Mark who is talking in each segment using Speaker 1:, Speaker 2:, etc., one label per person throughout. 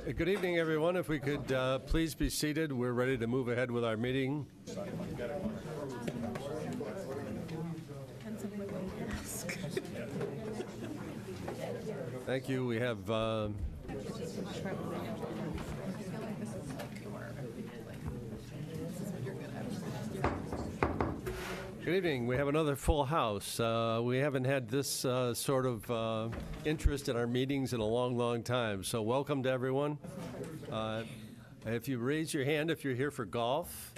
Speaker 1: Good evening, everyone. If we could please be seated, we're ready to move ahead with our meeting. Thank you. We have good evening. We have another full house. We haven't had this sort of interest in our meetings in a long, long time. So welcome to everyone. If you raise your hand if you're here for golf,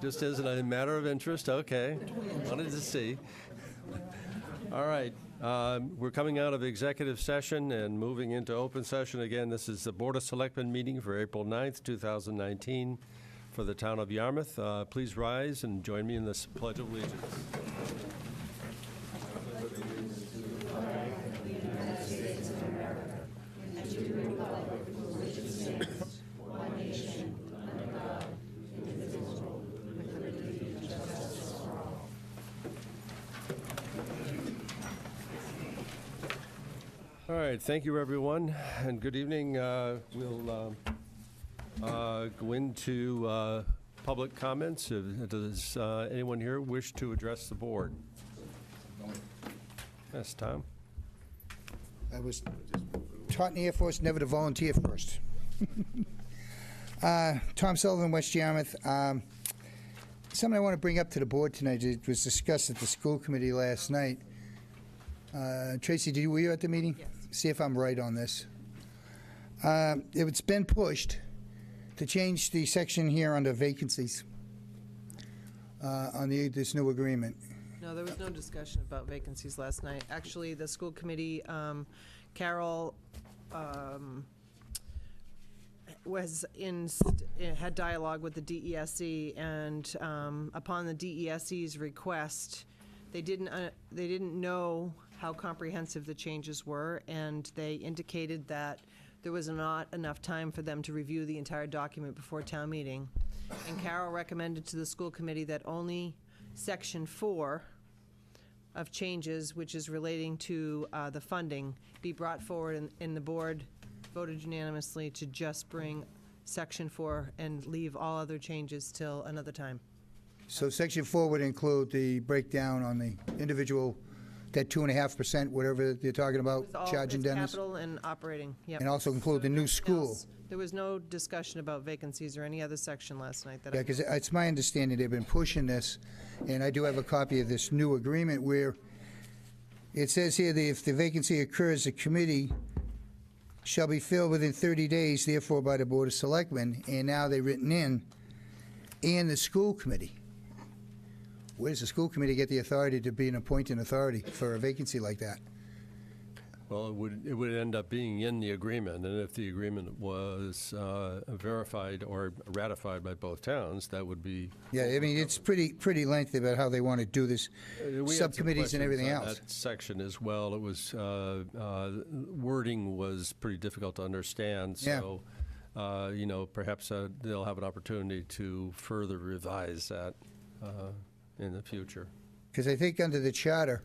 Speaker 1: just as a matter of interest, okay. Wanted to see. All right. We're coming out of executive session and moving into open session again. This is the Board of Selectmen meeting for April 9th, 2019. For the town of Yarmouth. Please rise and join me in this Pledge of Allegiance. All right, thank you, everyone, and good evening. We'll go into public comments. Does anyone here wish to address the board? Yes, Tom.
Speaker 2: I was taught in the Air Force never to volunteer first. Tom Sullivan, West Yarmouth. Something I want to bring up to the board tonight. It was discussed at the school committee last night. Tracy, were you at the meeting?
Speaker 3: Yes.
Speaker 2: See if I'm right on this. It's been pushed to change the section here under vacancies on this new agreement.
Speaker 3: No, there was no discussion about vacancies last night. Actually, the school committee, Carol had dialogue with the DESE, and upon the DESE's request, they didn't know how comprehensive the changes were, and they indicated that there was not enough time for them to review the entire document before town meeting. And Carol recommended to the school committee that only Section 4 of changes, which is relating to the funding, be brought forward, and the board voted unanimously to just bring Section 4 and leave all other changes till another time.
Speaker 2: So Section 4 would include the breakdown on the individual, that 2.5%, whatever they're talking about, charging Dennis?
Speaker 3: Capital and operating, yep.
Speaker 2: And also include the new school.
Speaker 3: There was no discussion about vacancies or any other section last night.
Speaker 2: Yeah, because it's my understanding they've been pushing this, and I do have a copy of this new agreement where it says here that if the vacancy occurs, the committee shall be filled within 30 days, therefore by the Board of Selectmen, and now they're written in, and the school committee. Where does the school committee get the authority to be an appointing authority for a vacancy like that?
Speaker 1: Well, it would end up being in the agreement, and if the agreement was verified or ratified by both towns, that would be.
Speaker 2: Yeah, I mean, it's pretty lengthy about how they want to do this, subcommittees and everything else.
Speaker 1: That section as well. It was wording was pretty difficult to understand. So, perhaps they'll have an opportunity to further revise that in the future.
Speaker 2: Because I think under the charter,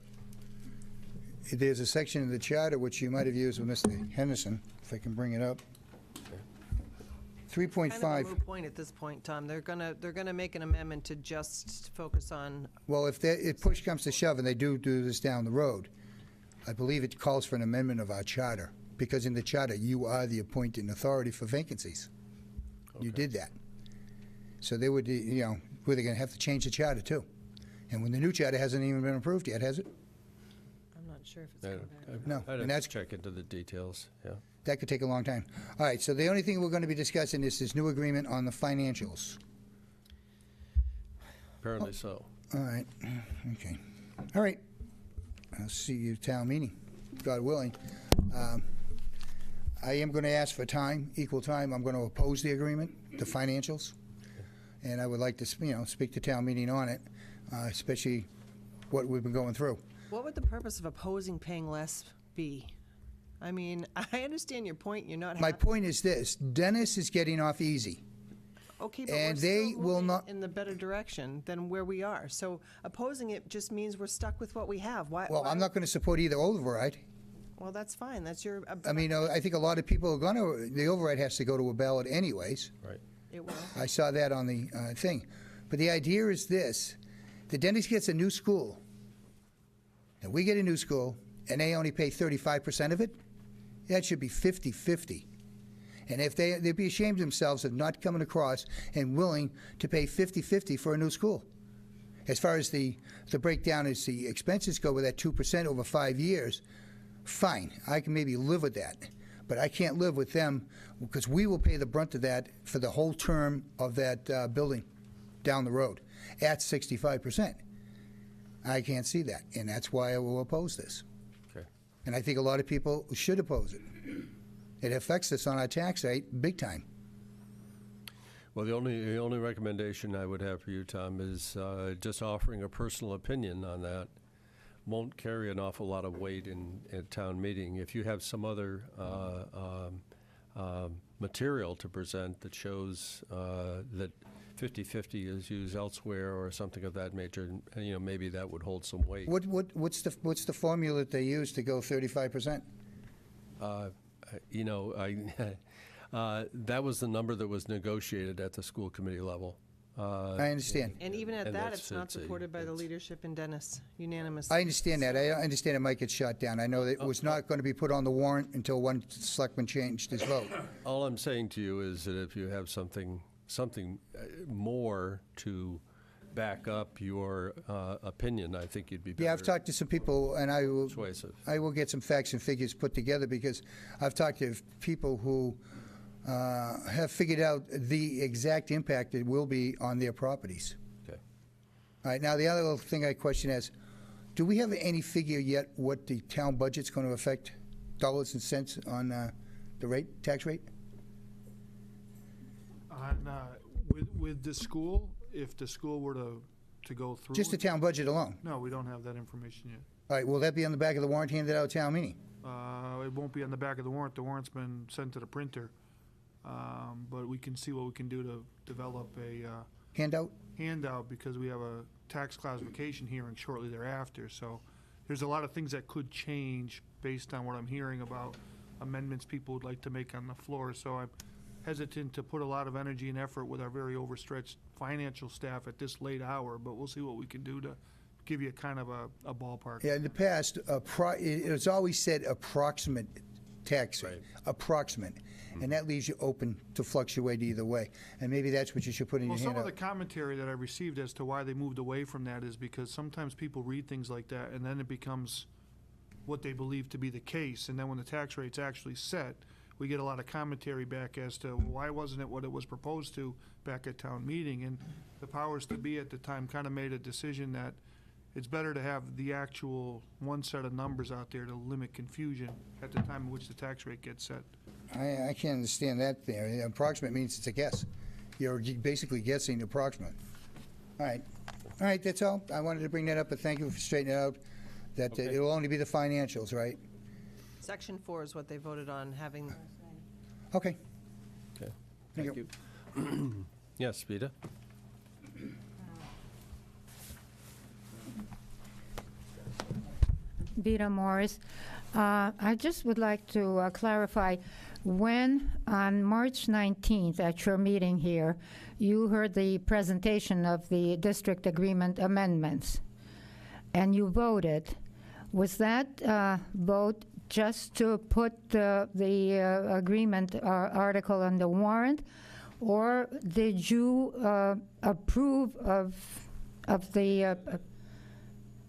Speaker 2: there's a section of the charter which you might have used with Mr. Henderson, if I can bring it up. 3.5.
Speaker 3: Kind of a moot point at this point, Tom. They're gonna make an amendment to just focus on.
Speaker 2: Well, if push comes to shove and they do this down the road, I believe it calls for an amendment of our charter, because in the charter you are the appointing authority for vacancies. Okay. You did that. So they would, were they going to have to change the charter too? And when the new charter hasn't even been approved yet, has it?
Speaker 3: I'm not sure if it's coming back.
Speaker 2: No,
Speaker 1: I'd
Speaker 2: and that's
Speaker 1: check into the details. Yeah,
Speaker 2: that could take a long time. All right, so the only thing we're going to be discussing is this new agreement on the financials.
Speaker 1: Apparently so.
Speaker 2: All right, okay. All right, I'll see you at town meeting, God willing. I am going to ask for time, equal time. I'm going to oppose the agreement, the financials, and I would like to, speak to town meeting on it, especially what we've been going through.
Speaker 3: What would the purpose of opposing paying less be? I mean, I understand your point. You're not happy.
Speaker 2: My point is this: Dennis is getting off easy.
Speaker 3: Okay, but
Speaker 2: and
Speaker 3: we're
Speaker 2: they
Speaker 3: still
Speaker 2: will
Speaker 3: moving
Speaker 2: not
Speaker 3: in the better direction than where we are. So opposing it just means we're stuck with what we have. Why?
Speaker 2: Well, I'm not going to support either override.
Speaker 3: Well, that's fine. That's your.
Speaker 2: I mean, I think a lot of people are gonna, the override has to go to a ballot anyways.
Speaker 1: Right.
Speaker 3: It will.
Speaker 2: I saw that on the thing. But the idea is this: the Dennis gets a new school, and we get a new school, and they only pay 35% of it. That should be 50-50. And if they'd be ashamed of themselves of not coming across and willing to pay 50-50 for a new school. As far as the breakdown as the expenses go with that 2% over 5 years, fine, I can maybe live with that. But I can't live with them because we will pay the brunt of that for the whole term of that building down the road at 65%. I can't see that, and that's why I will oppose this.
Speaker 1: Okay.
Speaker 2: And I think a lot of people should oppose it. It affects us on our tax rate big time.
Speaker 1: Well, the only recommendation I would have for you, Tom, is just offering a personal opinion on that. Won't carry an awful lot of weight in town meeting. If you have some other material to present that shows that 50-50 is used elsewhere or something of that nature, maybe that would hold some weight.
Speaker 2: What's the formula that they use to go 35%?
Speaker 1: That was the number that was negotiated at the school committee level.
Speaker 2: I understand.
Speaker 3: And even at
Speaker 1: And
Speaker 3: that,
Speaker 1: that's-
Speaker 3: it's not supported by the leadership in Dennis, unanimous.
Speaker 2: I understand that. I understand it might get shot down. I know that it was not going to be put on the warrant until one selectman changed his vote.
Speaker 1: All I'm saying to you is that if you have something more to back up your opinion, I think you'd be better.
Speaker 2: Yeah, I've talked to some people, and I will get some facts and figures put together because I've talked to people who have figured out the exact impact it will be on their properties.
Speaker 1: Okay.
Speaker 2: All right, now the other little thing I question is, do we have any figure yet what the town budget's going to affect, dollars and cents, on the tax rate?
Speaker 4: With the school, if the school were to go through.
Speaker 2: Just the town budget alone?
Speaker 4: No, we don't have that information yet.
Speaker 2: All right, will that be on the back of the warrant handed out at town meeting?
Speaker 4: It won't be on the back of the warrant. The warrant's been sent to the printer. But we can see what we can do to develop a
Speaker 2: Handout?
Speaker 4: handout because we have a tax classification hearing shortly thereafter. So there's a lot of things that could change based on what I'm hearing about amendments people would like to make on the floor. So I'm hesitant to put a lot of energy and effort with our very overstretched financial staff at this late hour, but we'll see what we can do to give you kind of a ballpark.
Speaker 2: Yeah, in the past, it was always said approximate tax rate,
Speaker 1: Right.
Speaker 2: approximate, and that leaves you open to fluctuate either way. And maybe that's what you should put in
Speaker 4: Well,
Speaker 2: your
Speaker 4: some of the
Speaker 2: handout.
Speaker 4: commentary that I received as to why they moved away from that is because sometimes people read things like that and then it becomes what they believe to be the case. And then when the tax rate's actually set, we get a lot of commentary back as to why wasn't it what it was proposed to back at town meeting. And the powers to be at the time kind of made a decision that it's better to have the actual one set of numbers out there to limit confusion at the time in which the tax rate gets set.
Speaker 2: I can't understand that there. Approximate means it's a guess. You're basically guessing approximate. All right, that's all. I wanted to bring that up, but thank you for straightening it out, that
Speaker 1: Okay.
Speaker 2: it will only be the financials, right?
Speaker 3: Section 4 is what they voted on, having,
Speaker 2: Okay.
Speaker 1: Okay.
Speaker 2: Thank
Speaker 1: Thank you. Yes, Vita?
Speaker 5: Vita Morris. I just would like to clarify, when on March 19th at your meeting here, you heard the presentation of the district agreement amendments, and you voted, was that vote just to put the agreement article on the warrant, or did you approve of the,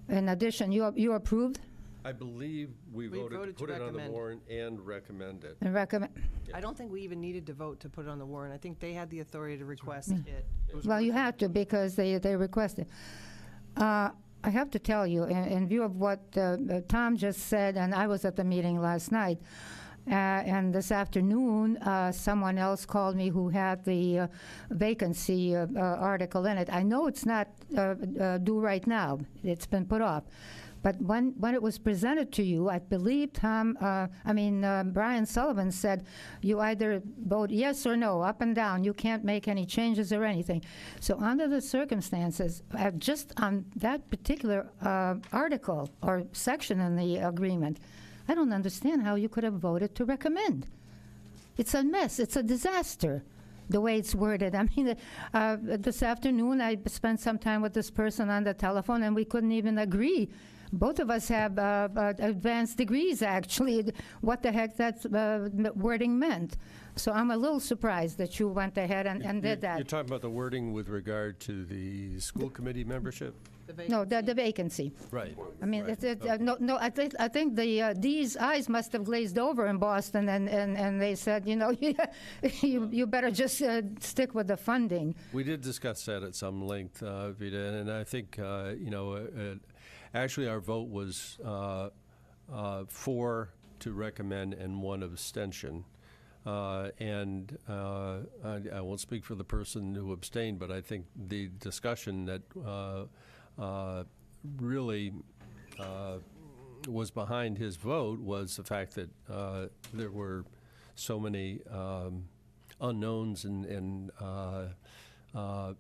Speaker 5: in addition, you approved
Speaker 1: I believe we
Speaker 3: We
Speaker 1: voted to
Speaker 3: voted to
Speaker 1: put it on the
Speaker 3: recommend.
Speaker 1: warrant and recommend it.
Speaker 5: and recommend?
Speaker 3: I don't think we even needed to vote to put it on the warrant. I think they had the authority to request
Speaker 5: Mm.
Speaker 3: it.
Speaker 5: Well, you had to because they requested. I have to tell you, in view of what Tom just said, and I was at the meeting last night, and this afternoon, someone else called me who had the vacancy article in it. I know it's not due right now. It's been put off. But when it was presented to you, I believe Brian Sullivan said you either vote yes or no, up and down. You can't make any changes or anything. So under the circumstances, just on that particular article or section in the agreement, I don't understand how you could have voted to recommend. It's a mess. It's a disaster, the way it's worded. I mean, this afternoon I spent some time with this person on the telephone, and we couldn't even agree. Both of us have advanced degrees, actually, what the heck that wording meant. So I'm a little surprised that you went ahead and did that.
Speaker 1: You're talking about the wording with regard to the school committee membership?
Speaker 5: No, the vacancy.
Speaker 1: Right.
Speaker 5: I mean,
Speaker 1: right.
Speaker 5: no. I think these eyes must have glazed over in Boston, and they said, you better just stick with the funding.
Speaker 1: We did discuss that at some length, Vita, and I think, actually our vote was 4 to recommend and 1 abstention. I won't speak for the person who abstained, but I think the discussion that really was behind his vote was the fact that there were so many unknowns and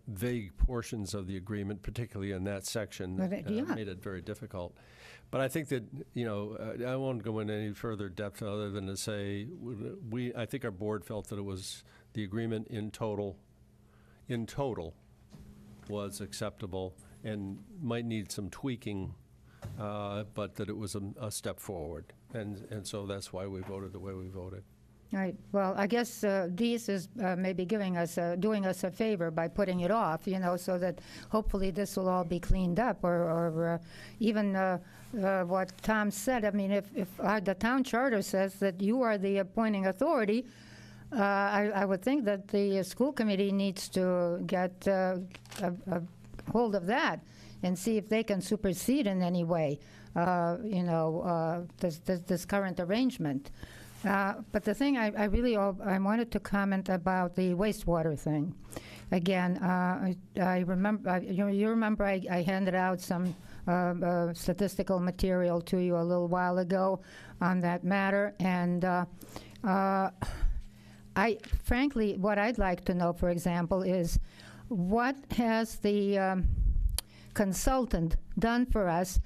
Speaker 1: vague portions of the agreement, particularly in that section, that made it very difficult. But I think that, I won't go into any further depth other than to say I think our board felt that it was the agreement in total was acceptable and might need some tweaking, but that it was a step forward. And so that's why we voted the way we voted.
Speaker 5: Right. Well, I guess Dees is maybe doing us a favor by putting it off, so that hopefully this will all be cleaned up, or even what Tom said. I mean, if the town charter says that you are the appointing authority, I would think that the school committee needs to get a hold of that and see if they can supersede in any way, this current arrangement. But the thing I wanted to comment about the wastewater thing. Again, I remember, you remember I handed out some statistical material to you a little while ago on that matter, and frankly, what I'd like to know, for example, is what has the consultant done for us?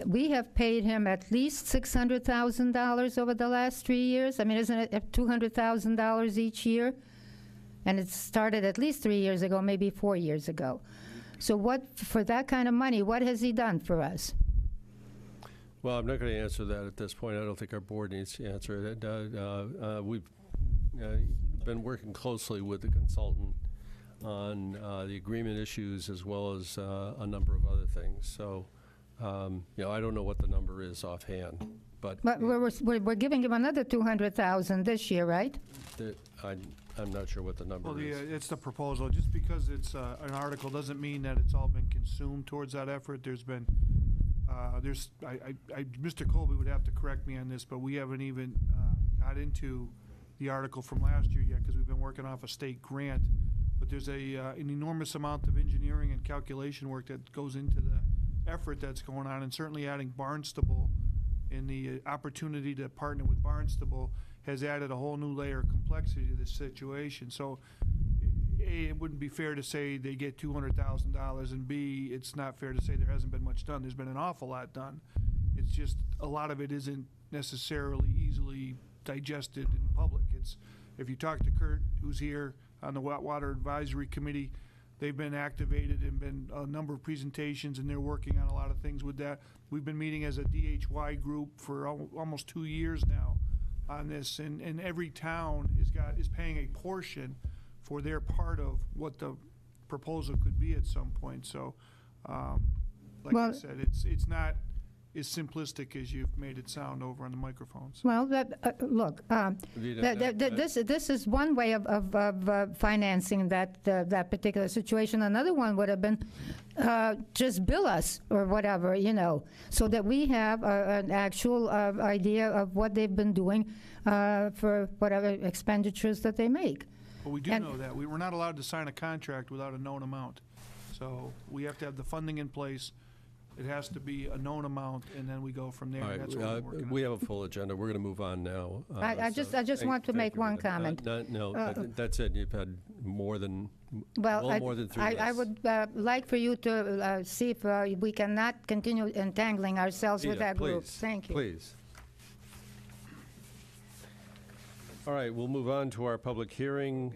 Speaker 5: We have paid him at least $600,000 over the last 3 years. I mean, isn't it $200,000 each year? And it started at least 3 years ago, maybe 4 years ago. So for that kind of money, what has he done for us?
Speaker 1: Well, I'm not going to answer that at this point. I don't think our board needs to answer it. We've been working closely with the consultant on the agreement issues as well as a number of other things. So, I don't know what the number is offhand, but
Speaker 5: we're giving him another $200,000 this year, right?
Speaker 1: I'm not sure what the number is.
Speaker 4: Well, it's the proposal. Just because it's an article doesn't mean that it's all been consumed towards that effort. There's been, Mr. Colby would have to correct me on this, but we haven't even got into the article from last year yet because we've been working off a state grant. But there's an enormous amount of engineering and calculation work that goes into the effort that's going on, and certainly adding Barnstable and the opportunity to partner with Barnstable has added a whole new layer of complexity to this situation. So A, it wouldn't be fair to say they get $200,000, and B, it's not fair to say there hasn't been much done. There's been an awful lot done. It's just a lot of it isn't necessarily easily digested in public. It's, if you talk to Kurt, who's here on the Water Advisory Committee, they've been activated and been a number of presentations, and they're working on a lot of things with that. We've been meeting as a DHY group for almost 2 years now on this, and every town is paying a portion for their part of what the proposal could be at some point. So, like I said, it's not as simplistic as you've made it sound over on the microphones.
Speaker 5: Well, look, this is one way of financing that particular situation. Another one would have been just bill us or whatever, so that we have an actual idea of what they've been doing for whatever expenditures that they make.
Speaker 4: Well, we do know that. We're not allowed to sign a contract without a known amount. So we have to have the funding in place. It has to be a known amount, and then we go from there.
Speaker 1: All right,
Speaker 4: that's what we're working on.
Speaker 1: we have a full agenda. We're going to move on now.
Speaker 5: I just want to make one comment.
Speaker 1: That's it. You've had more than more than 3 minutes.
Speaker 5: I would like for you to see if we cannot continue entangling ourselves with that group.
Speaker 1: Please,
Speaker 5: Thank you.
Speaker 1: Please. All right, we'll move on to our public hearing.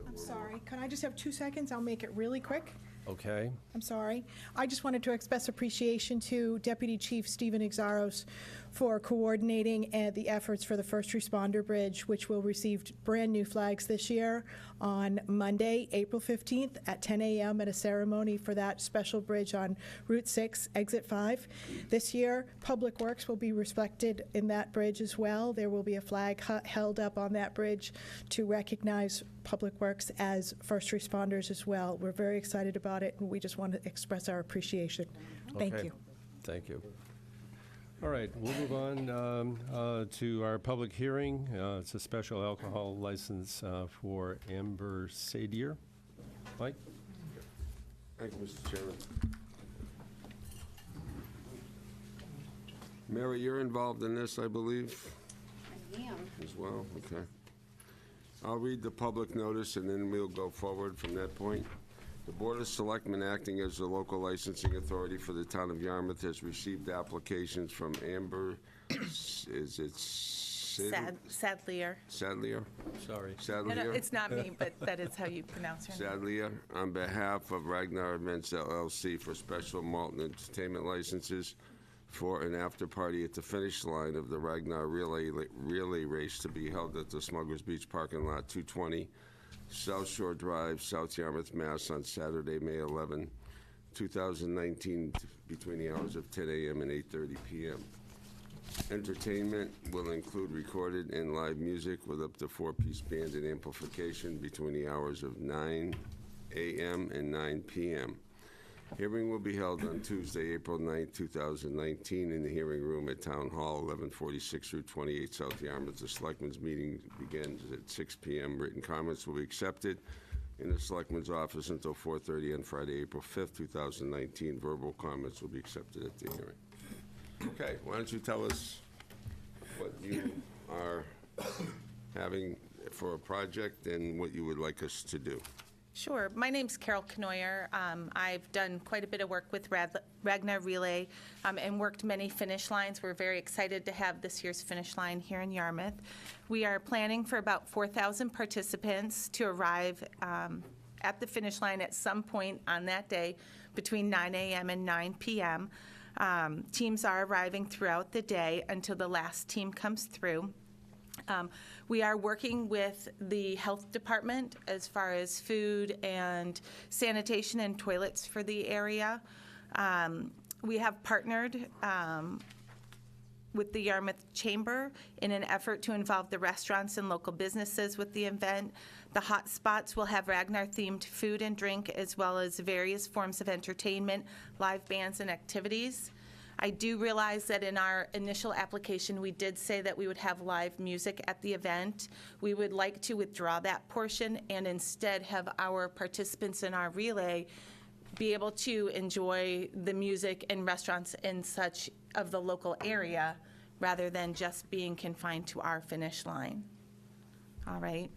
Speaker 6: I'm sorry, can I just have 2 seconds? I'll make it really quick.
Speaker 1: Okay.
Speaker 6: I'm sorry. I just wanted to express appreciation to Deputy Chief Stephen Exaros for coordinating the efforts for the First Responder Bridge, which will receive brand-new flags this year on Monday, April 15th at 10 a.m. at a ceremony for that special bridge on Route 6, Exit 5. This year, Public Works will be reflected in that bridge as well. There will be a flag held up on that bridge to recognize Public Works as first responders as well. We're very excited about it, and we just want to express our appreciation. Thank
Speaker 1: Okay.
Speaker 6: you.
Speaker 1: Thank you. All right, we'll move on to our public hearing. It's a special alcohol license for Amber Sadier. Mike?
Speaker 7: Thank you, Mr. Chairman. Mary, you're involved in this, I believe,
Speaker 8: I am.
Speaker 7: as well? Okay. I'll read the public notice, and then we'll go forward from that point. The Board of Selectmen, acting as the local licensing authority for the town of Yarmouth, has received applications from Amber, is it
Speaker 8: Sadlier.
Speaker 7: Sadlier?
Speaker 1: Sorry.
Speaker 8: No,
Speaker 7: Sadlier?
Speaker 8: it's not me, but that is how you pronounce her name.
Speaker 7: Sadlia, on behalf of Ragnar Events LLC for special malt and entertainment licenses for an after-party at the finish line of the Ragnar Relay Race to be held at the Smugglers Beach Parking Lot, 220 South Shore Drive, South Yarmouth, Mass. On Saturday, May 11, 2019, between the hours of 10 a.m. and 8:30 p.m. Entertainment will include recorded and live music with up to 4-piece band and amplification between the hours of 9 a.m. and 9 p.m. Hearing will be held on Tuesday, April 9, 2019, in the hearing room at Town Hall, 1146 Route 28, South Yarmouth. The Selectmen's meeting begins at 6 p.m. Written comments will be accepted in the Selectmen's office until 4:30 on Friday, April 5th, 2019. Verbal comments will be accepted at the hearing. Okay, why don't you tell us what you are having for a project and what you would like us to do?
Speaker 8: Sure. My name's Carol Knoyer. I've done quite a bit of work with Ragnar Relay and worked many finish lines. We're very excited to have this year's finish line here in Yarmouth. We are planning for about 4,000 participants to arrive at the finish line at some point on that day between 9 a.m. and 9 p.m. Teams are arriving throughout the day until the last team comes through. We are working with the health department as far as food and sanitation and toilets for the area. We have partnered with the Yarmouth Chamber in an effort to involve the restaurants and local businesses with the event. The hot spots will have Ragnar-themed food and drink, as well as various forms of entertainment, live bands, and activities. I do realize that in our initial application, we did say that we would have live music at the event. We would like to withdraw that portion and instead have our participants in our relay be able to enjoy the music in restaurants and such of the local area rather than just being confined to our finish line. All right.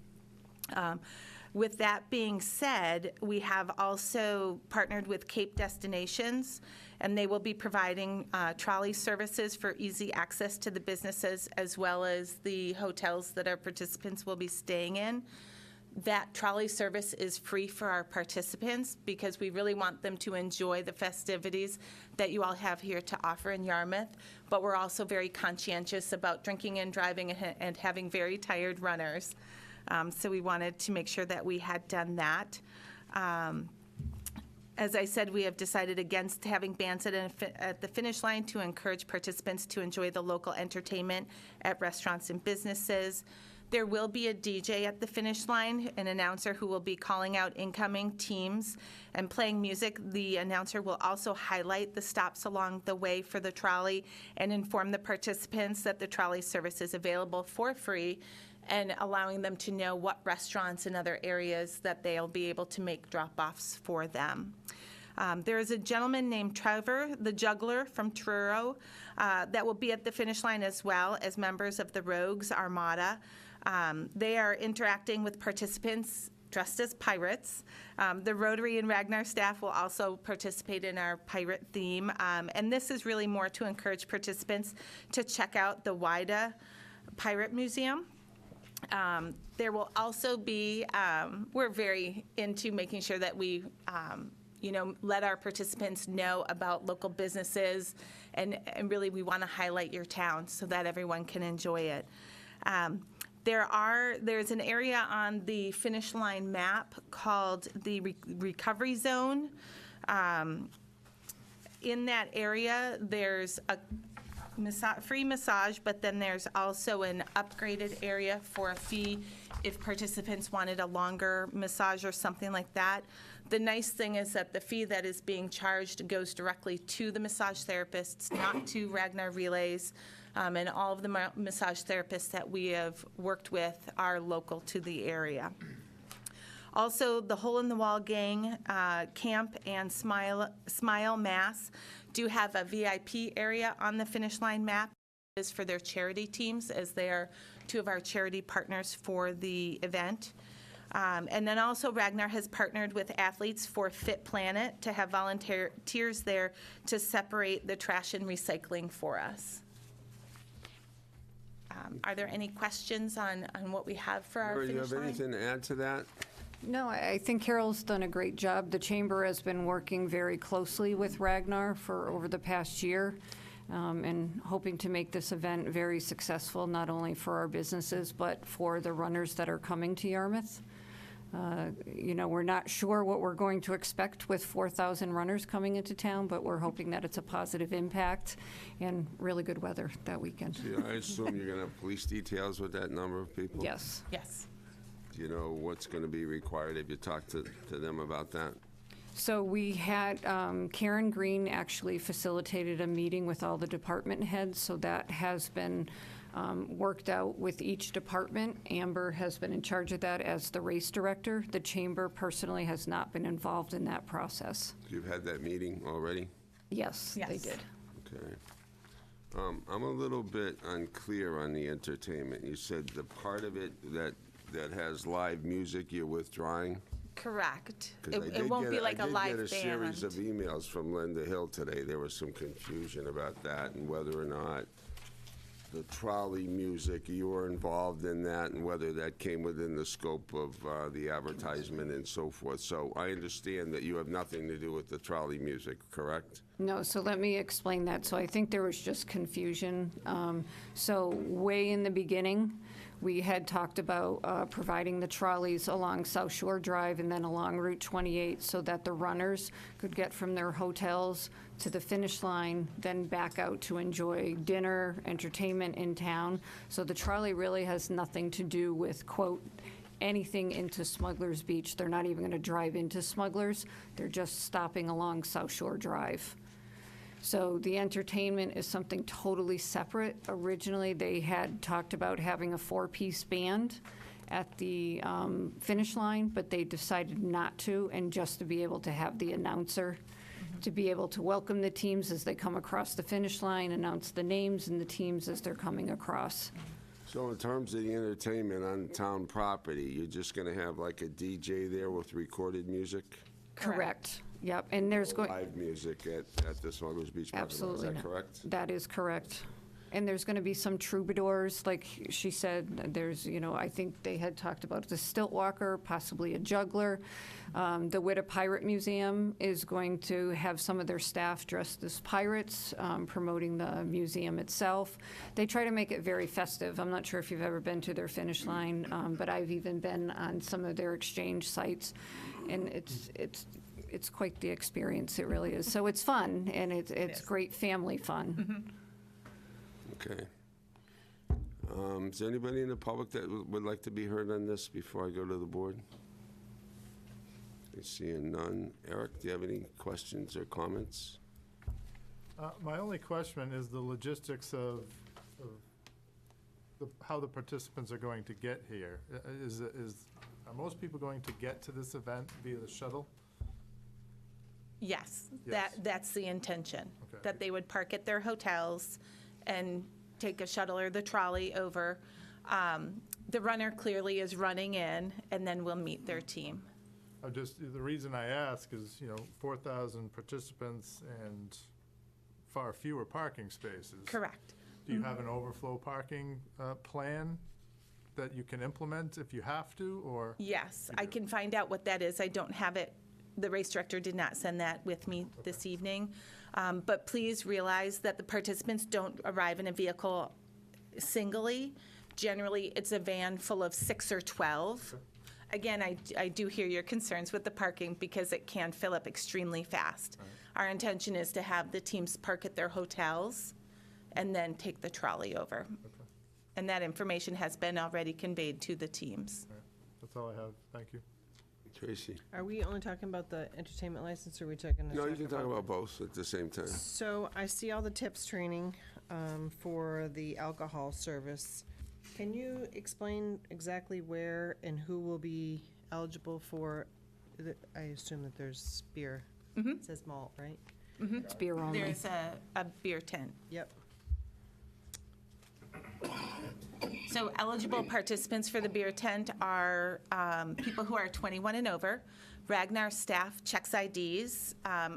Speaker 8: With that being said, we have also partnered with Cape Destinations, and they will be providing trolley services for easy access to the businesses as well as the hotels that our participants will be staying in. That trolley service is free for our participants because we really want them to enjoy the festivities that you all have here to offer in Yarmouth, but we're also very conscientious about drinking and driving and having very tired runners. So we wanted to make sure that we had done that. As I said, we have decided against having bands at the finish line to encourage participants to enjoy the local entertainment at restaurants and businesses. There will be a DJ at the finish line, an announcer who will be calling out incoming teams and playing music. The announcer will also highlight the stops along the way for the trolley and inform the participants that the trolley service is available for free, and allowing them to know what restaurants and other areas that they'll be able to make drop-offs for them. There is a gentleman named Trevor, the juggler from Truro, that will be at the finish line as well as members of the Rogues Armada. They are interacting with participants dressed as pirates. The Rotary and Ragnar staff will also participate in our pirate theme. And this is really more to encourage participants to check out the WIDA Pirate Museum. There will also be, we're very into making sure that we, let our participants know about local businesses, and really we want to highlight your town so that everyone can enjoy it. There's an area on the finish line map called the recovery zone. In that area, there's a free massage, but then there's also an upgraded area for a fee if participants wanted a longer massage or something like that. The nice thing is that the fee that is being charged goes directly to the massage therapists, not to Ragnar Relays, and all of the massage therapists that we have worked with are local to the area. Also, the Hole in the Wall Gang Camp and Smile Mass do have a VIP area on the finish line map. Is for their charity teams, as they are two of our charity partners for the event. And then also Ragnar has partnered with Athletes for Fit Planet to have volunteers there to separate the trash and recycling for us. Are there any questions on what we have for our
Speaker 7: Mary,
Speaker 8: finish
Speaker 7: you have
Speaker 8: line?
Speaker 7: anything to add to that?
Speaker 9: No, I think Carol's done a great job. The Chamber has been working very closely with Ragnar for over the past year, and hoping to make this event very successful, not only for our businesses, but for the runners that are coming to Yarmouth. We're not sure what we're going to expect with 4,000 runners coming into town, but we're hoping that it's a positive impact and really good weather that weekend.
Speaker 7: I assume you're going to have police details with that number of people?
Speaker 9: Yes.
Speaker 8: Yes.
Speaker 7: Do you know what's going to be required? Have you talked to them about that?
Speaker 9: So we had, Karen Green actually facilitated a meeting with all the department heads, so that has been worked out with each department. Amber has been in charge of that as the race director. The Chamber personally has not been involved in that process.
Speaker 7: You've had that meeting already?
Speaker 9: Yes, they
Speaker 8: Yes.
Speaker 9: did.
Speaker 7: Okay. I'm a little bit unclear on the entertainment. You said the part of it that has live music you're withdrawing?
Speaker 8: Correct.
Speaker 7: 'Cause I
Speaker 8: It
Speaker 7: did
Speaker 8: won't be
Speaker 7: get-
Speaker 8: like a live
Speaker 7: I did get a series of
Speaker 8: band.
Speaker 7: emails from Linda Hill today. There was some confusion about that and whether or not the trolley music, you were involved in that and whether that came within the scope of the advertisement and so forth. So I understand that you have nothing to do with the trolley music, correct?
Speaker 9: No, so let me explain that. So I think there was just confusion. So way in the beginning, we had talked about providing the trolleys along South Shore Drive and then along Route 28 so that the runners could get from their hotels to the finish line, then back out to enjoy dinner, entertainment in town. So the trolley really has nothing to do with, quote, anything into Smugglers Beach. They're not even going to drive into Smugglers. They're just stopping along South Shore Drive. So the entertainment is something totally separate. Originally, they had talked about having a 4-piece band at the finish line, but they decided not to, and just to be able to have the announcer to be able to welcome the teams as they come across the finish line, announce the names and the teams as they're coming across.
Speaker 7: So in terms of the entertainment on town property, you're just going to have like a DJ there with recorded music?
Speaker 9: Correct. Yep, and there's going,
Speaker 7: Live music at the Smugglers Beach Park.
Speaker 9: absolutely.
Speaker 7: Is that
Speaker 9: not.
Speaker 7: correct?
Speaker 9: That is correct. And there's going to be some troubadours, like she said, there's, I think they had talked about the stilt walker, possibly a juggler. The Witta Pirate Museum is going to have some of their staff dressed as pirates, promoting the museum itself. They try to make it very festive. I'm not sure if you've ever been to their finish line, but I've even been on some of their exchange sites, and it's quite the experience, it really is. So it's fun, and it's great family fun.
Speaker 8: Mm-hmm.
Speaker 7: Okay. Is there anybody in the public that would like to be heard on this before I go to the board? I see none. Eric, do you have any questions or comments?
Speaker 10: My only question is the logistics of how the participants are going to get here. Are most people going to get to this event via the shuttle?
Speaker 8: Yes,
Speaker 10: Yes.
Speaker 8: that's the intention,
Speaker 10: Okay.
Speaker 8: that they would park at their hotels and take a shuttle or the trolley over. The runner clearly is running in, and then we'll meet their team.
Speaker 10: The reason I ask is, 4,000 participants and far fewer parking spaces.
Speaker 8: Correct.
Speaker 10: Do you have an overflow parking plan that you can implement if you have to, or?
Speaker 8: Yes, I can find out what that is. I don't have it. The race director did not send that with me this evening. But please realize that the participants don't arrive in a vehicle singly. Generally, it's a van full of 6 or 12. Again, I do hear your concerns with the parking because it can fill up extremely fast. Our intention is to have the teams park at their hotels and then take the trolley over. And that information has been already conveyed to the teams.
Speaker 10: All right. That's all I have. Thank you.
Speaker 7: Tracy?
Speaker 3: Are we only talking about the entertainment license, or are we talking?
Speaker 7: No, you can talk about both at the same time.
Speaker 3: So I see all the tips training for the alcohol service. Can you explain exactly where and who will be eligible for, I assume that there's beer. It says malt, right?
Speaker 9: It's beer only.
Speaker 8: There's a beer tent.
Speaker 3: Yep.
Speaker 8: So eligible participants for the beer tent are people who are 21 and over. Ragnar staff checks IDs.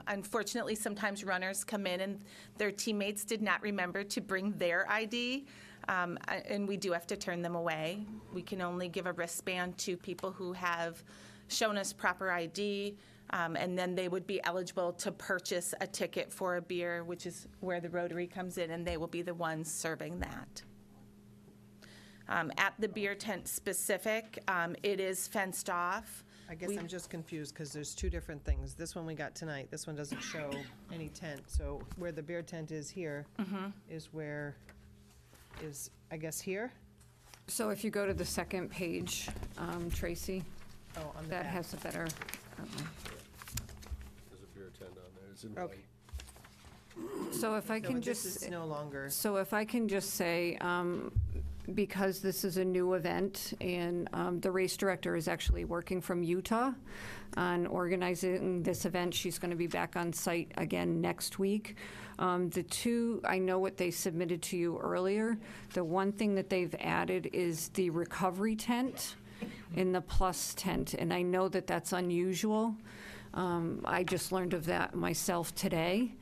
Speaker 8: Unfortunately, sometimes runners come in and their teammates did not remember to bring their ID, and we do have to turn them away. We can only give a wristband to people who have shown us proper ID, and then they would be eligible to purchase a ticket for a beer, which is where the Rotary comes in, and they will be the ones serving that. At the beer tent specific, it is fenced off.
Speaker 3: I guess I'm just confused because there's two different things. This one we got tonight, this one doesn't show any tent. So where the beer tent is here is where is, I guess, here?
Speaker 9: So if you go to the second page, Tracy,
Speaker 3: Oh, on the
Speaker 9: that
Speaker 3: back.
Speaker 9: has a better,
Speaker 1: There's a beer tent on there. It's in
Speaker 3: Okay.
Speaker 1: white.
Speaker 9: so if I
Speaker 3: So
Speaker 9: can
Speaker 3: this
Speaker 9: just.
Speaker 3: is no longer,
Speaker 9: So if I can just say, because this is a new event, and the race director is actually working from Utah on organizing this event. She's going to be back on site again next week. The two, I know what they submitted to you earlier. The one thing that they've added is the recovery tent and the plus tent, and I know that that's unusual. I just learned of that myself today.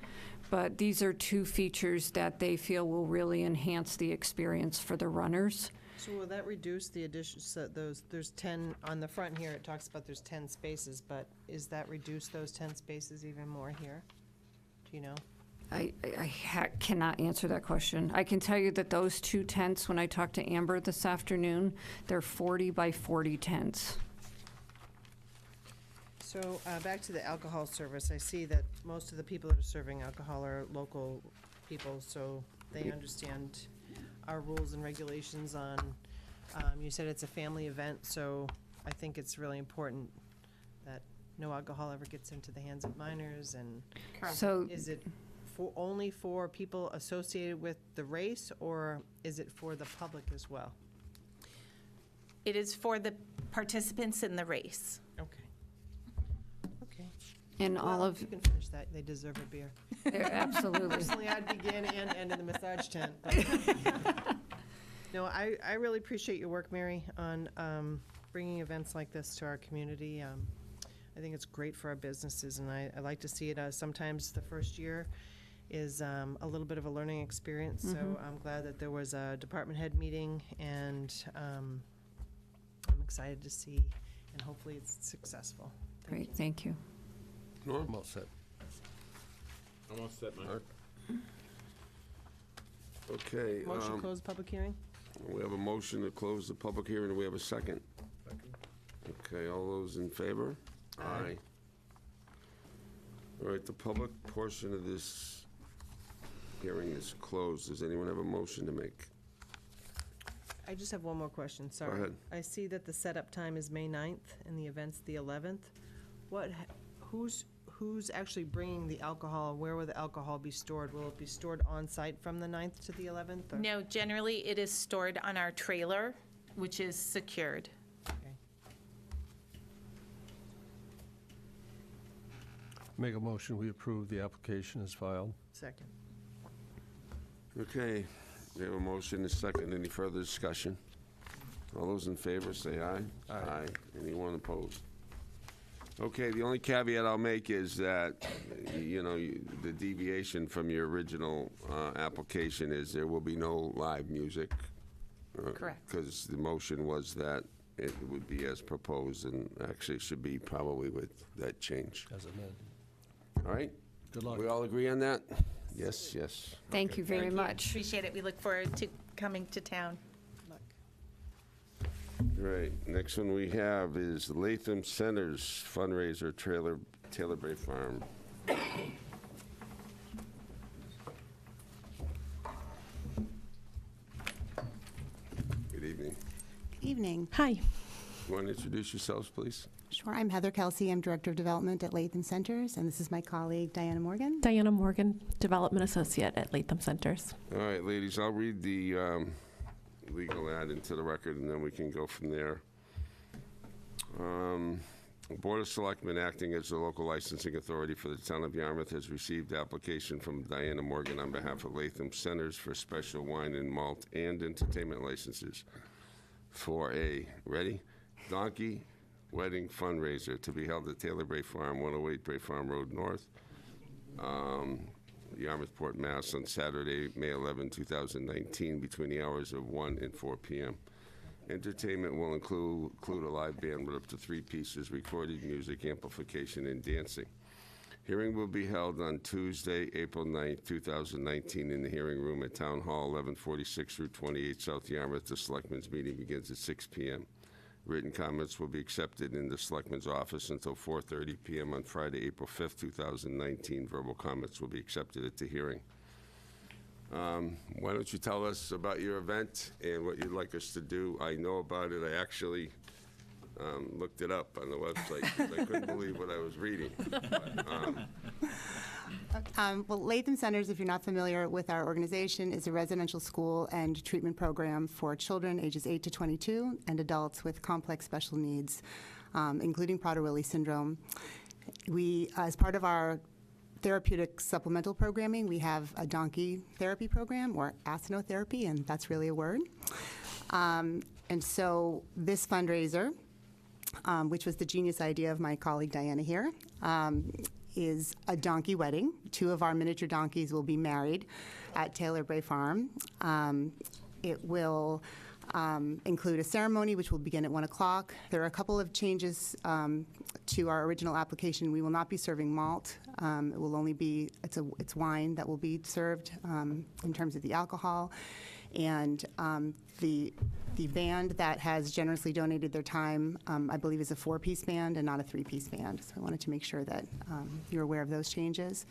Speaker 9: But these are two features that they feel will really enhance the experience for the runners.
Speaker 3: so will that reduce the addition, so there's 10, on the front here, it talks about there's 10 spaces, but is that reduce those 10 spaces even more here? Do you know?
Speaker 9: I cannot answer that question. I can tell you that those two tents, when I talked to Amber this afternoon, they're 40 by 40 tents.
Speaker 3: So back to the alcohol service, I see that most of the people that are serving alcohol are local people, so they understand our rules and regulations on, you said it's a family event, so I think it's really important that no alcohol ever gets into the hands of minors, and
Speaker 9: So
Speaker 3: is it only for people associated with the race, or is it for the public as well?
Speaker 8: It is for the participants in the race.
Speaker 3: Okay. Okay.
Speaker 9: in all
Speaker 3: Well,
Speaker 9: of,
Speaker 3: you can finish that, they deserve a beer.
Speaker 9: absolutely.
Speaker 3: Personally, I'd begin and end in the massage tent. but- No, I really appreciate your work, Mary, on bringing events like this to our community. I think it's great for our businesses, and I like to see it. Sometimes the first year is a little bit of a learning experience, so I'm glad that there was a department head meeting, and I'm excited to see, and hopefully it's successful.
Speaker 9: Great, thank you.
Speaker 7: Norm?
Speaker 1: I'm all set.
Speaker 11: I'm all set, Mike.
Speaker 7: Okay.
Speaker 3: Motion to close the public hearing?
Speaker 7: We have a motion to close the public hearing. Do we have a second? Okay, all those in favor? Aye. All right, the public portion of this hearing is closed. Does anyone have a motion to make?
Speaker 3: I just have one more question, sorry.
Speaker 7: ahead.
Speaker 3: I see that the setup time is May 9th and the event's the 11th. Who's actually bringing the alcohol? Where will the alcohol be stored? Will it be stored on-site from the 9th to the 11th? or-
Speaker 8: No, generally it is stored on our trailer, which is secured.
Speaker 3: Okay.
Speaker 1: Make a motion, we approve the application as filed.
Speaker 3: Second.
Speaker 7: Okay, we have a motion and a second. Any further discussion? All those in favor, say aye.
Speaker 1: Aye.
Speaker 7: Anyone opposed? Okay, the only caveat I'll make is that, the deviation from your original application is there will be no live music
Speaker 8: Correct.
Speaker 7: Because the motion was that it would be as proposed, and actually it should be probably with that change.
Speaker 1: As amended.
Speaker 7: All right?
Speaker 1: Good luck.
Speaker 7: We all agree on that? Yes, yes.
Speaker 9: Thank you very much.
Speaker 8: Appreciate it. We look forward to coming to town.
Speaker 7: Right, next one we have is Latham Centers fundraiser Taylor Bay Farm. Good evening.
Speaker 12: Good evening.
Speaker 6: Hi.
Speaker 7: You want to introduce yourselves, please?
Speaker 12: Sure. I'm Heather Kelsey. I'm Director of Development at Latham Centers, and this is my colleague, Diana Morgan.
Speaker 13: Diana Morgan, Development Associate at Latham Centers.
Speaker 7: All right, ladies, I'll read the legal ad into the record, and then we can go from there. Board of Selectmen, acting as the local licensing authority for the town of Yarmouth, has received application from Diana Morgan on behalf of Latham Centers for special wine and malt and entertainment licenses for a, ready, donkey wedding fundraiser to be held at Taylor Bay Farm, 108 Bay Farm Road North, Yarmouthport, Mass. On Saturday, May 11, 2019, between the hours of 1 and 4 p.m. Entertainment will include a live band with up to 3 pieces, recorded music, amplification, and dancing. Hearing will be held on Tuesday, April 9th, 2019, in the hearing room at Town Hall, 1146 Route 28, South Yarmouth. The Selectmen's meeting begins at 6 p.m. Written comments will be accepted in the Selectmen's office until 4:30 p.m. on Friday, April 5th, 2019. Verbal comments will be accepted at the hearing. Why don't you tell us about your event and what you'd like us to do? I know about it. I actually looked it up on the website because I couldn't believe what I was reading.
Speaker 12: Well, Latham Centers, if you're not familiar with our organization, is a residential school and treatment program for children ages 8 to 22 and adults with complex special needs, including Prader-Willi syndrome. We, as part of our therapeutic supplemental programming, we have a donkey therapy program, or astinotherapy, and that's really a word. And so this fundraiser, which was the genius idea of my colleague Diana here, is a donkey wedding. 2 of our miniature donkeys will be married at Taylor Bay Farm. It will include a ceremony which will begin at 1 o'clock. There are a couple of changes to our original application. We will not be serving malt. It will only be, it's wine that will be served in terms of the alcohol. And the band that has generously donated their time, I believe, is a 4-piece band and not a 3-piece band. So I wanted to make sure that you're aware of those changes.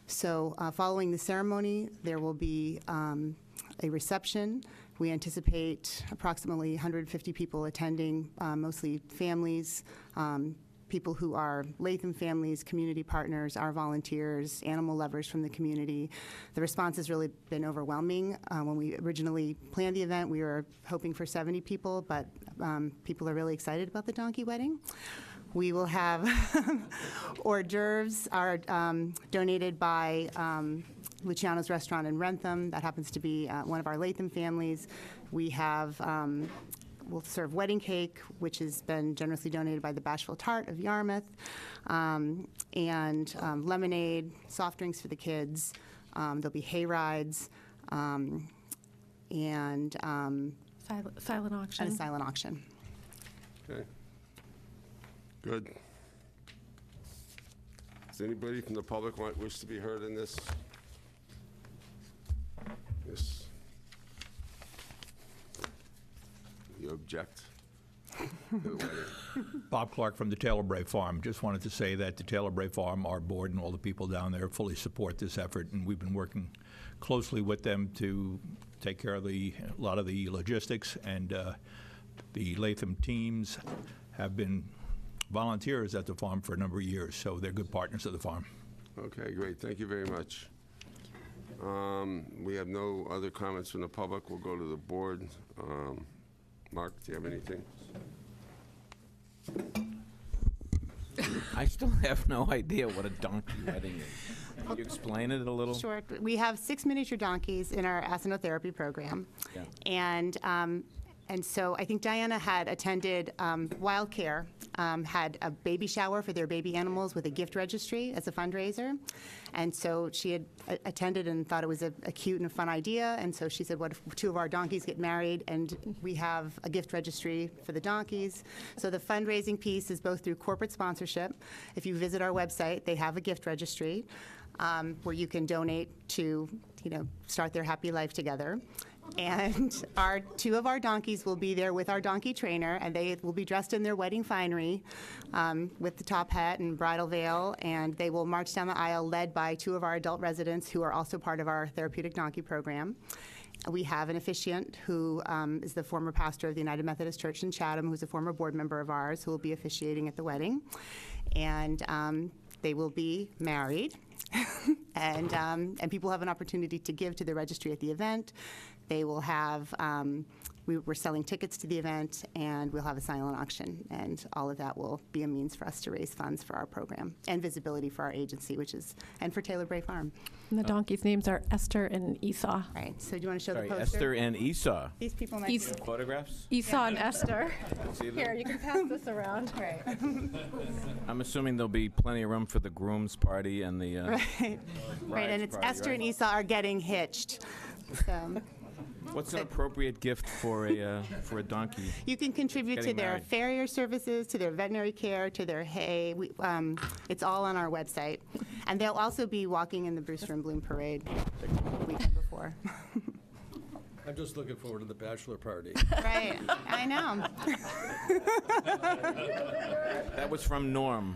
Speaker 12: So following the ceremony, there will be a reception. We anticipate approximately 150 people attending, mostly families, people who are Latham families, community partners, our volunteers, animal lovers from the community. The response has really been overwhelming. When we originally planned the event, we were hoping for 70 people, but people are really excited about the donkey wedding. We will have hors d'oeuvres are donated by Luciano's Restaurant in Wrentham. That happens to be one of our Latham families. We have, we'll serve wedding cake, which has been generously donated by the Bashful Tart of Yarmouth, and lemonade, soft drinks for the kids. There'll be hay rides, and
Speaker 13: Silent auction.
Speaker 12: and a silent auction.
Speaker 7: Okay. Good. Does anybody from the public wish to be heard in this? Yes. You object?
Speaker 14: Bob Clark from the Taylor Bay Farm. Just wanted to say that the Taylor Bay Farm, our board, and all the people down there fully support this effort, and we've been working closely with them to take care of a lot of the logistics, and the Latham teams have been volunteers at the farm for a number of years, so they're good partners of the farm.
Speaker 7: Okay, great. Thank you very much. We have no other comments from the public. We'll go to the board. Mark, do you have anything?
Speaker 11: I still have no idea what a donkey wedding is. Can you explain it a little?
Speaker 12: Sure. We have 6 miniature donkeys in our astinotherapy program.
Speaker 11: Yeah.
Speaker 12: And so I think Diana had attended Wild Care had a baby shower for their baby animals with a gift registry as a fundraiser. And so she had attended and thought it was a cute and a fun idea. And so she said, what if 2 of our donkeys get married and we have a gift registry for the donkeys? So the fundraising piece is both through corporate sponsorship. If you visit our website, they have a gift registry where you can donate to, start their happy life together. And 2 of our donkeys will be there with our donkey trainer, and they will be dressed in their wedding finery with the top hat and bridal veil, and they will march down the aisle led by 2 of our adult residents who are also part of our therapeutic donkey program. We have an officiant who is the former pastor of the United Methodist Church in Chatham, who's a former board member of ours, who will be officiating at the wedding. And they will be married. And people have an opportunity to give to the registry at the event. They will have, we're selling tickets to the event, and we'll have a silent auction. And all of that will be a means for us to raise funds for our program and visibility for our agency, and for Taylor Bray Farm.
Speaker 13: And the donkeys' names are Esther and Esau.
Speaker 12: Right, so do you want to show
Speaker 11: Sorry,
Speaker 12: the poster?
Speaker 11: Esther and Esau.
Speaker 12: These people might be.
Speaker 11: Photographs?
Speaker 13: Esau and Esther.
Speaker 11: See them?
Speaker 13: Here, you can pass this around.
Speaker 12: Right.
Speaker 11: I'm assuming there'll be plenty of room for the groom's party and the
Speaker 12: Right, right, and it's
Speaker 11: party,
Speaker 12: Esther
Speaker 11: right?
Speaker 12: and Esau are getting hitched. So
Speaker 11: What's an appropriate gift for a donkey?
Speaker 12: you can contribute to
Speaker 11: Getting
Speaker 12: their
Speaker 11: married.
Speaker 12: farrier services, to their veterinary care, to their hay. It's all on our website. And they'll also be walking in the Brewster and Bloom Parade the weekend before.
Speaker 1: I'm just looking forward to the bachelor party.
Speaker 12: Right, I know.
Speaker 11: That was from Norm.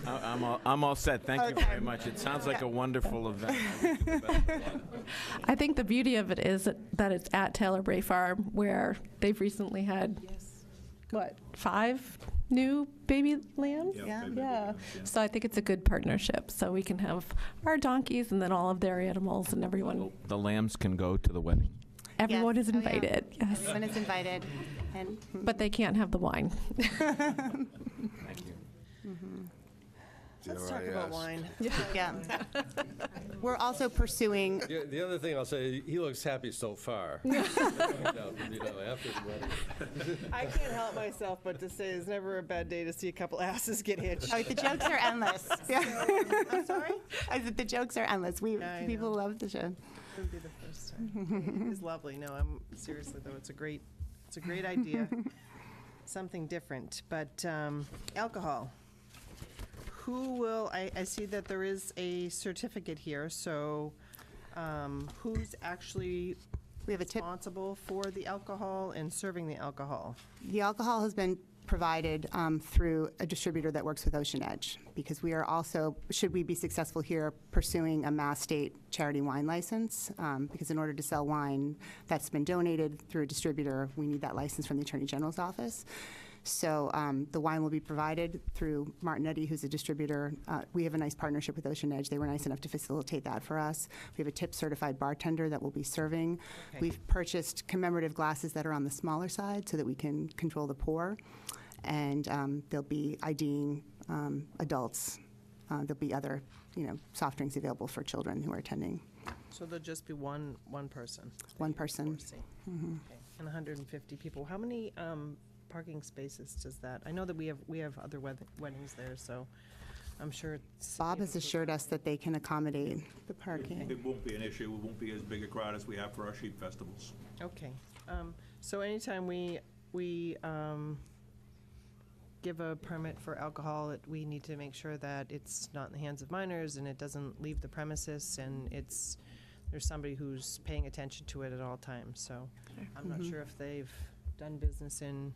Speaker 11: I'm all set. Thank you very much. It sounds like a wonderful event.
Speaker 13: I think the beauty of it is that it's at Taylor Bray Farm, where they've recently had, 5 new baby lambs? Yeah. So I think it's a good partnership. So we can have our donkeys and then all of their animals and everyone.
Speaker 11: The lambs can go to the wedding.
Speaker 13: Everyone
Speaker 12: Yes.
Speaker 13: is
Speaker 12: Oh, yeah.
Speaker 13: invited. Yes.
Speaker 12: Everyone is invited. And
Speaker 13: But they can't have the wine.
Speaker 11: Thank you.
Speaker 3: Let's talk about wine.
Speaker 12: yeah. We're also pursuing
Speaker 1: The other thing I'll say, he looks happy so far. After the wedding.
Speaker 3: I can't help myself but to say it's never a bad day to see a couple asses get hitched.
Speaker 12: the jokes are endless.
Speaker 3: I'm sorry?
Speaker 12: I said the jokes are endless.
Speaker 3: I
Speaker 12: People
Speaker 3: know.
Speaker 12: love the show.
Speaker 3: Wouldn't be the first time. It's lovely. No, I'm seriously though. It's a great idea. Something different, but alcohol. Who will? I see that there is a certificate here. So, who's actually
Speaker 12: We have a tip.
Speaker 3: responsible for the alcohol and serving the alcohol?
Speaker 12: The alcohol has been provided through a distributor that works with Ocean Edge, because we are also, should we be successful here, pursuing a Mass State charity wine license, because in order to sell wine that's been donated through a distributor, we need that license from the Attorney General's office. So the wine will be provided through Martinetti, who's a distributor. We have a nice partnership with Ocean Edge. They were nice enough to facilitate that for us. We have a tip-certified bartender that will be serving.
Speaker 3: Okay.
Speaker 12: We've purchased commemorative glasses that are on the smaller side so that we can control the pour. And they'll be IDing adults. There'll be other, soft drinks available for children who are attending.
Speaker 3: So there'll just be one person.
Speaker 12: One person.
Speaker 3: Okay. And 150 people. How many parking spaces does that? I know that we have other weddings there, so I'm sure it's.
Speaker 12: Bob has assured us that they can accommodate the parking.
Speaker 14: It won't be an issue. It won't be as big a crowd as we have for our sheep festivals.
Speaker 3: Okay. So anytime we give a permit for alcohol, we need to make sure that it's not in the hands of minors and it doesn't leave the premises, and there's somebody who's paying attention to it at all times. So I'm not sure if they've done business in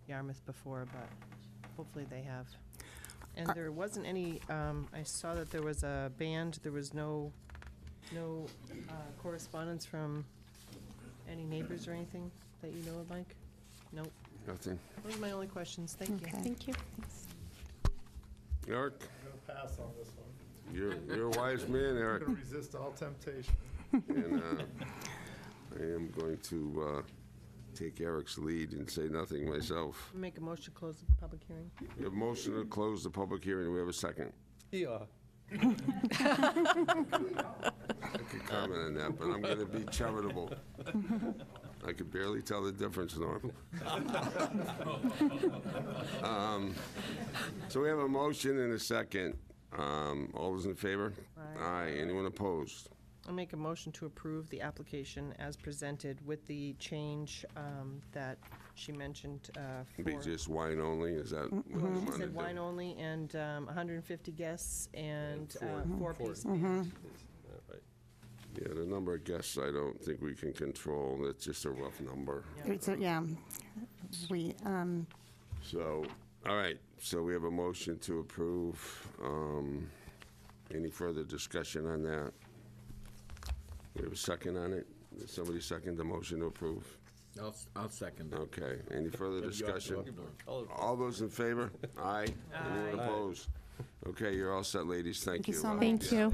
Speaker 3: Yarmouth before, but hopefully they have. And there wasn't any, I saw that there was a band, there was no correspondence from any neighbors or anything that you know of, Mike? Nope.
Speaker 7: Nothing.
Speaker 3: Those are my only questions. Thank you.
Speaker 12: Okay.
Speaker 13: Thank you.
Speaker 7: Eric,
Speaker 10: I'm gonna pass on this one.
Speaker 7: you're a wise man, Eric.
Speaker 10: I'm gonna resist all temptation.
Speaker 7: And I am going to take Eric's lead and say nothing myself.
Speaker 3: Make a motion to close the public hearing.
Speaker 7: We have a motion to close the public hearing. Do we have a second?
Speaker 1: Yeah.
Speaker 7: I could comment on that, but I'm going to be charitable. I could barely tell the difference, Norm. So we have a motion and a second. All those in favor? Aye. Anyone opposed?
Speaker 3: I'll make a motion to approve the application as presented with the change that she mentioned
Speaker 7: Be
Speaker 3: for.
Speaker 7: just wine only, is that what you
Speaker 3: She
Speaker 7: want to
Speaker 3: said
Speaker 7: do?
Speaker 3: wine only and 150 guests and four-piece
Speaker 7: Four.
Speaker 3: band.
Speaker 7: Yeah, the number of guests, I don't think we can control. That's just a rough number.
Speaker 12: Yeah, we,
Speaker 7: So, all right, so we have a motion to approve. Any further discussion on that? We have a second on it? Did somebody second the motion to approve?
Speaker 11: I'll second it.
Speaker 7: Okay, any further discussion? All those in favor? Aye. Anyone opposed? Okay, you're all set, ladies. Thank you.
Speaker 12: you so much.
Speaker 13: Thank you.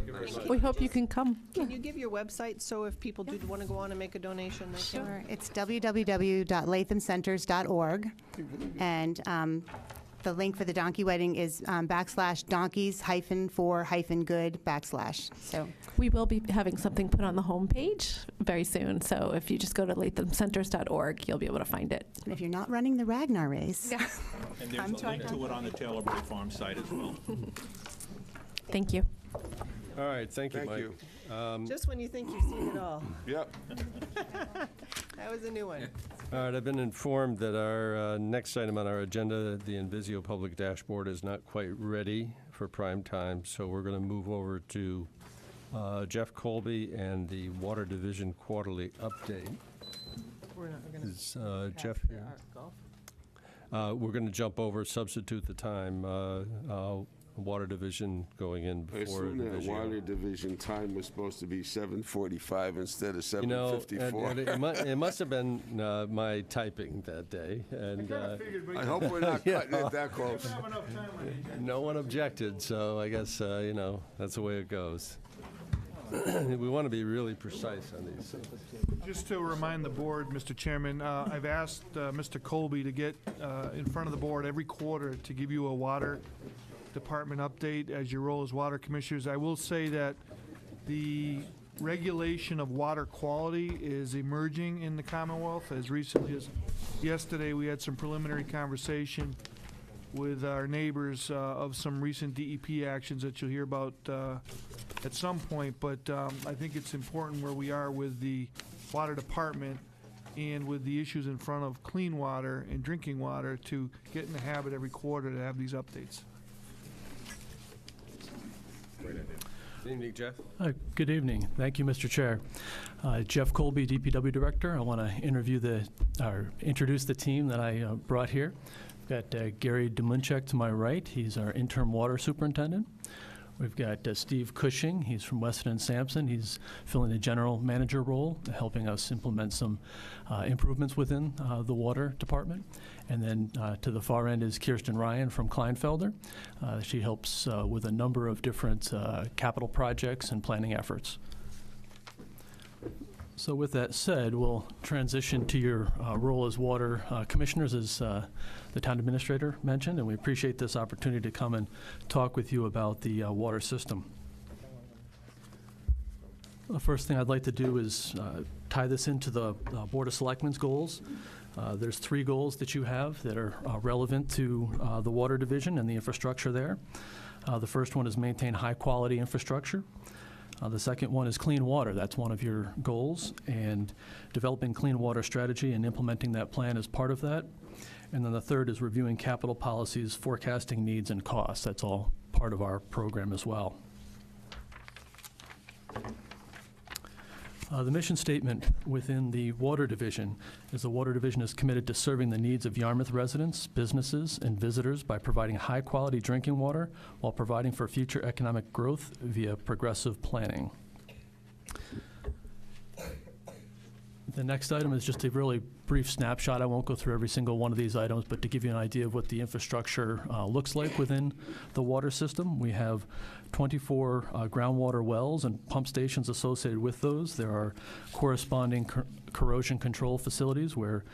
Speaker 13: We hope you can come.
Speaker 3: Can you give your website so if people do want to go on and make a donation, they can?
Speaker 12: Sure. It's www.lathamcenters.org. And the link for the donkey wedding is /donkeys-for-good/. So
Speaker 13: We will be having something put on the homepage very soon. So if you just go to lathamcenters.org, you'll be able to find it.
Speaker 12: if you're not running the Ragnar race.
Speaker 13: Yeah.
Speaker 14: And there's a link to it on the Taylor Bray Farm site as well.
Speaker 13: Thank you.
Speaker 1: All right, thank you,
Speaker 7: Thank
Speaker 1: Mike.
Speaker 7: you.
Speaker 3: Just when you think you've seen it all.
Speaker 7: Yep.
Speaker 3: That was a new one.
Speaker 1: All right, I've been informed that our next item on our agenda, the Invisio Public Dashboard, is not quite ready for prime time, so we're going to move over to Jeff Colby and the Water Division Quarterly Update.
Speaker 3: We're not going
Speaker 1: Is
Speaker 3: to.
Speaker 1: Jeff here? We're going to jump over, substitute the time, Water Division going in
Speaker 7: I
Speaker 1: before
Speaker 7: assume that
Speaker 1: Invisio.
Speaker 7: water division time was supposed to be 7:45 instead of
Speaker 1: You know,
Speaker 7: 7:54.
Speaker 1: it must have been my typing that day, and
Speaker 7: I hope we're not cutting it that close.
Speaker 1: no one objected, so I guess, that's the way it goes. We want to be really precise on these.
Speaker 4: Just to remind the board, Mr. Chairman, I've asked Mr. Colby to get in front of the board every quarter to give you a water department update as your role as water commissioners. I will say that the regulation of water quality is emerging in the Commonwealth. As recently as yesterday, we had some preliminary conversation with our neighbors of some recent DEP actions that you'll hear about at some point. But I think it's important where we are with the water department and with the issues in front of clean water and drinking water to get in the habit every quarter to have these updates.
Speaker 1: Good evening, Jeff.
Speaker 15: Good evening. Thank you, Mr. Chair. Jeff Colby, DPW Director. I want to introduce the team that I brought here. We've got Gary Demunchek to my right. He's our interim water superintendent. We've got Steve Cushing. He's from Weston & Sampson. He's filling the general manager role, helping us implement some improvements within the water department. And then to the far end is Kirsten Ryan from Kleinfelder. She helps with a number of different capital projects and planning efforts. So with that said, we'll transition to your role as water commissioners, as the town administrator mentioned, and we appreciate this opportunity to come and talk with you about the water system. The first thing I'd like to do is tie this into the Board of Selectmen's goals. There's 3 goals that you have that are relevant to the water division and the infrastructure there. The first one is maintain high-quality infrastructure. The second one is clean water. That's one of your goals, and developing clean water strategy and implementing that plan is part of that. And then the third is reviewing capital policies, forecasting needs and costs. That's all part of our program as well. The mission statement within the Water Division is the Water Division is committed to serving the needs of Yarmouth residents, businesses, and visitors by providing high-quality drinking water while providing for future economic growth via progressive planning. The next item is just a really brief snapshot. I won't go through every single one of these items, but to give you an idea of what the infrastructure looks like within the water system, we have 24 groundwater wells and pump stations associated with those. There are corresponding corrosion control facilities where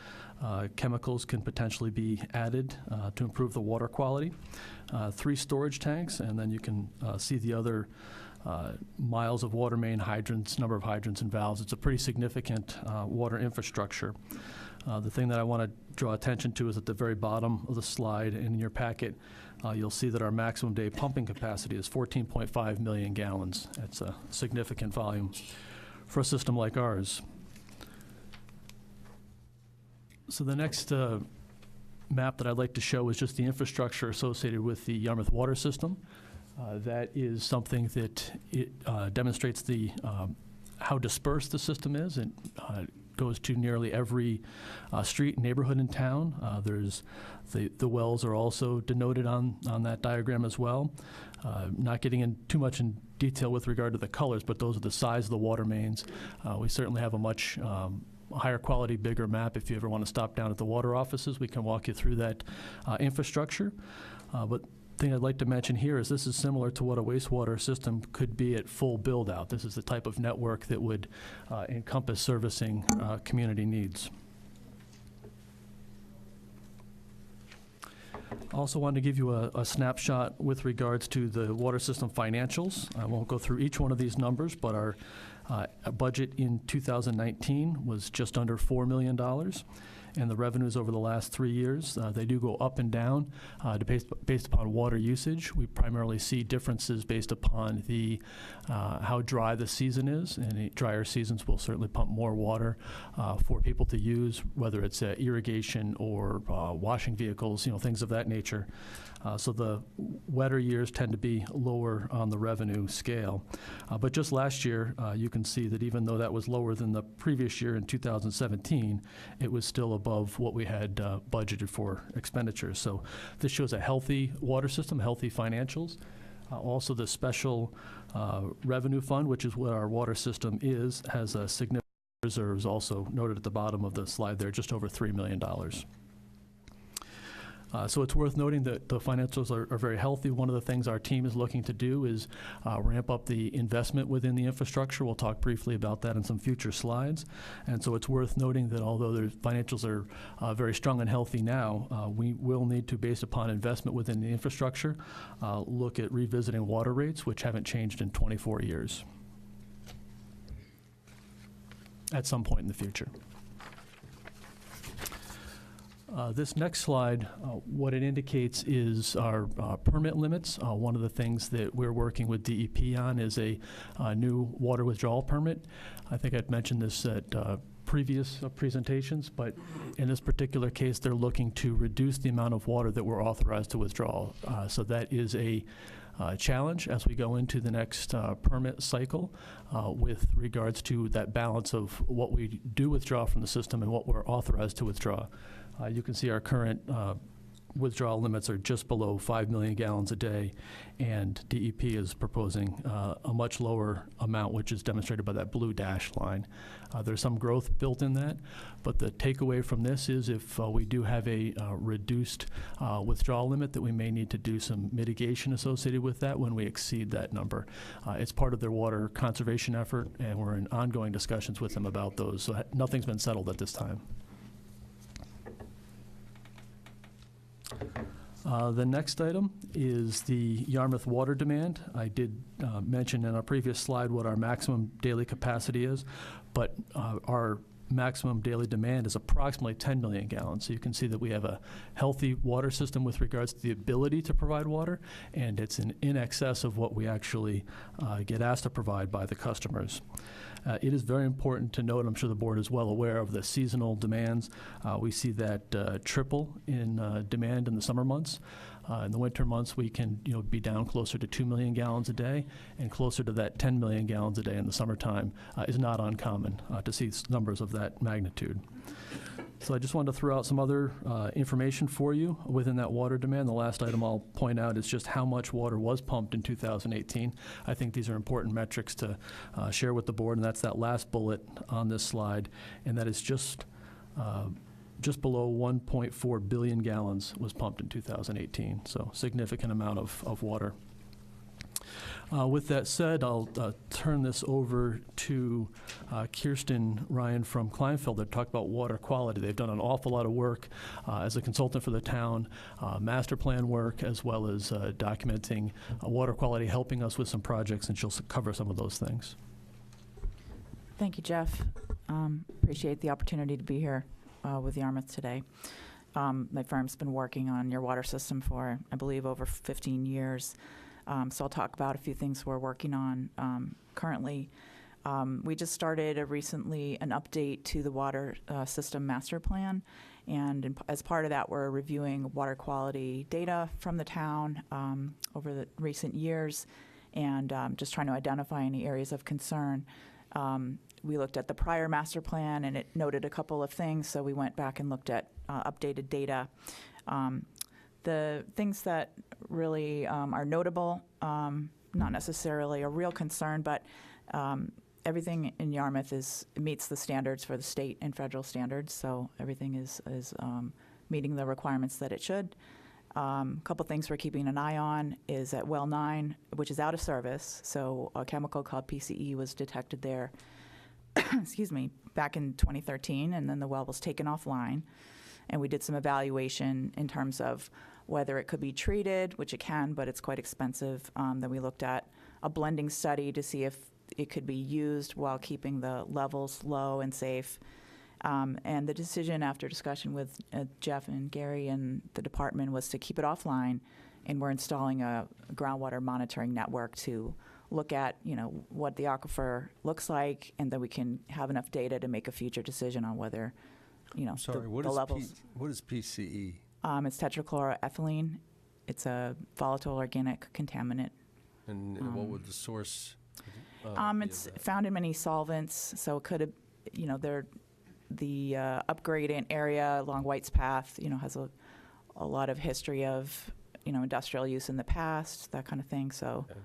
Speaker 15: chemicals can potentially be added to improve the water quality. 3 storage tanks, and then you can see the other miles of water main, hydrants, number of hydrants and valves. It's a pretty significant water infrastructure. The thing that I want to draw attention to is at the very bottom of the slide in your packet, you'll see that our maximum day pumping capacity is 14.5 million gallons. That's a significant volume for a system like ours. So the next map that I'd like to show is just the infrastructure associated with the Yarmouth water system. That is something that it demonstrates the how dispersed the system is. It goes to nearly every street and neighborhood in town. There's the wells are also denoted on that diagram as well. Not getting in too much in detail with regard to the colors, but those are the size of the water mains. We certainly have a much higher quality, bigger map. If you ever want to stop down at the water offices, we can walk you through that infrastructure. But the thing I'd like to mention here is this is similar to what a wastewater system could be at full build-out. This is the type of network that would encompass servicing community needs. Also wanted to give you a snapshot with regards to the water system financials. I won't go through each one of these numbers, but our budget in 2019 was just under $4 million. And the revenues over the last 3 years, they do go up and down based upon water usage. We primarily see differences based upon the how dry the season is. And drier seasons will certainly pump more water for people to use, whether it's irrigation or washing vehicles, things of that nature. So the wetter years tend to be lower on the revenue scale. But just last year, you can see that even though that was lower than the previous year in 2017, it was still above what we had budgeted for expenditures. So this shows a healthy water system, healthy financials. Also, the special revenue fund, which is what our water system is, has a significant reserves also noted at the bottom of the slide there, just over $3 million. So it's worth noting that the financials are very healthy. One of the things our team is looking to do is ramp up the investment within the infrastructure. We'll talk briefly about that in some future slides. And so it's worth noting that although the financials are very strong and healthy now, we will need to, based upon investment within the infrastructure, look at revisiting water rates, which haven't changed in 24 years at some point in the future. This next slide, what it indicates is our permit limits. One of the things that we're working with DEP on is a new water withdrawal permit. I think I'd mentioned this at previous presentations, but in this particular case, they're looking to reduce the amount of water that we're authorized to withdraw. So that is a challenge as we go into the next permit cycle with regards to that balance of what we do withdraw from the system and what we're authorized to withdraw. You can see our current withdrawal limits are just below 5 million gallons a day, and DEP is proposing a much lower amount, which is demonstrated by that blue dash line. There's some growth built in that, but the takeaway from this is if we do have a reduced withdrawal limit, that we may need to do some mitigation associated with that when we exceed that number. It's part of their water conservation effort, and we're in ongoing discussions with them about those. So nothing's been settled at this time. The next item is the Yarmouth water demand. I did mention in a previous slide what our maximum daily capacity is, but our maximum daily demand is approximately 10 million gallons. So you can see that we have a healthy water system with regards to the ability to provide water, and it's in excess of what we actually get asked to provide by the customers. It is very important to note, I'm sure the board is well aware of the seasonal demands. We see that triple in demand in the summer months. In the winter months, we can be down closer to 2 million gallons a day, and closer to that 10 million gallons a day in the summertime is not uncommon to see numbers of that magnitude. So I just wanted to throw out some other information for you within that water demand. The last item I'll point out is just how much water was pumped in 2018. I think these are important metrics to share with the board, and that's that last bullet on this slide, and that is just below 1.4 billion gallons was pumped in 2018, so significant amount of water. With that said, I'll turn this over to Kirsten Ryan from Kleinfeld to talk about water quality. They've done an awful lot of work as a consultant for the town, master plan work, as well as documenting water quality, helping us with some projects, and she'll cover some of those things.
Speaker 16: Thank you, Jeff. Appreciate the opportunity to be here with Yarmouth today. My firm's been working on your water system for, I believe, over 15 years. So I'll talk about a few things we're working on currently. We just started recently an update to the water system master plan, and as part of that, we're reviewing water quality data from the town over the recent years, and just trying to identify any areas of concern. We looked at the prior master plan, and it noted a couple of things, so we went back and looked at updated data. The things that really are notable, not necessarily a real concern, but everything in Yarmouth meets the standards for the state and federal standards, so everything is meeting the requirements that it should. A couple things we're keeping an eye on is at well 9, which is out of service, so a chemical called PCE was detected there excuse me, back in 2013, and then the well was taken offline. And we did some evaluation in terms of whether it could be treated, which it can, but it's quite expensive. Then we looked at a blending study to see if it could be used while keeping the levels low and safe. And the decision after discussion with Jeff and Gary and the department was to keep it offline, and we're installing a groundwater monitoring network to look at, what the aquifer looks like, and then we can have enough data to make a future decision on whether,
Speaker 1: Sorry,
Speaker 16: the
Speaker 1: what is
Speaker 16: levels.
Speaker 1: what is PCE?
Speaker 16: It's tetrachloroethylene. It's a volatile organic contaminant.
Speaker 1: And what would the source?
Speaker 16: It's found in many solvents, so it could have, the upgradient area along White's Path, has a lot of history of, industrial use in the past, that kind of thing. So.
Speaker 1: Okay.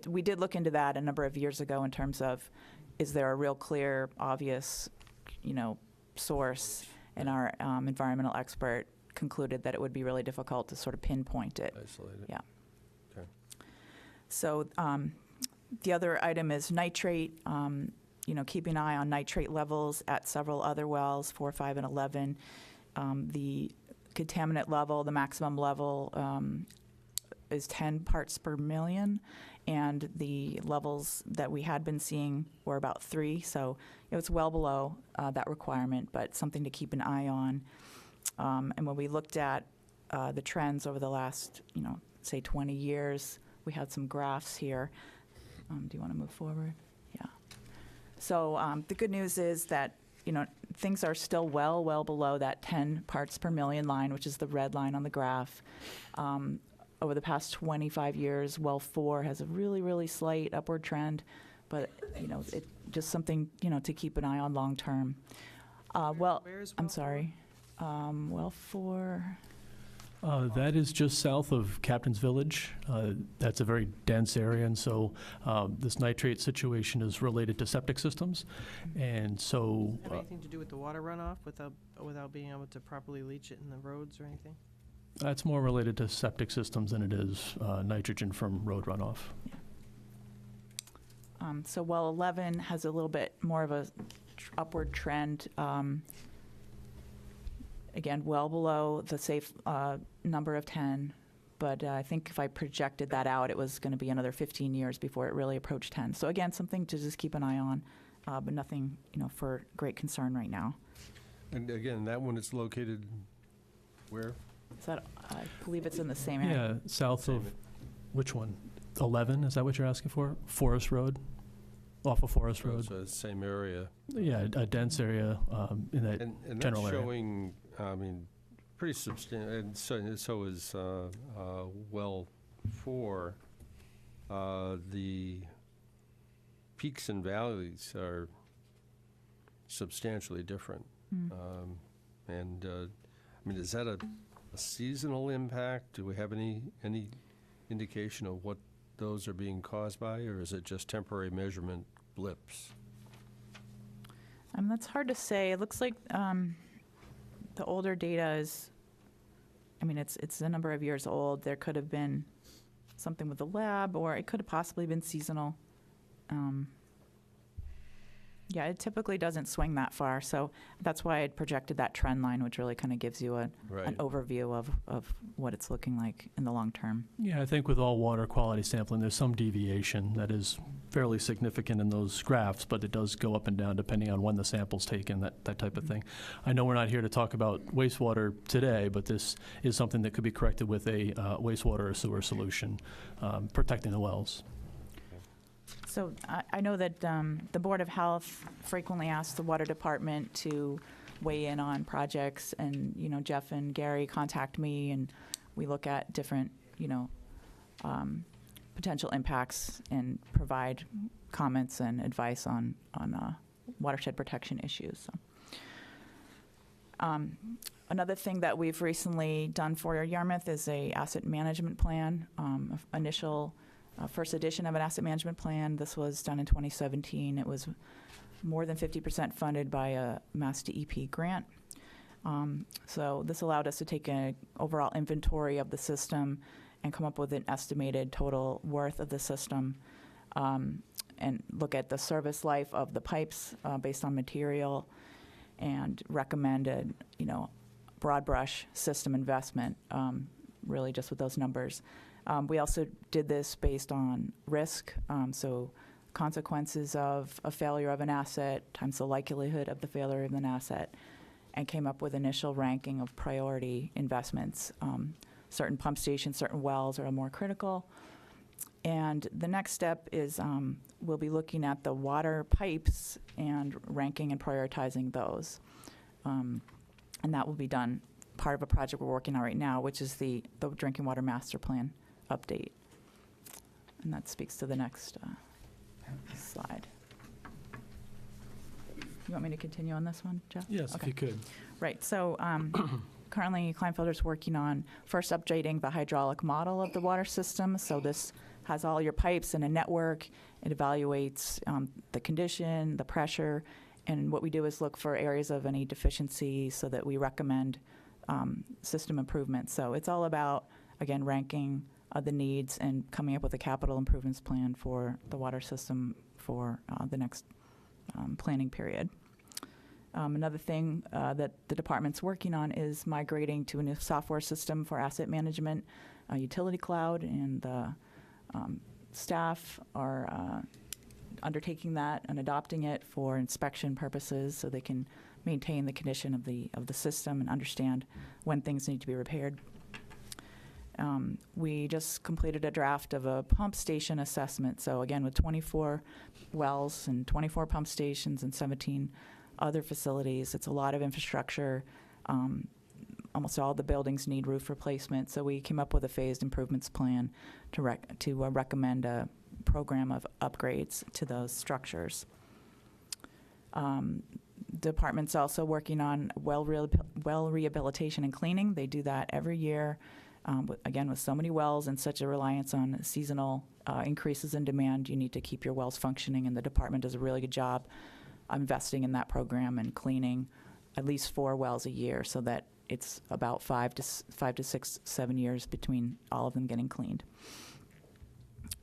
Speaker 16: We did look into that a number of years ago in terms of, is there a real clear, obvious, source? And our environmental expert concluded that it would be really difficult to sort of pinpoint it.
Speaker 1: Isolate it.
Speaker 16: Yeah.
Speaker 1: Okay.
Speaker 16: So the other item is nitrate. Keeping an eye on nitrate levels at several other wells, 4, 5, and 11. The contaminant level, the maximum level, is 10 parts per million, and the levels that we had been seeing were about 3, so it's well below that requirement, but something to keep an eye on. And when we looked at the trends over the last, say 20 years, we had some graphs here. Do you want to move forward? Yeah. So the good news is that, things are still well below that 10 parts per million line, which is the red line on the graph. Over the past 25 years, well 4 has a really, really slight upward trend, but, it just something, to keep an eye on long term.
Speaker 3: Where is
Speaker 16: I'm
Speaker 3: well
Speaker 16: sorry. Well 4.
Speaker 15: That is just south of Captain's Village. That's a very dense area, and so this nitrate situation is related to septic systems. And so
Speaker 3: Have anything to do with the water runoff without being able to properly leach it in the roads or anything?
Speaker 15: that's more related to septic systems than it is nitrogen from road runoff.
Speaker 16: So well 11 has a little bit more of a upward trend. Again, well below the safe number of 10, but I think if I projected that out, it was going to be another 15 years before it really approached 10. So again, something to just keep an eye on, but nothing, for great concern right now.
Speaker 1: And again, that one is located where?
Speaker 16: Is that, I believe it's in the same area.
Speaker 15: Yeah, south of, which one? 11, is that what you're asking for? Forest Road? Off of Forest Road?
Speaker 1: So it's the same area.
Speaker 15: Yeah, a dense area in that
Speaker 1: And
Speaker 15: general
Speaker 1: that's
Speaker 15: area.
Speaker 1: showing, pretty substantial, and so is well 4. The peaks and valleys are substantially different. Is that a seasonal impact? Do we have any indication of what those are being caused by, or is it just temporary measurement blips?
Speaker 16: That's hard to say. It looks like the older data is, it's a number of years old. There could have been something with the lab, or it could have possibly been seasonal. Yeah, it typically doesn't swing that far, so that's why I projected that trend line, which really kind of gives you an overview of what it's looking like in the long term.
Speaker 15: Yeah, I think with all water quality sampling, there's some deviation that is fairly significant in those graphs, but it does go up and down depending on when the sample's taken, that type of thing. I know we're not here to talk about wastewater today, but this is something that could be corrected with a wastewater or sewer solution, protecting the wells.
Speaker 16: So I know that the Board of Health frequently asks the Water Department to weigh in on projects, and, you know, Jeff and Gary contact me, and we look at different, you know, potential impacts and provide comments and advice on watershed protection issues. So. Another thing that we've recently done for Yarmouth is a asset management plan, first edition of an asset management plan. This was done in 2017. It was more than 50% funded by a Mass DEP grant. So this allowed us to take an overall inventory of the system and come up with an estimated total worth of the system, and look at the service life of the pipes based on material, and recommended, you know, broad brush system investment, really just with those numbers. We also did this based on risk, so consequences of a failure of an asset times the likelihood of the failure of an asset, and came up with initial ranking of priority investments. Certain pump stations, certain wells are more critical. And the next step is we'll be looking at the water pipes and ranking and prioritizing those. And that will be done, part of a project we're working on right now, which is the Drinking Water Master Plan update. And that speaks to the next slide. You want me to continue on this one, Jeff?
Speaker 15: Yes,
Speaker 16: okay.
Speaker 15: If you could.
Speaker 16: Right, so currently Kleinfelder's working on first updating the hydraulic model of the water system. So this has all your pipes in a network. It evaluates the condition, the pressure, and what we do is look for areas of any deficiency so that we recommend system improvements. So it's all about, again, ranking the needs and coming up with a capital improvements plan for the water system for the next planning period. Another thing that the department's working on is migrating to a new software system for asset management, utility cloud, and the staff are undertaking that and adopting it for inspection purposes so they can maintain the condition of the system and understand when things need to be repaired. We just completed a draft of a pump station assessment. So again, with 24 wells and 24 pump stations and 17 other facilities, it's a lot of infrastructure. Almost all the buildings need roof replacement. So we came up with a phased improvements plan to recommend a program of upgrades to those structures. Department's also working on well rehabilitation and cleaning. They do that every year. Again, with so many wells and such a reliance on seasonal increases in demand, you need to keep your wells functioning, and the department does a really good job investing in that program and cleaning at least 4 wells a year, so that it's about 5 to 6, 7 years between all of them getting cleaned.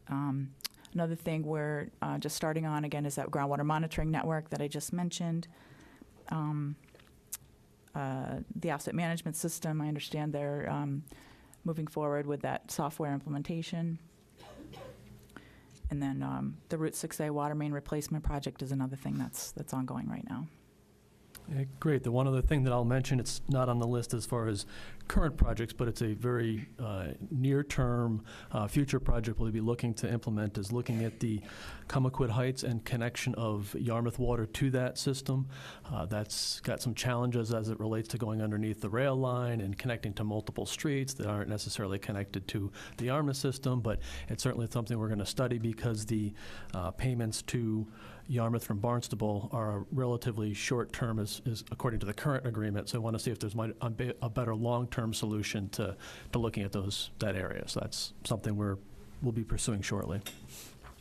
Speaker 16: Another thing we're just starting on, again, is that groundwater monitoring network that I just mentioned. The asset management system, I understand they're moving forward with that software implementation. And then the Route 6A water main replacement project is another thing that's ongoing right now.
Speaker 15: Yeah, great. The one other thing that I'll mention, it's not on the list as far as current projects, but it's a very near-term future project we'll be looking to implement, is looking at the Comaquid Heights and connection of Yarmouth water to that system. That's got some challenges as it relates to going underneath the rail line and connecting to multiple streets that aren't necessarily connected to the Yarmouth system, but it's certainly something we're going to study because the payments to Yarmouth from Barnstable are relatively short-term is according to the current agreement. So I want to see if there's a better long-term solution to looking at that area. So that's something we'll be pursuing shortly.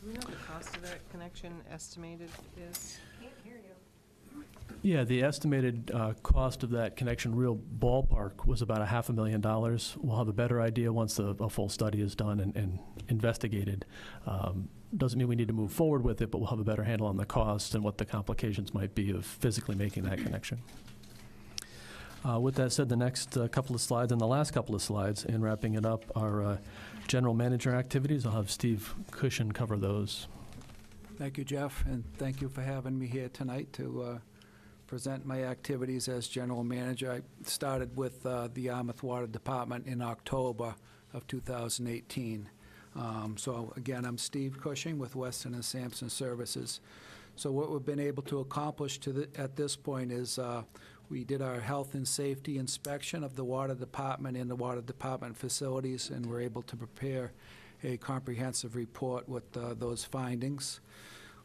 Speaker 3: Do we know what the cost of that connection estimated is?
Speaker 5: Can't hear you.
Speaker 15: Yeah, the estimated cost of that connection, real ballpark, was about $500,000. We'll have a better idea once a full study is done and investigated. Doesn't mean we need to move forward with it, but we'll have a better handle on the cost and what the complications might be of physically making that connection. With that said, the next couple of slides and the last couple of slides, in wrapping it up, are general manager activities. I'll have Steve Cushion cover those.
Speaker 17: Thank you, Jeff, and thank you for having me here tonight to present my activities as general manager. I started with the Yarmouth Water Department in October of 2018. So again, I'm Steve Cushing with Weston and Sampson Services. So what we've been able to accomplish at this point is we did our health and safety inspection of the water department and the water department facilities, and we're able to prepare a comprehensive report with those findings.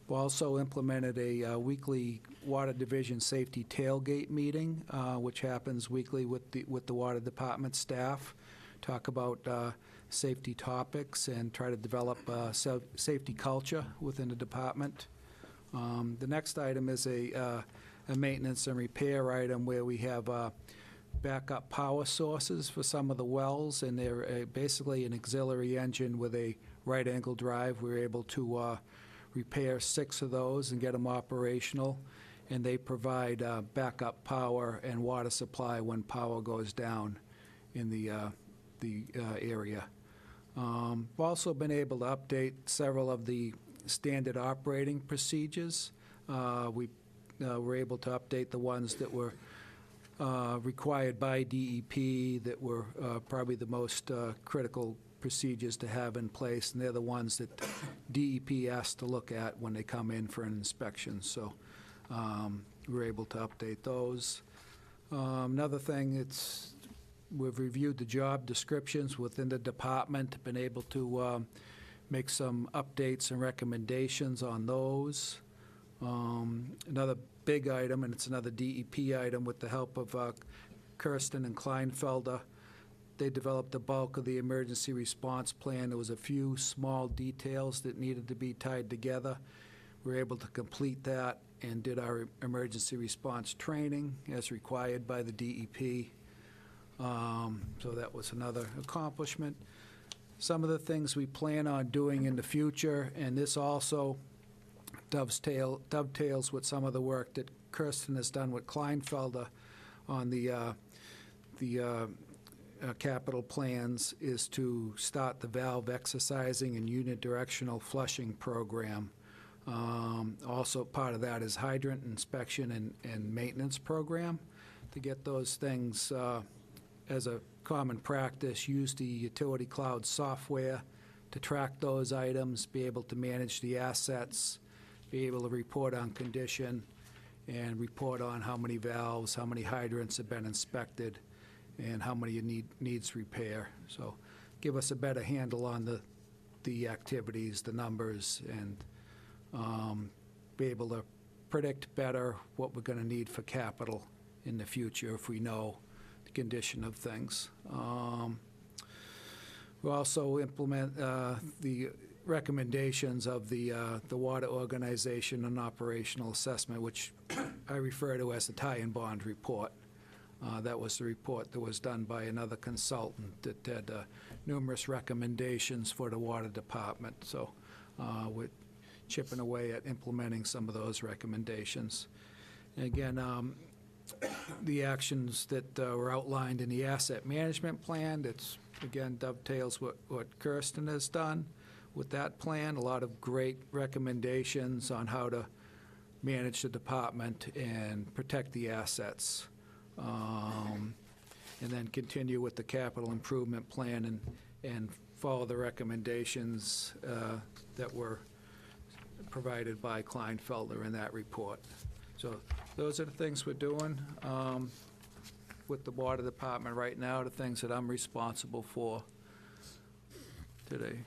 Speaker 17: We also implemented a weekly Water Division Safety Tailgate meeting, which happens weekly with the Water Department staff. Talk about safety topics and try to develop safety culture within the department. The next item is a maintenance and repair item where we have backup power sources for some of the wells, and they're basically an auxiliary engine with a right-angle drive. We were able to repair 6 of those and get them operational, and they provide backup power and water supply when power goes down in the area. We've also been able to update several of the standard operating procedures. We were able to update the ones that were required by DEP that were probably the most critical procedures to have in place, and they're the ones that DEP asked to look at when they come in for an inspection. So we were able to update those. Another thing, we've reviewed the job descriptions within the department, been able to make some updates and recommendations on those. Another big item, and it's another DEP item, with the help of Kirsten and Kleinfelder. They developed the bulk of the emergency response plan. There was a few small details that needed to be tied together. We were able to complete that and did our emergency response training as required by the DEP. So that was another accomplishment. Some of the things we plan on doing in the future, and this also dovetails with some of the work that Kirsten has done with Kleinfelder on the capital plans, is to start the valve exercising and unidirectional flushing program. Also part of that is hydrant inspection and maintenance program. To get those things as a common practice, use the utility cloud software to track those items, be able to manage the assets, be able to report on condition, and report on how many valves, how many hydrants have been inspected, and how many needs repair. So give us a better handle on the activities, the numbers, and be able to predict better what we're going to need for capital in the future if we know the condition of things. We'll also implement the recommendations of the water organization and operational assessment, which I refer to as the tie and bond report. That was the report that was done by another consultant that had numerous recommendations for the water department. So we're chipping away at implementing some of those recommendations. And again, the actions that were outlined in the asset management plan, that's again dovetails what Kirsten has done with that plan. A lot of great recommendations on how to manage the department and protect the assets. And then continue with the capital improvement plan and follow the recommendations that were provided by Kleinfelder in that report. So those are the things we're doing with the water department right now, the things that I'm responsible for today.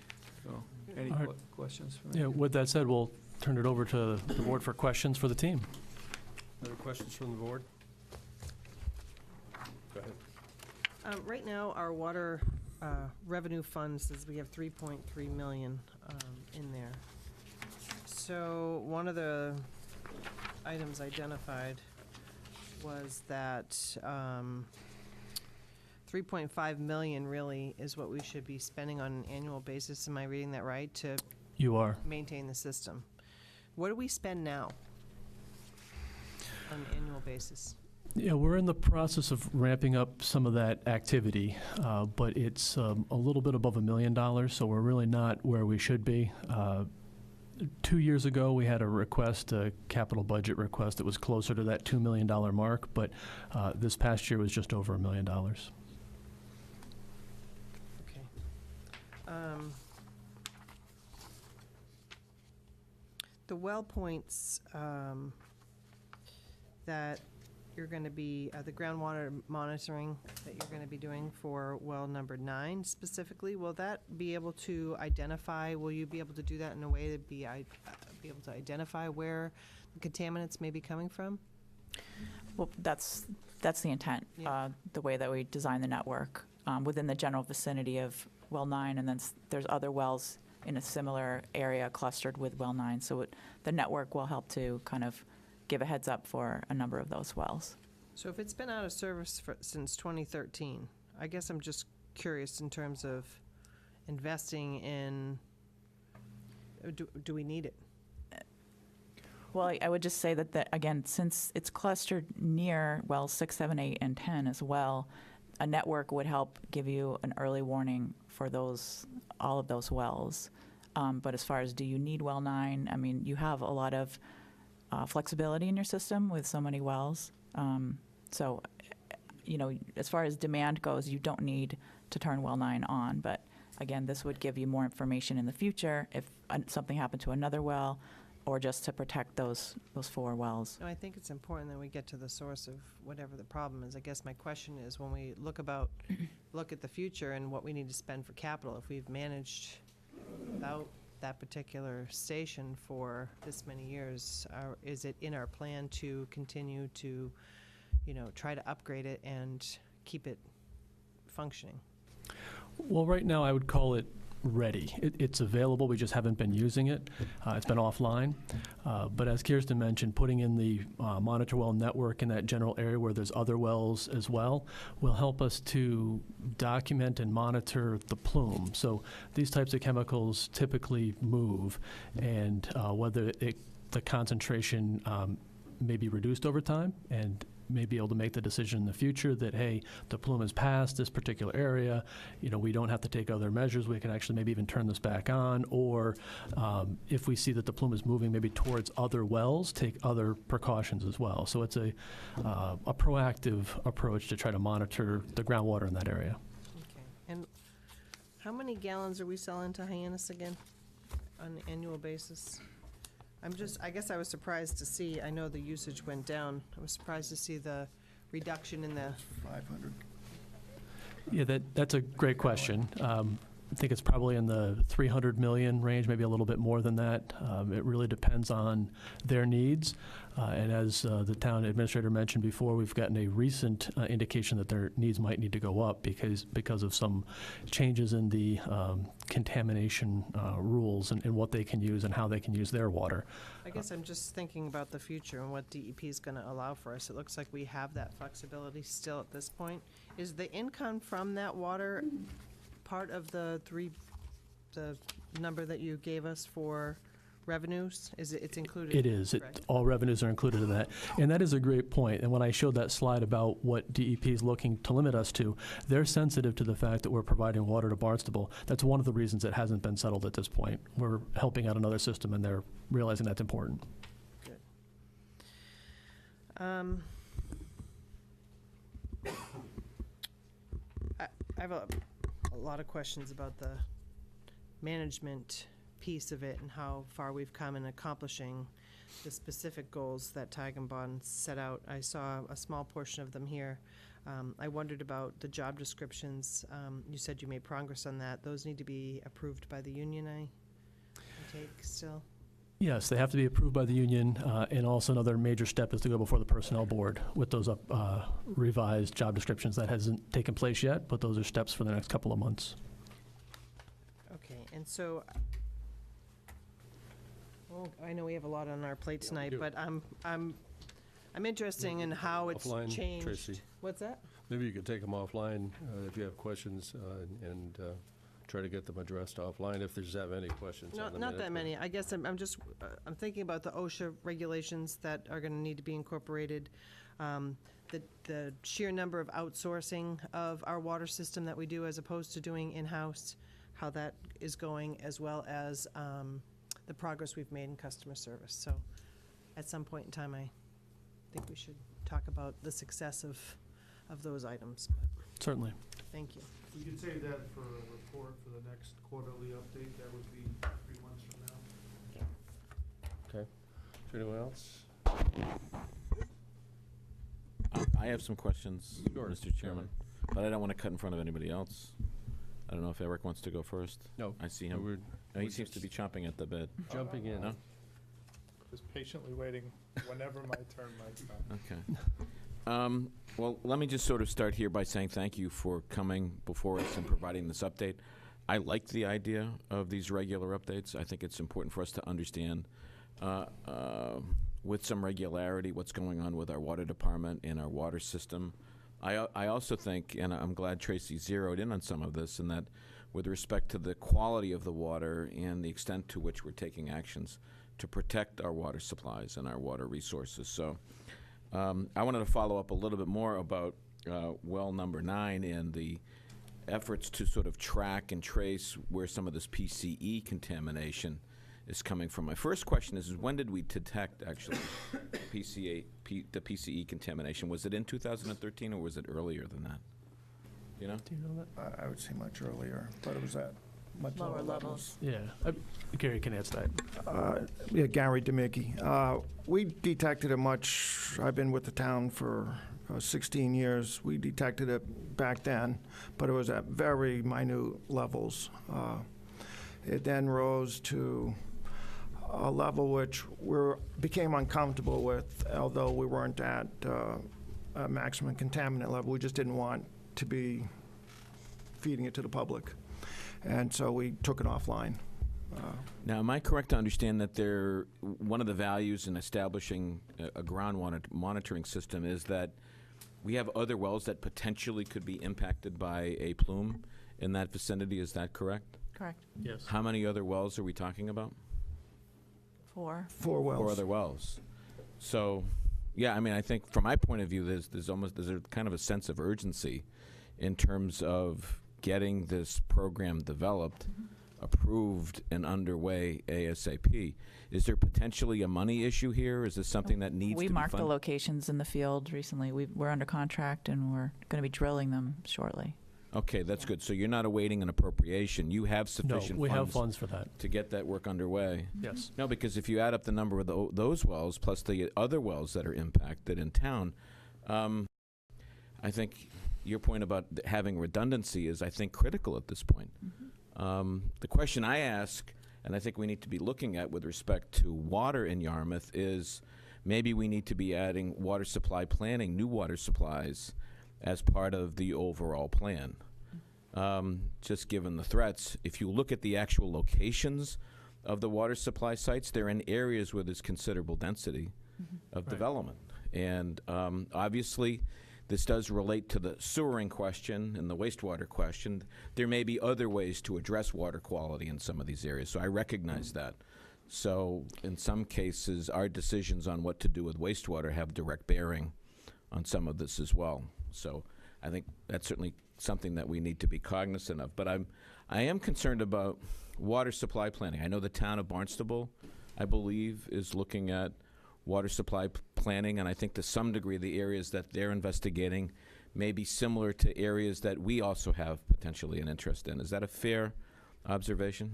Speaker 17: So any questions for me?
Speaker 15: Yeah, with that said, we'll turn it over to the board for questions for the team.
Speaker 1: Other questions from the board? Go ahead.
Speaker 3: Right now, our water revenue fund says we have 3.3 million in there. So one of the items identified was that 3.5 million really is what we should be spending on an annual basis. Am I reading that right, to
Speaker 15: You are.
Speaker 3: maintain the system? What do we spend now on an annual basis?
Speaker 15: Yeah, we're in the process of ramping up some of that activity, but it's a little bit above $1 million, so we're really not where we should be. 2 years ago, we had a capital budget request that was closer to that $2 million mark, but this past year was just over $1 million.
Speaker 3: Okay. The well points that you're going to be, the groundwater monitoring that you're going to be doing for well number 9 specifically, will that be able to identify, will you be able to do that in a way to be able to identify where the contaminants may be coming from?
Speaker 16: Well, that's the intent, the way that we design the network, within the general vicinity of well 9, and then there's other wells in a similar area clustered with well 9. So the network will help to kind of give a heads up for a number of those wells.
Speaker 3: So if it's been out of service since 2013, I guess I'm just curious in terms of investing in, do we need it?
Speaker 16: Well, I would just say that, again, since it's clustered near wells 6, 7, 8, and 10 as well, a network would help give you an early warning for all of those wells. But as far as do you need well 9, I mean, you have a lot of flexibility in your system with so many wells. So, as far as demand goes, you don't need to turn well 9 on. But again, this would give you more information in the future if something happened to another well, or just to protect those 4 wells.
Speaker 3: No, I think it's important that we get to the source of whatever the problem is. I guess my question is, when we look at the future and what we need to spend for capital, if we've managed without that particular station for this many years, is it in our plan to continue to, try to upgrade it and keep it functioning?
Speaker 15: Well, right now I would call it ready. It's available, we just haven't been using it. It's been offline. But as Kirsten mentioned, putting in the monitor well network in that general area where there's other wells as well will help us to document and monitor the plume. So these types of chemicals typically move, and whether the concentration may be reduced over time, and may be able to make the decision in the future that, hey, the plume has passed this particular area, we don't have to take other measures, we can actually maybe even turn this back on, or if we see that the plume is moving maybe towards other wells, take other precautions as well. So it's a proactive approach to try to monitor the groundwater in that area.
Speaker 3: Okay. And how many gallons are we selling to Hyannis again on an annual basis? I guess I was surprised to see, I know the usage went down. I was surprised to see the reduction in the
Speaker 2: 500.
Speaker 15: Yeah, that's a great question. I think it's probably in the 300 million range, maybe a little bit more than that. It really depends on their needs. And as the town administrator mentioned before, we've gotten a recent indication that their needs might need to go up because of some changes in the contamination rules and what they can use and how they can use their water.
Speaker 3: I guess I'm just thinking about the future and what DEP is going to allow for us. It looks like we have that flexibility still at this point. Is the income from that water part of the number that you gave us for revenues? It's included?
Speaker 15: It is. All revenues are included in that. And that is a great point. And when I showed that slide about what DEP is looking to limit us to, they're sensitive to the fact that we're providing water to Barnstable. That's one of the reasons it hasn't been settled at this point. We're helping out another system, and they're realizing that's important.
Speaker 3: Good. I have a lot of questions about the management piece of it and how far we've come in accomplishing the specific goals that Bond set out. I saw a small portion of them here. I wondered about the job descriptions. You said you made progress on that. Those need to be approved by the union, I take still?
Speaker 15: Yes, they have to be approved by the union, and also another major step is to go before the personnel board with those revised job descriptions. That hasn't taken place yet, but those are steps for the next couple of months.
Speaker 3: Okay, and so, well, I know we have a lot on our plate tonight, but I'm I'm interested in how it's
Speaker 1: Offline,
Speaker 3: changed.
Speaker 1: Tracy.
Speaker 3: What's that?
Speaker 1: Maybe you could take them offline if you have questions and try to get them addressed offline if there's that many questions on the
Speaker 3: Not that
Speaker 1: minutes.
Speaker 3: many. I guess I'm just, I'm thinking about the OSHA regulations that are going to need to be incorporated, the sheer number of outsourcing of our water system that we do as opposed to doing in-house, how that is going, as well as the progress we've made in customer service. So at some point in time, I think we should talk about the success of those items.
Speaker 15: Certainly.
Speaker 3: Thank you.
Speaker 4: We could save that for a report for the next quarterly update. That would be 3 months from now.
Speaker 1: Okay. Is there anyone else?
Speaker 11: I have some questions,
Speaker 1: Sure.
Speaker 11: Mr. Chairman, but I don't want to cut in front of anybody else. I don't know if Eric wants to go first.
Speaker 1: No.
Speaker 11: I see him.
Speaker 1: We're
Speaker 11: No, he seems to be chomping at the bit.
Speaker 1: jumping in.
Speaker 11: No?
Speaker 10: Just patiently waiting whenever my turn might come.
Speaker 11: Okay. Well, let me just sort of start here by saying thank you for coming before us and providing this update. I like the idea of these regular updates. I think it's important for us to understand with some regularity what's going on with our water department and our water system. I also think, and I'm glad Tracy zeroed in on some of this, and that with respect to the quality of the water and the extent to which we're taking actions to protect our water supplies and our water resources. So I wanted to follow up a little bit more about well number 9 and the efforts to sort of track and trace where some of this PCE contamination is coming from. My first question is when did we detect actually the PCE contamination? Was it in 2013 or was it earlier than that? You know?
Speaker 15: Do you know that?
Speaker 18: I would say much earlier, but it was at much
Speaker 3: Lower
Speaker 18: lower
Speaker 3: levels.
Speaker 18: levels.
Speaker 15: Yeah. Gary can answer that.
Speaker 18: Yeah, Gary DeMickey. We detected it much, I've been with the town for 16 years. We detected it back then, but it was at very minute levels. It then rose to a level which we became uncomfortable with, although we weren't at a maximum contaminant level. We just didn't want to be feeding it to the public. And so we took it offline.
Speaker 11: Now, am I correct to understand that one of the values in establishing a groundwater monitoring system is that we have other wells that potentially could be impacted by a plume in that vicinity? Is that correct?
Speaker 16: Correct.
Speaker 15: Yes.
Speaker 11: How many other wells are we talking about?
Speaker 16: 4.
Speaker 18: 4 wells.
Speaker 11: 4 other wells. So, yeah, I mean, I think from my point of view, there's a kind of a sense of urgency in terms of getting this program developed, approved, and underway ASAP. Is there potentially a money issue here? Is this something that needs to be
Speaker 16: We marked the
Speaker 11: funded?
Speaker 16: locations in the field recently. We're under contract and we're going to be drilling them shortly.
Speaker 11: Okay, that's good. So you're not awaiting an appropriation. You have
Speaker 15: No,
Speaker 11: sufficient
Speaker 15: we have
Speaker 11: funds
Speaker 15: funds for that.
Speaker 11: to get that work underway.
Speaker 15: Yes.
Speaker 11: No, because if you add up the number of those wells plus the other wells that are impacted in town, I think your point about having redundancy is, I think, critical at this point. The question I ask, and I think we need to be looking at with respect to water in Yarmouth, is maybe we need to be adding water supply planning, new water supplies, as part of the overall plan. Just given the threats, if you look at the actual locations of the water supply sites, they're in areas where there's considerable density of development. And obviously, this does relate to the sewering question and the wastewater question. There may be other ways to address water quality in some of these areas, so I recognize that. So in some cases, our decisions on what to do with wastewater have direct bearing on some of this as well. So I think that's certainly something that we need to be cognizant of. But I am concerned about water supply planning. I know the town of Barnstable, I believe, is looking at water supply planning, and I think to some degree the areas that they're investigating may be similar to areas that we also have potentially an interest in. Is that a fair observation?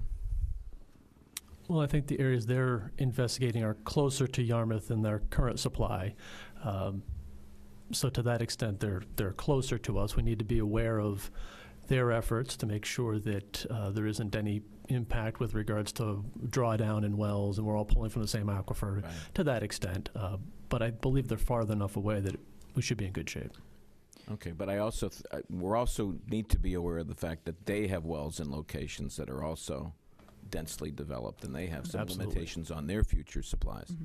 Speaker 15: Well, I think the areas they're investigating are closer to Yarmouth than their current supply. So to that extent, they're closer to us. We need to be aware of their efforts to make sure that there isn't any impact with regards to drawdown in wells, and we're all pulling from the same aquifer to that extent. But I believe they're far enough away that we should be in good shape.
Speaker 11: Okay, but I also we're also need to be aware of the fact that they have wells in locations that are also densely developed, and they have some
Speaker 15: Absolutely.
Speaker 11: limitations on their future supplies.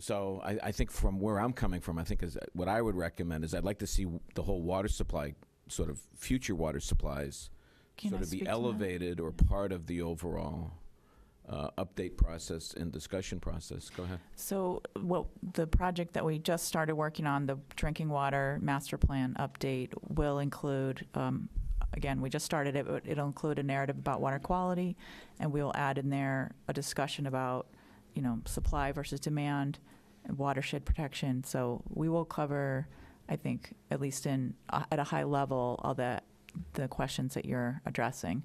Speaker 11: So I think from where I'm coming from, I think is what I would recommend is I'd like to see the whole water supply, sort of future water supplies,
Speaker 16: Can
Speaker 11: sort
Speaker 16: I
Speaker 11: of be
Speaker 16: speak to that?
Speaker 11: elevated or part of the overall update process and discussion process. Go ahead.
Speaker 16: So what the project that we just started working on, the drinking water master plan update, will include, again, we just started it, but it'll include a narrative about water quality, and we'll add in there a discussion about, supply versus demand and watershed protection. So we will cover, I think, at least at a high level, all the questions that you're addressing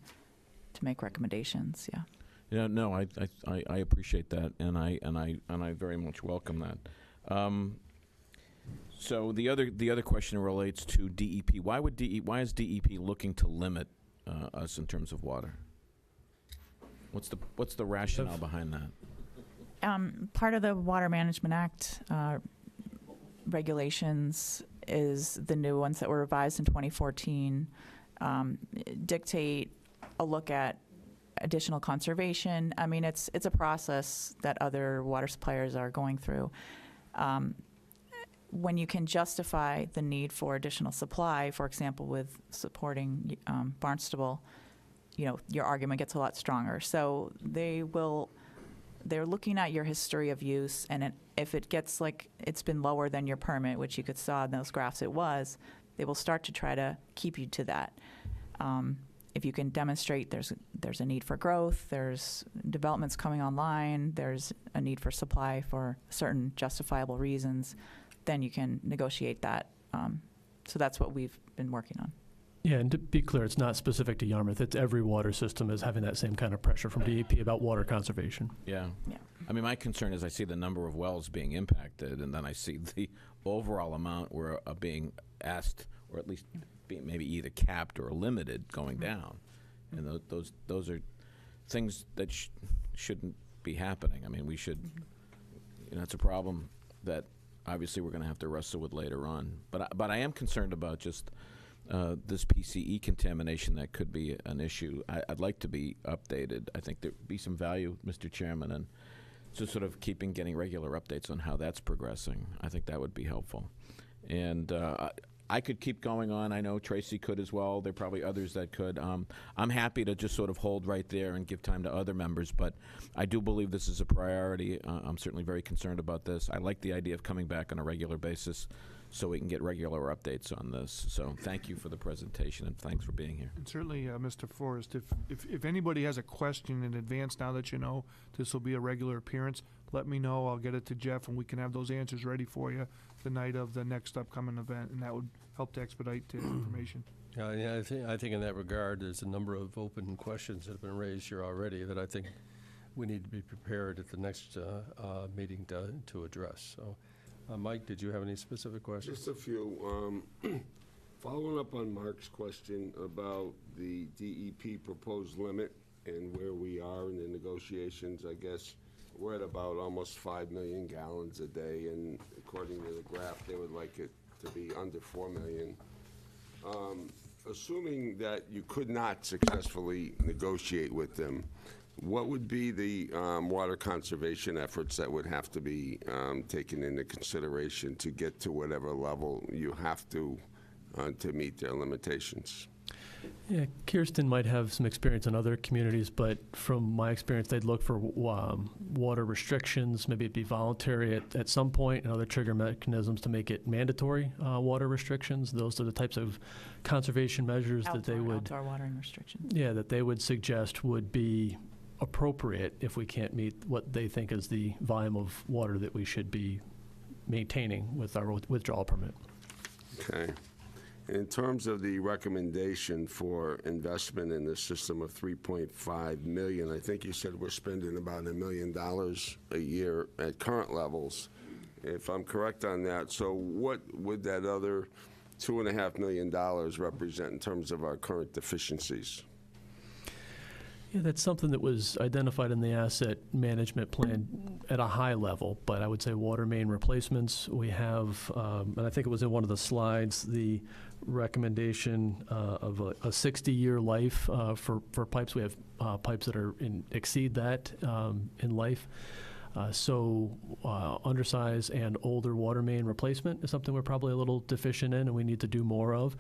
Speaker 16: to make recommendations. Yeah.
Speaker 11: Yeah, no, I appreciate that, and I very much welcome that. So the other question relates to DEP. Why is DEP looking to limit us in terms of water? What's the rationale behind that?
Speaker 16: Part of the Water Management Act regulations is the new ones that were revised in 2014 dictate a look at additional conservation. I mean, it's a process that other water suppliers are going through. When you can justify the need for additional supply, for example, with supporting Barnstable, your argument gets a lot stronger. So they're looking at your history of use, and if it gets like it's been lower than your permit, which you could saw in those graphs it was, they will start to try to keep you to that. If you can demonstrate there's a need for growth, there's developments coming online, there's a need for supply for certain justifiable reasons, then you can negotiate that. So that's what we've been working on.
Speaker 15: Yeah, and to be clear, it's not specific to Yarmouth. It's every water system is having that same kind of pressure from DEP about water conservation.
Speaker 11: Yeah.
Speaker 16: Yeah.
Speaker 11: I mean, my concern is I see the number of wells being impacted, and then I see the overall amount we're being asked, or at least maybe either capped or limited, going down. And those are things that shouldn't be happening. I mean, we should, it's a problem that obviously we're going to have to wrestle with later on. But I am concerned about just this PCE contamination that could be an issue. I'd like to be updated. I think there'd be some value, Mr. Chairman, and just sort of getting regular updates on how that's progressing. I think that would be helpful. And I could keep going on. I know Tracy could as well. There are probably others that could. I'm happy to just sort of hold right there and give time to other members, but I do believe this is a priority. I'm certainly very concerned about this. I like the idea of coming back on a regular basis so we can get regular updates on this. So thank you for the presentation, and thanks for being here.
Speaker 4: And certainly, Mr. Forrest, if anybody has a question in advance, now that you know this will be a regular appearance, let me know. I'll get it to Jeff, and we can have those answers ready for you the night of the next upcoming event, and that would help to expedite the information.
Speaker 1: Yeah, I think in that regard, there's a number of open questions that have been raised here already that I think we need to be prepared at the next meeting to address. So, Mike, did you have any specific questions?
Speaker 7: Just a few. Following up on Mark's question about the DEP proposed limit and where we are in the negotiations, I guess we're at about almost 5 million gallons a day, and according to the graph, they would like it to be under 4 million. Assuming that you could not successfully negotiate with them, what would be the water conservation efforts that would have to be taken into consideration to get to whatever level you have to meet their limitations?
Speaker 15: Yeah, Kirsten might have some experience in other communities, but from my experience, they'd look for water restrictions. Maybe it'd be voluntary at some point, and other trigger mechanisms to make it mandatory water restrictions. Those are the types of conservation measures that they would...
Speaker 16: Outdoor watering restrictions.
Speaker 15: Yeah, that they would suggest would be appropriate if we can't meet what they think is the volume of water that we should be maintaining with our withdrawal permit.
Speaker 7: Okay. In terms of the recommendation for investment in the system of $3.5 million, I think you said we're spending about $1 million a year at current levels, if I'm correct on that. So what would that other $2.5 million represent in terms of our current deficiencies?
Speaker 15: Yeah, that's something that was identified in the asset management plan at a high level, but I would say water main replacements. We have, and I think it was in one of the slides, the recommendation of a 60-year life for pipes. We have pipes that exceed that in life. Undersize and older water main replacement is something we're probably a little deficient in and we need to do more of.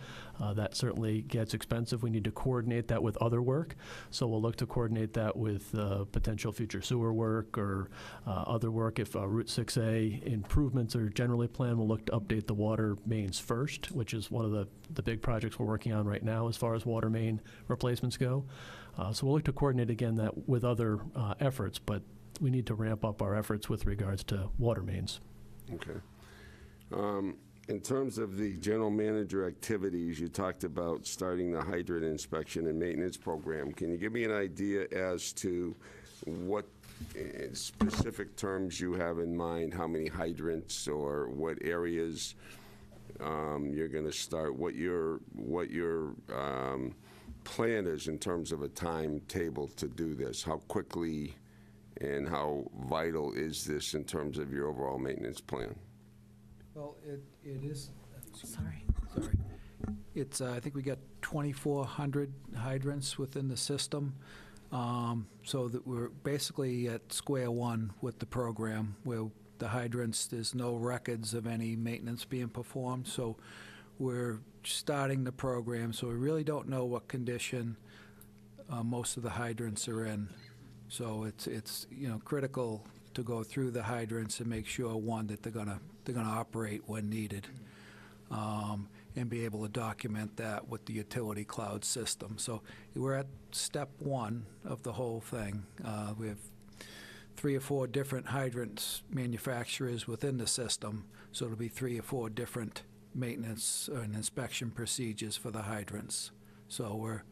Speaker 15: That certainly gets expensive. We need to coordinate that with other work. So we'll look to coordinate that with potential future sewer work or other work. If Route 6A improvements are generally planned, we'll look to update the water mains first, which is one of the big projects we're working on right now as far as water main replacements go. So we'll look to coordinate again that with other efforts, but we need to ramp up our efforts with regards to water mains.
Speaker 7: Okay. In terms of the general manager activities, you talked about starting the hydrant inspection and maintenance program. Can you give me an idea as to what specific terms you have in mind, how many hydrants or what areas you're going to start, what your plan is in terms of a timetable to do this? How quickly and how vital is this in terms of your overall maintenance plan?
Speaker 17: Well, it is. Sorry. It's, I think we got 2,400 hydrants within the system. So that we're basically at square one with the program, where the hydrants, there's no records of any maintenance being performed. So we're starting the program, so we really don't know what condition most of the hydrants are in. So it's critical to go through the hydrants and make sure, one, that they're gonna operate when needed, and be able to document that with the utility cloud system. So we're at step one of the whole thing. We have 3 or 4 different hydrants manufacturers within the system, so it'll be 3 or 4 different maintenance and inspection procedures for the hydrants. So we're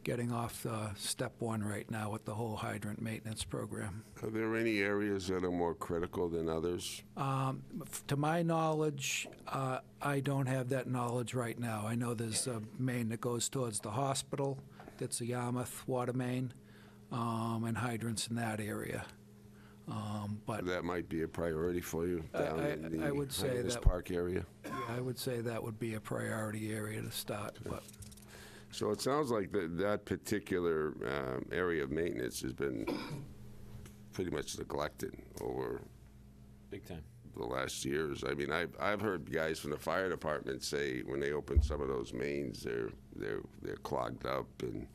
Speaker 17: getting off step one right now with the whole hydrant maintenance program.
Speaker 7: Are there any areas that are more critical than others?
Speaker 17: To my knowledge, I don't have that knowledge right now. I know there's a main that goes towards the hospital, that's a Yarmouth water main, and hydrants in that area. But
Speaker 7: that might be a priority for you down in the
Speaker 17: I would say
Speaker 7: Highlands
Speaker 17: that,
Speaker 7: Park area.
Speaker 17: Yeah, I would say that would be a priority area to start. But
Speaker 7: so it sounds like that particular area of maintenance has been pretty much neglected over
Speaker 11: big time
Speaker 7: the last years. I mean, I've heard guys from the fire department say when they open some of those mains, they're clogged up, and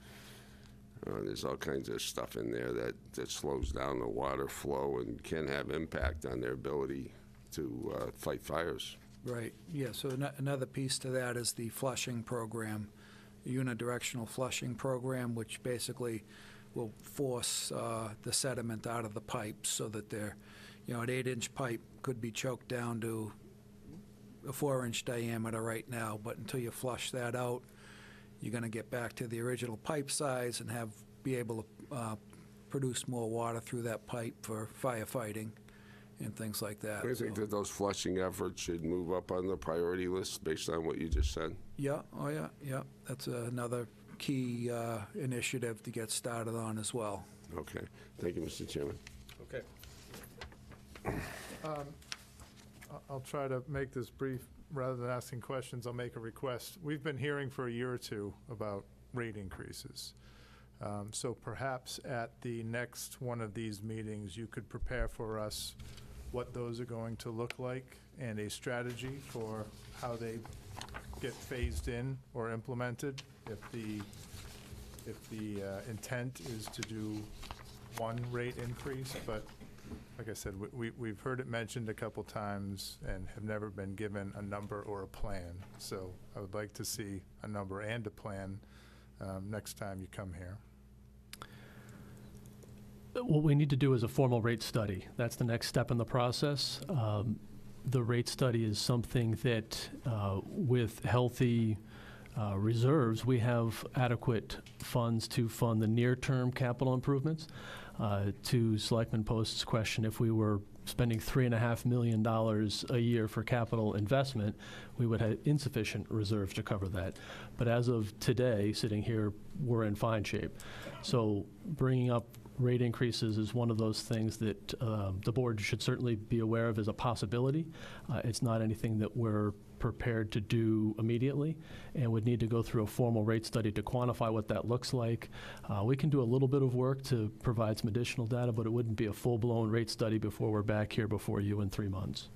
Speaker 7: there's all kinds of stuff in there that slows down the water flow and can have impact on their ability to fight fires.
Speaker 17: Right. Yeah. So another piece to that is the flushing program, unidirectional flushing program, which basically will force the sediment out of the pipes so that they're, an 8-inch pipe could be choked down to a 4-inch diameter right now, but until you flush that out, you're going to get back to the original pipe size and be able to produce more water through that pipe for firefighting and things like that.
Speaker 7: Do you think that those flushing efforts should move up on the priority list based on what you just said?
Speaker 17: Yeah, oh yeah, yeah. That's another key initiative to get started on as well.
Speaker 7: Okay. Thank you, Mr. Chairman.
Speaker 10: Okay. I'll try to make this brief. Rather than asking questions, I'll make a request. We've been hearing for a year or two about rate increases. So perhaps at the next one of these meetings, you could prepare for us what those are going to look like and a strategy for how they get phased in or implemented. If the intent is to do one rate increase, but like I said, we've heard it mentioned a couple times and have never been given a number or a plan. So I would like to see a number and a plan next time you come here.
Speaker 15: What we need to do is a formal rate study. That's the next step in the process. The rate study is something that, with healthy reserves, we have adequate funds to fund the near-term capital improvements. To Selectman Post's question, if we were spending $3.5 million a year for capital investment, we would have insufficient reserves to cover that. But as of today, sitting here, we're in fine shape. So bringing up rate increases is one of those things that the board should certainly be aware of as a possibility. It's not anything that we're prepared to do immediately, and would need to go through a formal rate study to quantify what that looks like. We can do a little bit of work to provide some additional data, but it wouldn't be a full-blown rate study before we're back here before you in 3 months.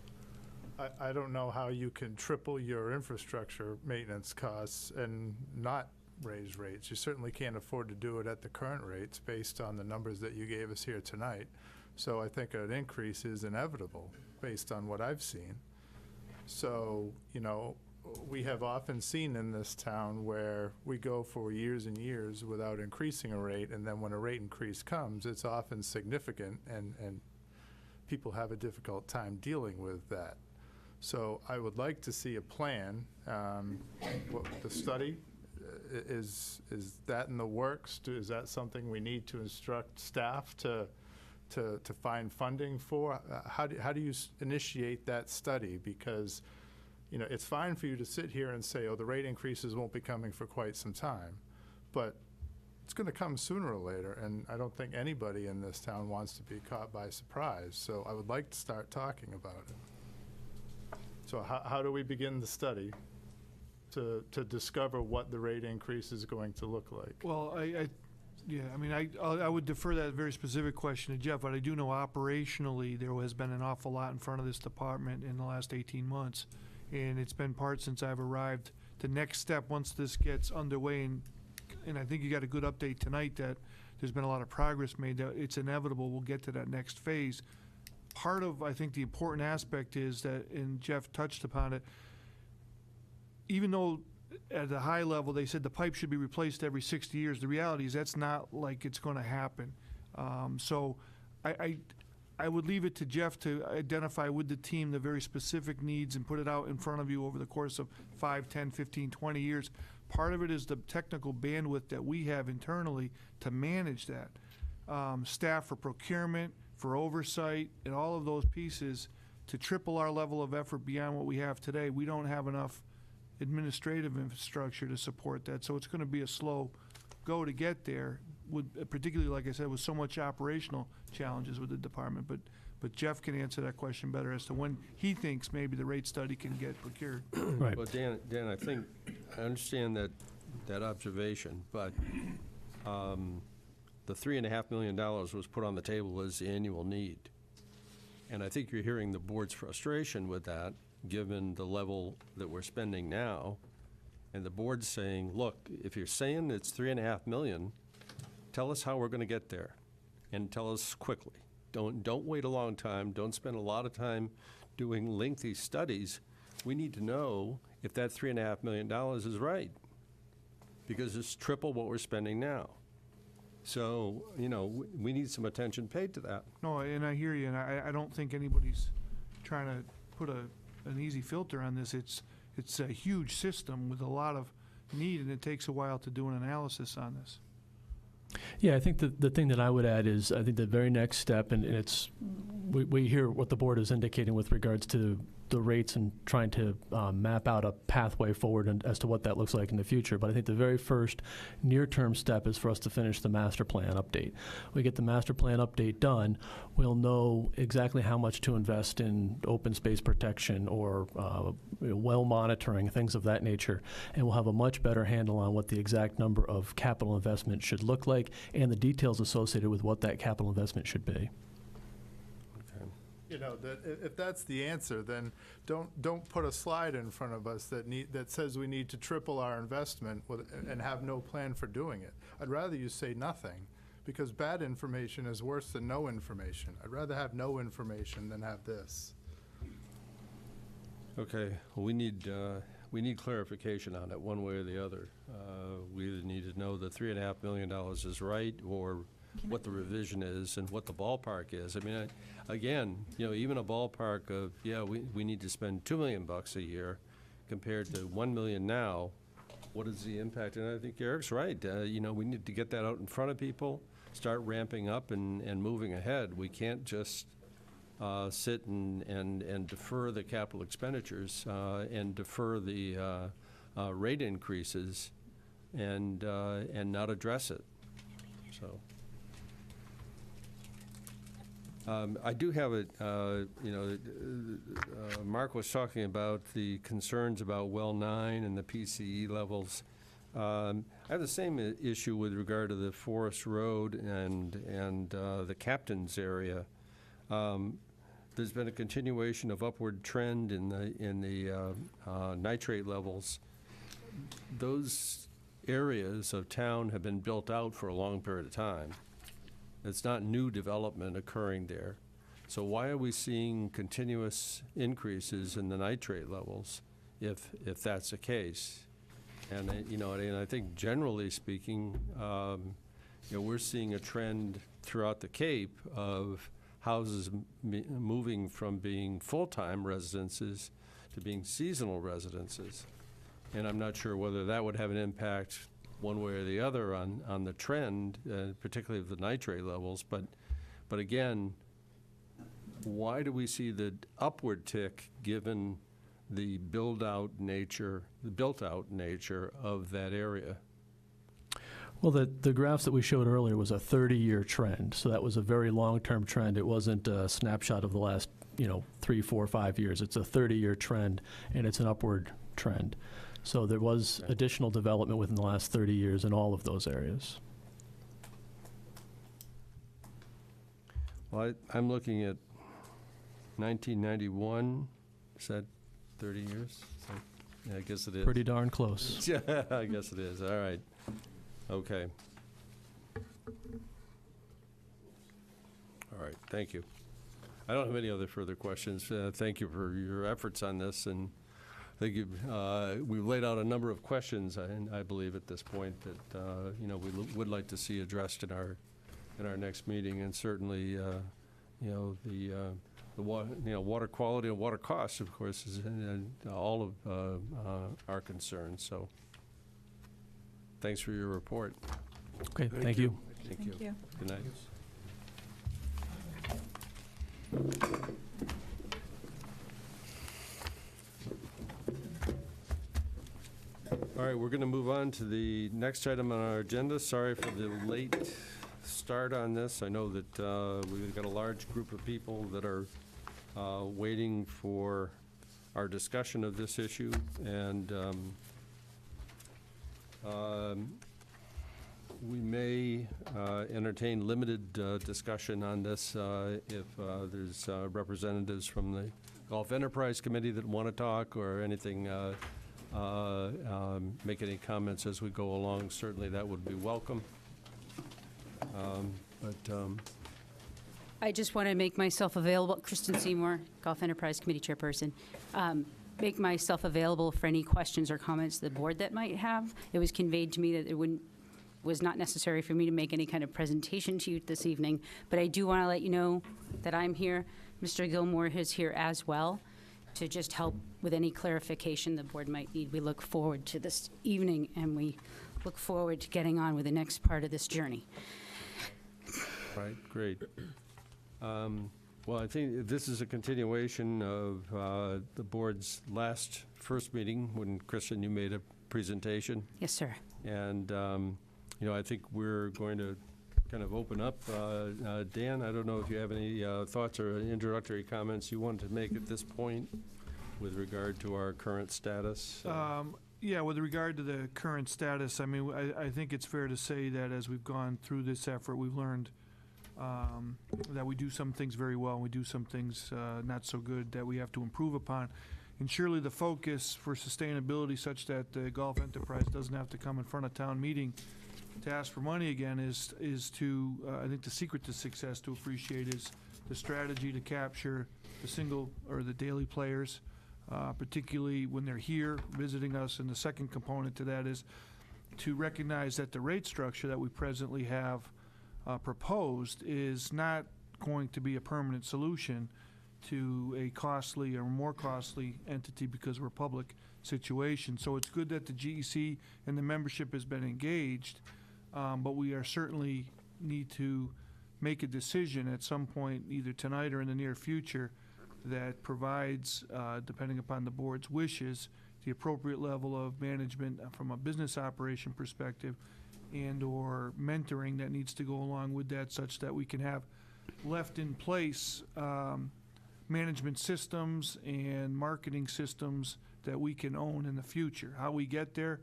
Speaker 10: I don't know how you can triple your infrastructure maintenance costs and not raise rates. You certainly can't afford to do it at the current rates based on the numbers that you gave us here tonight. So I think an increase is inevitable based on what I've seen. So, you know, we have often seen in this town where we go for years and years without increasing a rate, and then when a rate increase comes, it's often significant, and people have a difficult time dealing with that. So I would like to see a plan. What the study, is that in the works? Is that something we need to instruct staff to find funding for? How do you initiate that study? Because, you know, it's fine for you to sit here and say, oh, the rate increases won't be coming for quite some time, but it's going to come sooner or later, and I don't think anybody in this town wants to be caught by surprise. So I would like to start talking about it. So how do we begin the study to discover what the rate increase is going to look like?
Speaker 4: Well, I would defer that very specific question to Jeff, but I do know operationally there has been an awful lot in front of this department in the last 18 months, and it's been part since I've arrived. The next step, once this gets underway, and I think you got a good update tonight that there's been a lot of progress made, that it's inevitable we'll get to that next phase. Part of, I think, the important aspect is that, and Jeff touched upon it, even though at the high level they said the pipe should be replaced every 60 years, the reality is that's not like it's going to happen. So I would leave it to Jeff to identify with the team the very specific needs and put it out in front of you over the course of 5, 10, 15, 20 years. Part of it is the technical bandwidth that we have internally to manage that. Staff for procurement, for oversight, and all of those pieces to triple our level of effort beyond what we have today. We don't have enough administrative infrastructure to support that, so it's going to be a slow go to get there, with particularly, like I said, with so much operational challenges with the department. But Jeff can answer that question better as to when he thinks maybe the rate study can get procured.
Speaker 15: Right.
Speaker 1: Well, Dan, I think I understand that observation, but the $3.5 million was put on the table as the annual need. And I think you're hearing the board's frustration with that, given the level that we're spending now. And the board's saying, look, if you're saying it's $3.5 million, tell us how we're going to get there, and tell us quickly. Don't wait a long time. Don't spend a lot of time doing lengthy studies. We need to know if that $3.5 million is right, because it's triple what we're spending now. So, you know, we need some attention paid to that.
Speaker 4: No, and I hear you, and I don't think anybody's trying to put an easy filter on this. It's a huge system with a lot of need, and it takes a while to do an analysis on this.
Speaker 15: Yeah, I think the thing that I would add is, I think the very next step, and it's, we hear what the board is indicating with regards to the rates and trying to map out a pathway forward and as to what that looks like in the future. But I think the very first near-term step is for us to finish the master plan update. We get the master plan update done, we'll know exactly how much to invest in open space protection or well monitoring, things of that nature, and we'll have a much better handle on what the exact number of capital investment should look like and the details associated with what that capital investment should be.
Speaker 10: You know, that if that's the answer, then don't put a slide in front of us that says we need to triple our investment and have no plan for doing it. I'd rather you say nothing, because bad information is worse than no information. I'd rather have no information than have this.
Speaker 1: Okay, well, we need clarification on it, one way or the other. We either need to know the $3.5 million is right, or what the revision is and what the ballpark is. I mean, again, you know, even a ballpark of, yeah, we need to spend $2 million a year compared to $1 million now. What is the impact? And I think Eric's right. You know, we need to get that out in front of people, start ramping up and moving ahead. We can't just sit and defer the capital expenditures and defer the rate increases and not address it. So. I do have Mark was talking about the concerns about well 9 and the PCE levels. I have the same issue with regard to the Forest Road and the Captain's area. There's been a continuation of upward trend in the nitrate levels. Those areas of town have been built out for a long period of time. It's not new development occurring there. So why are we seeing continuous increases in the nitrate levels if that's the case? And and I think generally speaking, we're seeing a trend throughout the Cape of houses moving from being full-time residences to being seasonal residences. And I'm not sure whether that would have an impact one way or the other on the trend, particularly of the nitrate levels. But again, why do we see the upward tick given the built-out nature of that area?
Speaker 15: Well, the graphs that we showed earlier was a 30-year trend, so that was a very long-term trend. It wasn't a snapshot of the last 3, 4, 5 years. It's a 30-year trend, and it's an upward trend. So there was additional development within the last 30 years in all of those areas.
Speaker 1: Well, I'm looking at 1991. Is that 30 years? So, yeah, I guess it is.
Speaker 15: Pretty darn close.
Speaker 1: Yeah, I guess it is. All right. Okay. All right. Thank you. I don't have any other further questions. Thank you for your efforts on this, and thank you. We've laid out a number of questions, I believe, at this point that we would like to see addressed in our next meeting, and certainly, the water quality and water costs, of course, is all of our concerns. So, thanks for your report.
Speaker 15: Okay, thank you.
Speaker 1: Thank you. Good night. All right, we're going to move on to the next item on our agenda. Sorry for the late start on this. I know that we've got a large group of people that are waiting for our discussion of this issue, and we may entertain limited discussion on this if there's representatives from the Gulf Enterprise Committee that want to talk or anything, make any comments as we go along. Certainly that would be welcome.
Speaker 19: I just want to make myself available, Kristen Seymour, Gulf Enterprise Committee Chairperson, make myself available for any questions or comments the board that might have. It was conveyed to me that it was not necessary for me to make any kind of presentation to you this evening, but I do want to let you know that I'm here. Mr. Gilmore is here as well to just help with any clarification the board might need. We look forward to this evening, and we look forward to getting on with the next part of this journey.
Speaker 1: Right, great. Well, I think this is a continuation of the board's first meeting when, Kristen, you made a presentation.
Speaker 19: Yes, sir.
Speaker 1: And, I think we're going to kind of open up. Dan, I don't know if you have any thoughts or introductory comments you want to make at this point with regard to our current status.
Speaker 4: Yeah, with regard to the current status, I mean, I think it's fair to say that as we've gone through this effort, we've learned that we do some things very well and we do some things not so good that we have to improve upon. And surely the focus for sustainability such that the Gulf Enterprise doesn't have to come in front of town meeting to ask for money again is to, I think the secret to success to appreciate is the strategy to capture the single or the daily players, particularly when they're here visiting us. And the second component to that is to recognize that the rate structure that we presently have proposed is not going to be a permanent solution to a costly or more costly entity because we're a public situation. So it's good that the GEC and the membership has been engaged, but we are certainly need to make a decision at some point, either tonight or in the near future, that provides, depending upon the board's wishes, the appropriate level of management from a business operation perspective and or mentoring that needs to go along with that, such that we can have left in place management systems and marketing systems that we can own in the future. How we get there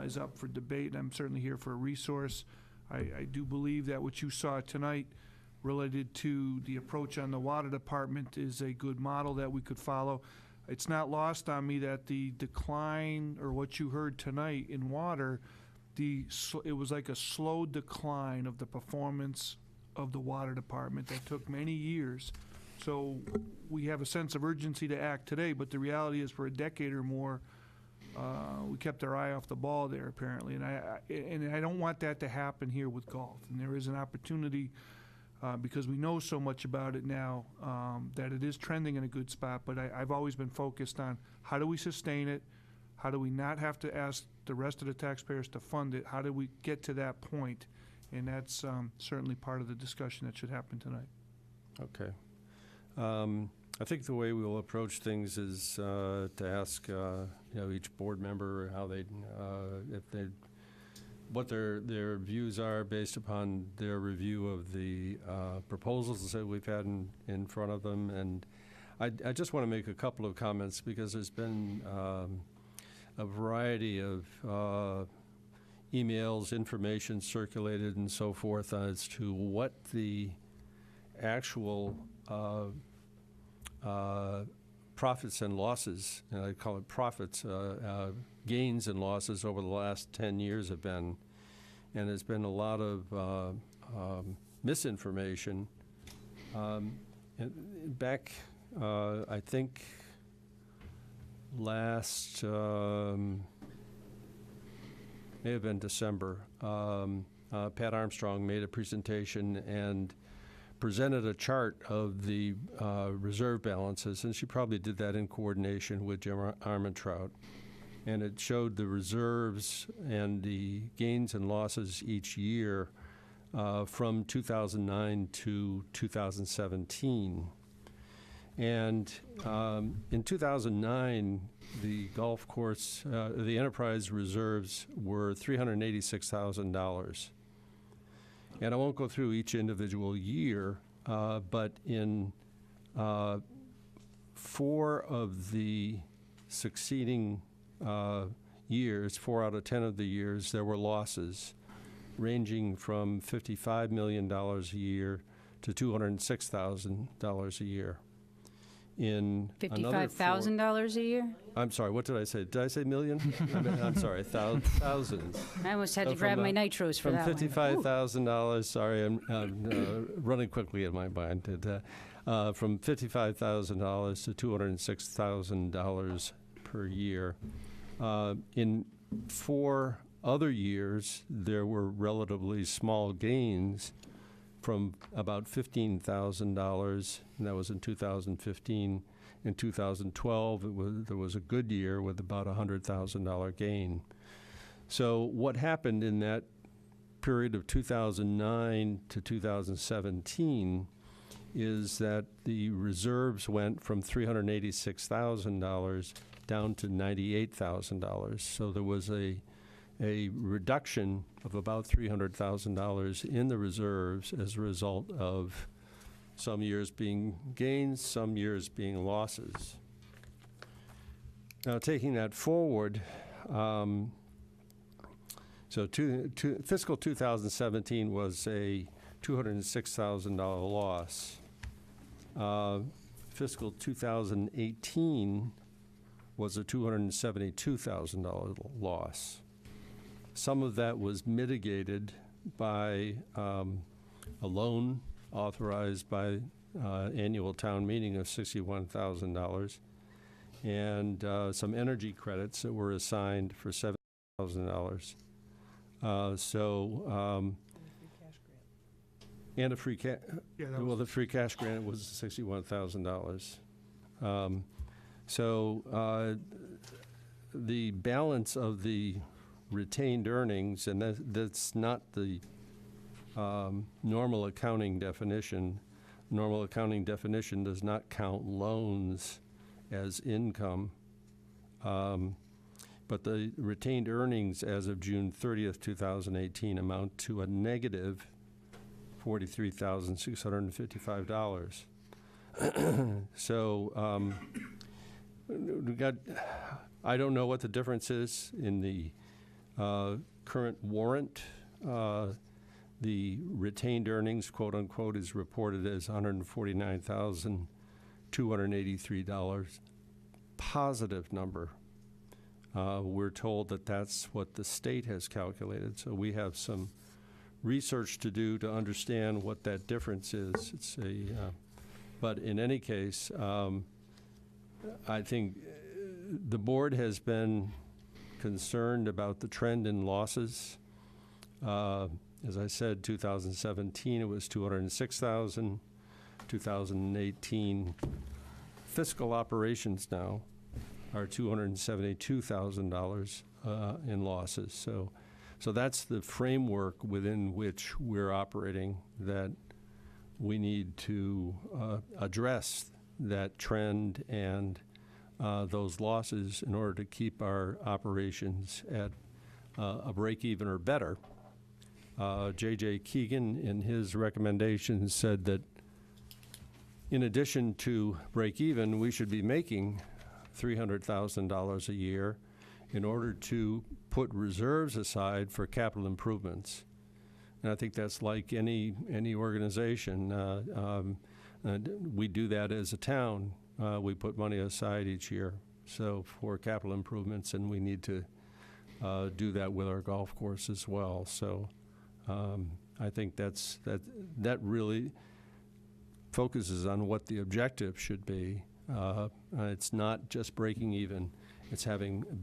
Speaker 4: is up for debate, and I'm certainly here for a resource. I do believe that what you saw tonight related to the approach on the water department is a good model that we could follow. It's not lost on me that the decline, or what you heard tonight in water, it was like a slow decline of the performance of the water department that took many years. So we have a sense of urgency to act today, but the reality is for a decade or more, we kept our eye off the ball there, apparently. And I don't want that to happen here with golf. And there is an opportunity, because we know so much about it now, that it is trending in a good spot. But I've always been focused on how do we sustain it? How do we not have to ask the rest of the taxpayers to fund it? How do we get to that point? And that's certainly part of the discussion that should happen tonight.
Speaker 1: Okay. I think the way we will approach things is to ask each board member how they what their views are based upon their review of the proposals that we've had in front of them. And I just want to make a couple of comments, because there's been a variety of emails, information circulated and so forth as to what the actual profits and losses, and I call it profits, gains and losses over the last 10 years have been. And there's been a lot of misinformation. Back, I think, last, may have been December, Pat Armstrong made a presentation and presented a chart of the reserve balances, and she probably did that in coordination with Jim Armentrout. And it showed the reserves and the gains and losses each year from 2009 to 2017. And in 2009, the golf course, the enterprise reserves were $386,000. And I won't go through each individual year, but in 4 of the succeeding years, 4 out of 10 of the years, there were losses ranging from $55 million a year to $206,000 a year. In
Speaker 19: $55,000 a year?
Speaker 1: I'm sorry, what did I say? Did I say million? I'm sorry, thousands.
Speaker 19: I almost had to grab my nitros for that one.
Speaker 1: From $55,000, sorry, I'm running quickly in my mind. From $55,000 to $206,000 per year. In 4 other years, there were relatively small gains from about $15,000, and that was in 2015. In 2012, there was a good year with about a $100,000 gain. So what happened in that period of 2009 to 2017 is that the reserves went from $386,000 down to $98,000. So there was a reduction of about $300,000 in the reserves as a result of some years being gains, some years being losses. Now, taking that forward, fiscal 2017 was a $206,000 loss. Fiscal 2018 was a $272,000 loss. Some of that was mitigated by a loan authorized by annual town meeting of $61,000 and some energy credits that were assigned for $7,000. And a free cash, well, the free cash grant was $61,000. The balance of the retained earnings, and that's not the normal accounting definition. Normal accounting definition does not count loans as income. But the retained earnings as of June 30th, 2018 amount to a negative $43,655. So we got, I don't know what the difference is in the current warrant. The retained earnings, quote unquote, is reported as $149,283. Positive number. We're told that that's what the state has calculated. So we have some research to do to understand what that difference is. It's a, but in any case, I think the board has been concerned about the trend in losses. As I said, 2017 it was 206,000. 2018 fiscal operations now are $272,000 in losses. So that's the framework within which we're operating, that we need to address that trend and those losses in order to keep our operations at a break even or better. J.J. Keegan, in his recommendations, said that in addition to break even, we should be making $300,000 a year in order to put reserves aside for capital improvements. And I think that's like any organization. We do that as a town. We put money aside each year for capital improvements, and we need to do that with our golf course as well. So I think that really focuses on what the objective should be. It's not just breaking even. It's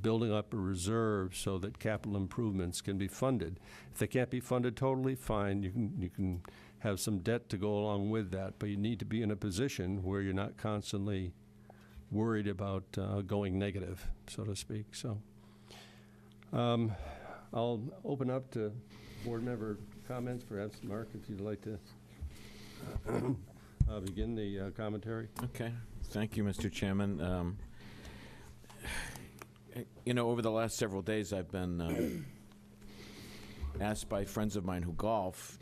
Speaker 1: building up a reserve so that capital improvements can be funded. If they can't be funded totally, fine. You can have some debt to go along with that, but you need to be in a position where you're not constantly worried about going negative, so to speak. So I'll open up to board member comments. Perhaps, Mark, if you'd like to begin the commentary.
Speaker 11: Okay. Thank you, Mr. Chairman. Over the last several days, I've been asked by friends of mine who golf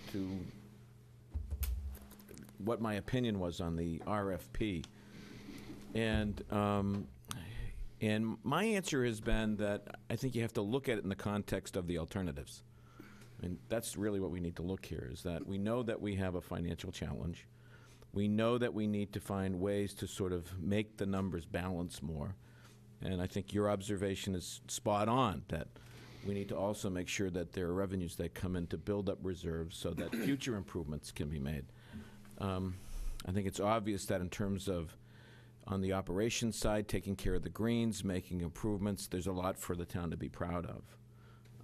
Speaker 11: what my opinion was on the RFP. And my answer has been that I think you have to look at it in the context of the alternatives. I mean, that's really what we need to look here, is that we know that we have a financial challenge. We know that we need to find ways to sort of make the numbers balance more. And I think your observation is spot on, that we need to also make sure that there are revenues that come in to build up reserves so that future improvements can be made. I think it's obvious that in terms of on the operations side, taking care of the greens, making improvements, there's a lot for the town to be proud of.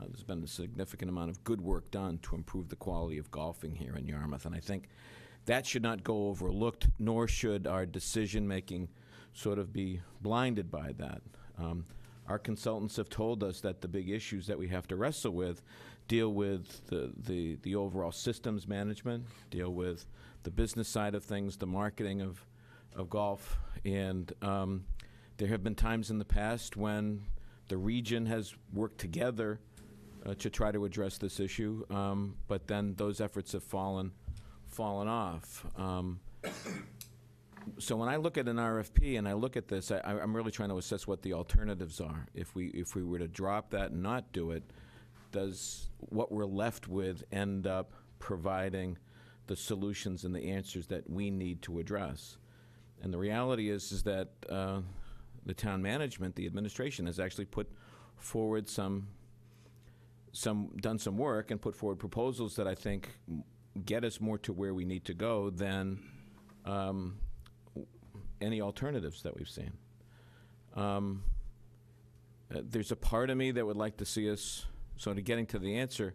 Speaker 11: There's been a significant amount of good work done to improve the quality of golfing here in Yarmouth, and I think that should not go overlooked, nor should our decision-making sort of be blinded by that. Our consultants have told us that the big issues that we have to wrestle with deal with the overall systems management, deal with the business side of things, the marketing of golf, and there have been times in the past when the region has worked together to try to address this issue, but then those efforts have fallen off. So when I look at an RFP and I look at this, I'm really trying to assess what the alternatives are. If we were to drop that and not do it, does what we're left with end up providing the solutions and the answers that we need to address? And the reality is that the town management, the administration, has actually put forward done some work and put forward proposals that I think get us more to where we need to go than any alternatives that we've seen. There's a part of me that would like to see us, so to getting to the answer,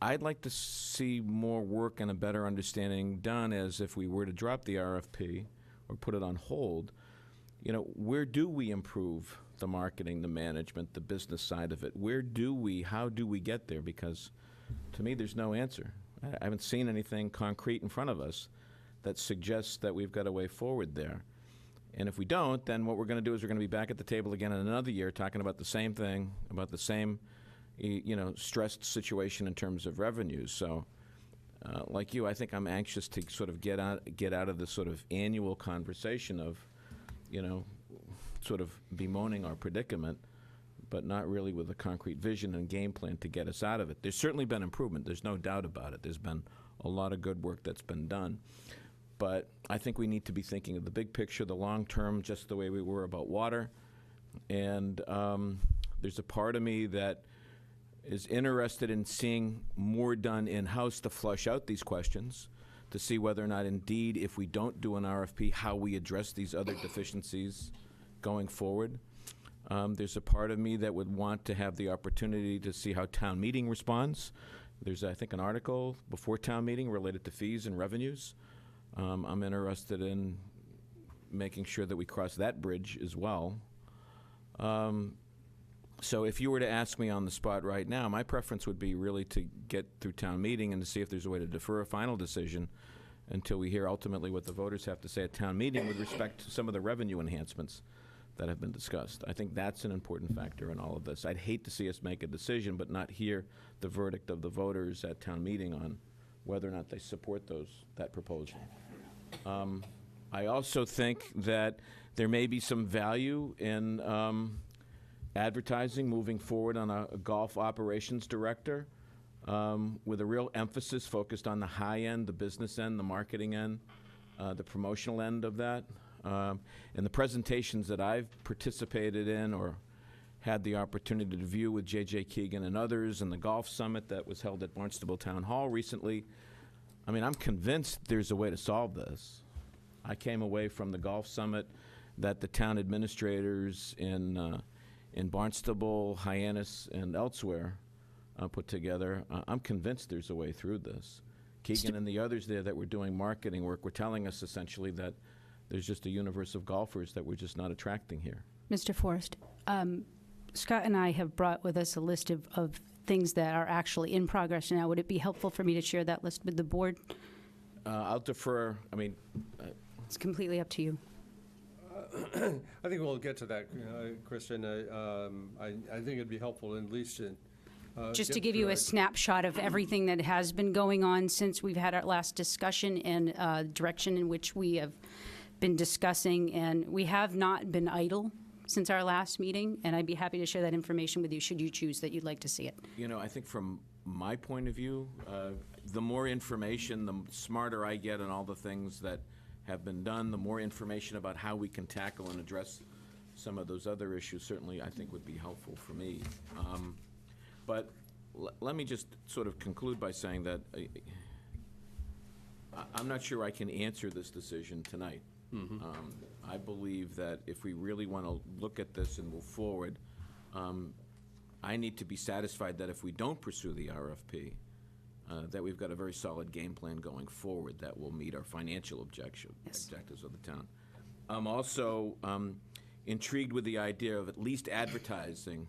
Speaker 11: I'd like to see more work and a better understanding done as if we were to drop the RFP or put it on hold. Where do we improve the marketing, the management, the business side of it? How do we get there? Because to me, there's no answer. I haven't seen anything concrete in front of us that suggests that we've got a way forward there. And if we don't, then what we're going to do is we're going to be back at the table again in another year talking about the same thing, about the same stressed situation in terms of revenues. So like you, I think I'm anxious to sort of get out of this sort of annual conversation of, sort of bemoaning our predicament, but not really with a concrete vision and game plan to get us out of it. There's certainly been improvement. There's no doubt about it. There's been a lot of good work that's been done. But I think we need to be thinking of the big picture, the long term, just the way we were about water. And there's a part of me that is interested in seeing more done in-house to flush out these questions, to see whether or not indeed, if we don't do an RFP, how we address these other deficiencies going forward. There's a part of me that would want to have the opportunity to see how town meeting responds. There's, I think, an article before town meeting related to fees and revenues. I'm interested in making sure that we cross that bridge as well. So if you were to ask me on the spot right now, my preference would be really to get through town meeting and to see if there's a way to defer a final decision until we hear ultimately what the voters have to say at town meeting with respect to some of the revenue enhancements that have been discussed. I think that's an important factor in all of this. I'd hate to see us make a decision but not hear the verdict of the voters at town meeting on whether or not they support that proposal. I also think that there may be some value in advertising moving forward on a golf operations director with a real emphasis focused on the high end, the business end, the marketing end, the promotional end of that. In the presentations that I've participated in or had the opportunity to view with J.J. Keegan and others, and the golf summit that was held at Barnstable Town Hall recently, I mean, I'm convinced there's a way to solve this. I came away from the golf summit that the town administrators in Barnstable, Hyannis, and elsewhere put together. I'm convinced there's a way through this. Keegan and the others there that were doing marketing work were telling us essentially that there's just a universe of golfers that we're just not attracting here.
Speaker 19: Mr. Forrest, Scott and I have brought with us a list of things that are actually in progress now. Would it be helpful for me to share that list with the board?
Speaker 11: I'll defer. I mean,
Speaker 19: it's completely up to you.
Speaker 1: I think we'll get to that, Kristen. I think it'd be helpful at least in
Speaker 19: just to give you a snapshot of everything that has been going on since we've had our last discussion and direction in which we have been discussing, and we have not been idle since our last meeting, and I'd be happy to share that information with you should you choose that you'd like to see it.
Speaker 11: I think from my point of view, the more information, the smarter I get on all the things that have been done, the more information about how we can tackle and address some of those other issues certainly I think would be helpful for me. But let me just sort of conclude by saying that I'm not sure I can answer this decision tonight. Mm-hmm. I believe that if we really want to look at this and move forward, I need to be satisfied that if we don't pursue the RFP, that we've got a very solid game plan going forward that will meet our financial objectives of the town. I'm also intrigued with the idea of at least advertising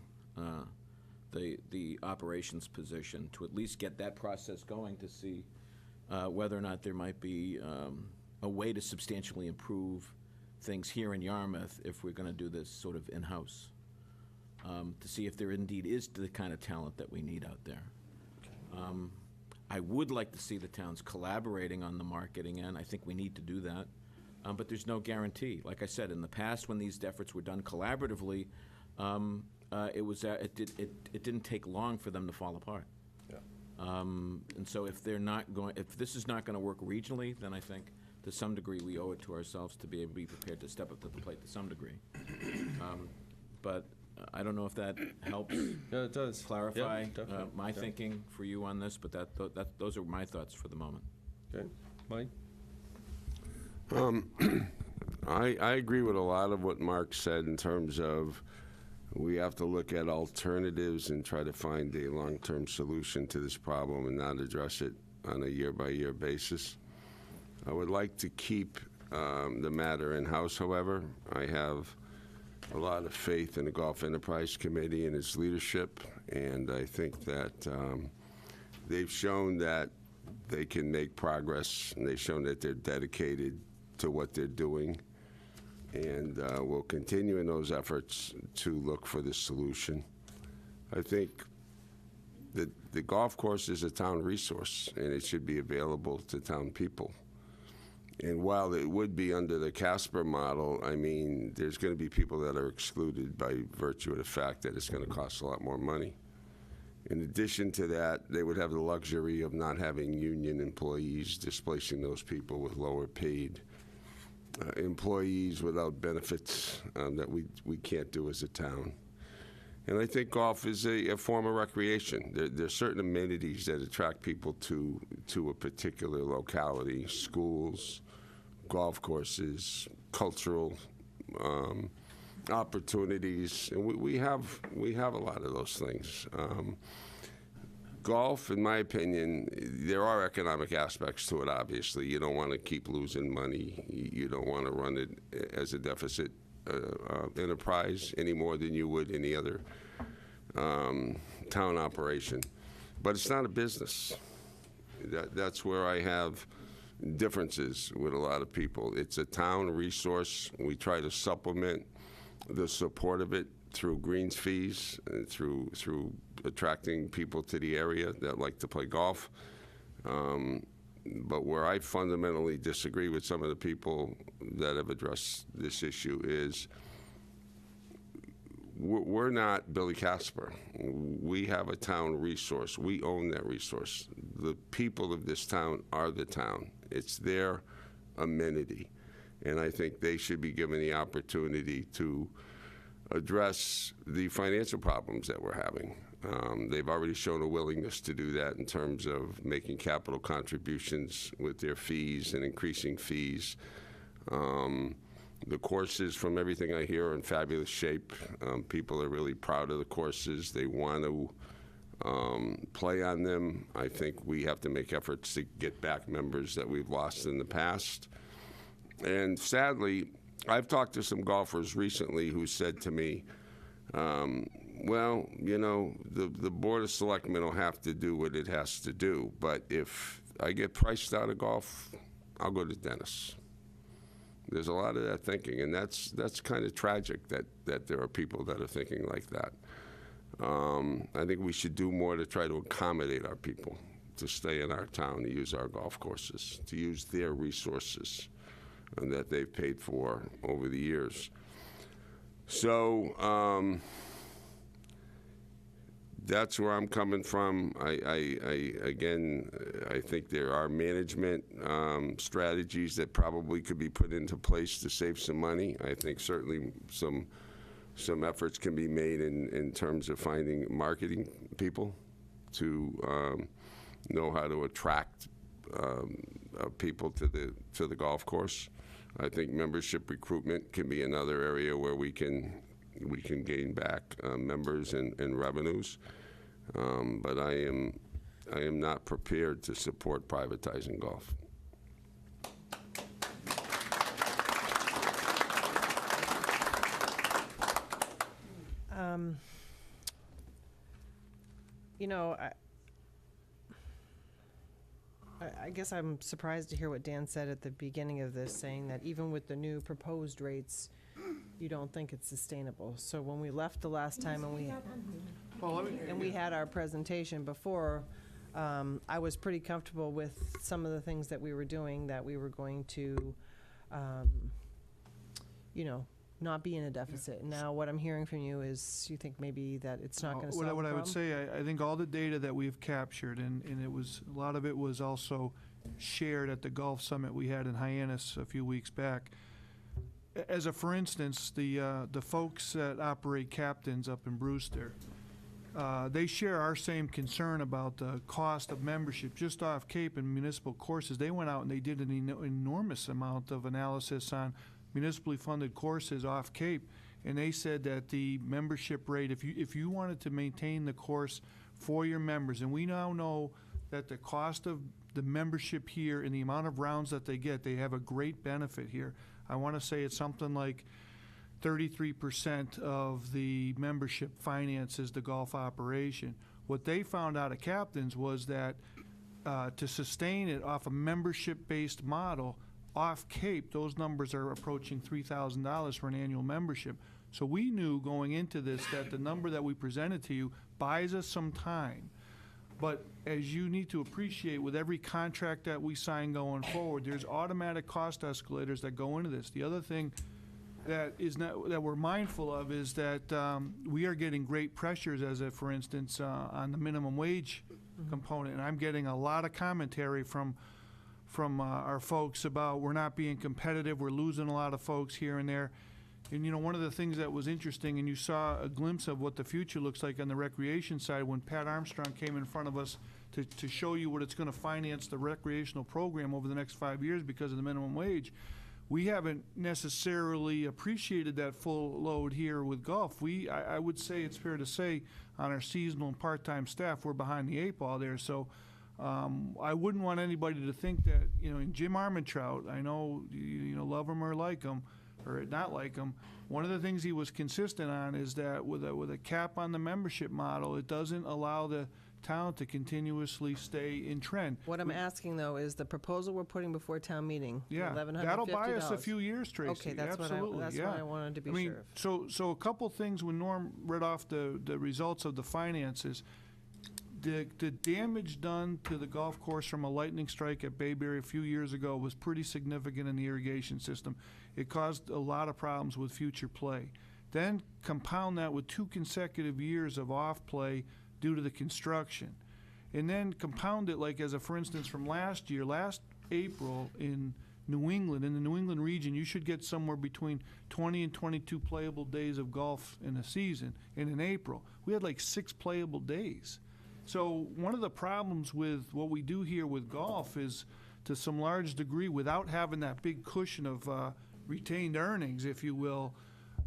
Speaker 11: the operations position to at least get that process going to see whether or not there might be a way to substantially improve things here in Yarmouth if we're going to do this sort of in-house, to see if there indeed is the kind of talent that we need out there. I would like to see the towns collaborating on the marketing end. I think we need to do that, but there's no guarantee. Like I said, in the past when these efforts were done collaboratively, it didn't take long for them to fall apart. Yeah. And so if this is not going to work regionally, then I think to some degree we owe it to ourselves to be able to be prepared to step up to the plate to some degree. But I don't know if that helps
Speaker 1: it does.
Speaker 11: Clarify my
Speaker 1: Yeah.
Speaker 11: thinking for you on this, but those are my thoughts for the moment.
Speaker 1: Okay. Mike?
Speaker 7: I agree with a lot of what Mark said in terms of we have to look at alternatives and try to find a long-term solution to this problem and not address it on a year-by-year basis. I would like to keep the matter in-house, however. I have a lot of faith in the Golf Enterprise Committee and its leadership, and I think that they've shown that they can make progress, and they've shown that they're dedicated to what they're doing, and we'll continue in those efforts to look for this solution. I think the golf course is a town resource, and it should be available to town people. And while it would be under the Casper model, I mean, there's going to be people that are excluded by virtue of the fact that it's going to cost a lot more money. In addition to that, they would have the luxury of not having union employees, displacing those people with lower paid employees without benefits that we can't do as a town. And I think golf is a form of recreation. There's certain amenities that attract people to a particular locality: schools, golf courses, cultural opportunities, and we have a lot of those things. Golf, in my opinion, there are economic aspects to it. Obviously, you don't want to keep losing money. You don't want to run it as a deficit enterprise any more than you would any other town operation. But it's not a business. That's where I have differences with a lot of people. It's a town resource. We try to supplement the support of it through greens fees, and through attracting people to the area that like to play golf. But where I fundamentally disagree with some of the people that have addressed this issue is we're not Billy Casper. We have a town resource. We own that resource. The people of this town are the town. It's their amenity. And I think they should be given the opportunity to address the financial problems that we're having. They've already shown a willingness to do that in terms of making capital contributions with their fees and increasing fees. The courses, from everything I hear, are in fabulous shape. People are really proud of the courses. They want to play on them. I think we have to make efforts to get back members that we've lost in the past. And sadly, I've talked to some golfers recently who said to me, well, you know, the Board of Selectmen will have to do what it has to do, but if I get priced out of golf, I'll go to Dennis. There's a lot of that thinking, and that's kind of tragic that there are people that are thinking like that. I think we should do more to try to accommodate our people to stay in our town, to use our golf courses, to use their resources that they've paid for over the years. So that's where I'm coming from. Again, I think there are management strategies that probably could be put into place to save some money. I think certainly some efforts can be made in terms of finding marketing people to know how to attract people to the golf course. I think membership recruitment can be another area where we can gain back members and revenues. But I am not prepared to support privatizing golf.
Speaker 3: You know, I guess I'm surprised to hear what Dan said at the beginning of this, saying that even with the new proposed rates, you don't think it's sustainable. So when we left the last time and we had our presentation before, I was pretty comfortable with some of the things that we were doing, that we were going to, you know, not be in a deficit. Now, what I'm hearing from you is you think maybe that it's not going to solve the problem?
Speaker 4: What I would say, I think all the data that we've captured, and it was, a lot of it was also shared at the Golf Summit we had in Hyannis a few weeks back. As a for instance, the folks that operate Captains up in Brewster, they share our same concern about the cost of membership just off Cape and municipal courses. They went out and they did an enormous amount of analysis on municipally funded courses off Cape, and they said that the membership rate, if you wanted to maintain the course for your members, and we now know that the cost of the membership here and the amount of rounds that they get, they have a great benefit here. I want to say it's something like 33% of the membership finances the golf operation. What they found out at Captains was that to sustain it off a membership-based model, off Cape, those numbers are approaching $3,000 for an annual membership. So we knew going into this that the number that we presented to you buys us some time But as you need to appreciate, with every contract that we sign going forward, there's automatic cost escalators that go into this. The other thing that we're mindful of is that we are getting great pressures, for instance, on the minimum wage component. And I'm getting a lot of commentary from our folks about we're not being competitive, we're losing a lot of folks here and there. And, one of the things that was interesting, and you saw a glimpse of what the future looks like on the recreation side when Pat Armstrong came in front of us to show you what it's going to finance the recreational program over the next 5 years because of the minimum wage. We haven't necessarily appreciated that full load here with golf. I would say it's fair to say on our seasonal and part-time staff, we're behind the 8 ball there. So I wouldn't want anybody to think that, in Jim Armentrout, I know, love him or like him, or not like him, one of the things he was consistent on is that with a cap on the membership model, it doesn't allow the town to continuously stay in trend.
Speaker 3: What I'm asking, though, is the proposal we're putting before town meeting,
Speaker 4: Yeah,
Speaker 3: $1,150.
Speaker 4: that'll buy us a few years, Tracy.
Speaker 3: Okay, that's
Speaker 4: Absolutely,
Speaker 3: what I wanted to be sure of.
Speaker 4: So a couple things when Norm read off the results of the finances. The damage done to the golf course from a lightning strike at Bayberry a few years ago was pretty significant in the irrigation system. It caused a lot of problems with future play. Then compound that with 2 consecutive years of off play due to the construction. And then compound it for instance, from last April in New England, in the New England region, you should get somewhere between 20 and 22 playable days of golf in a season. And in April, we had 6 playable days. So one of the problems with what we do here with golf is, to some large degree, without having that big cushion of retained earnings, if you will,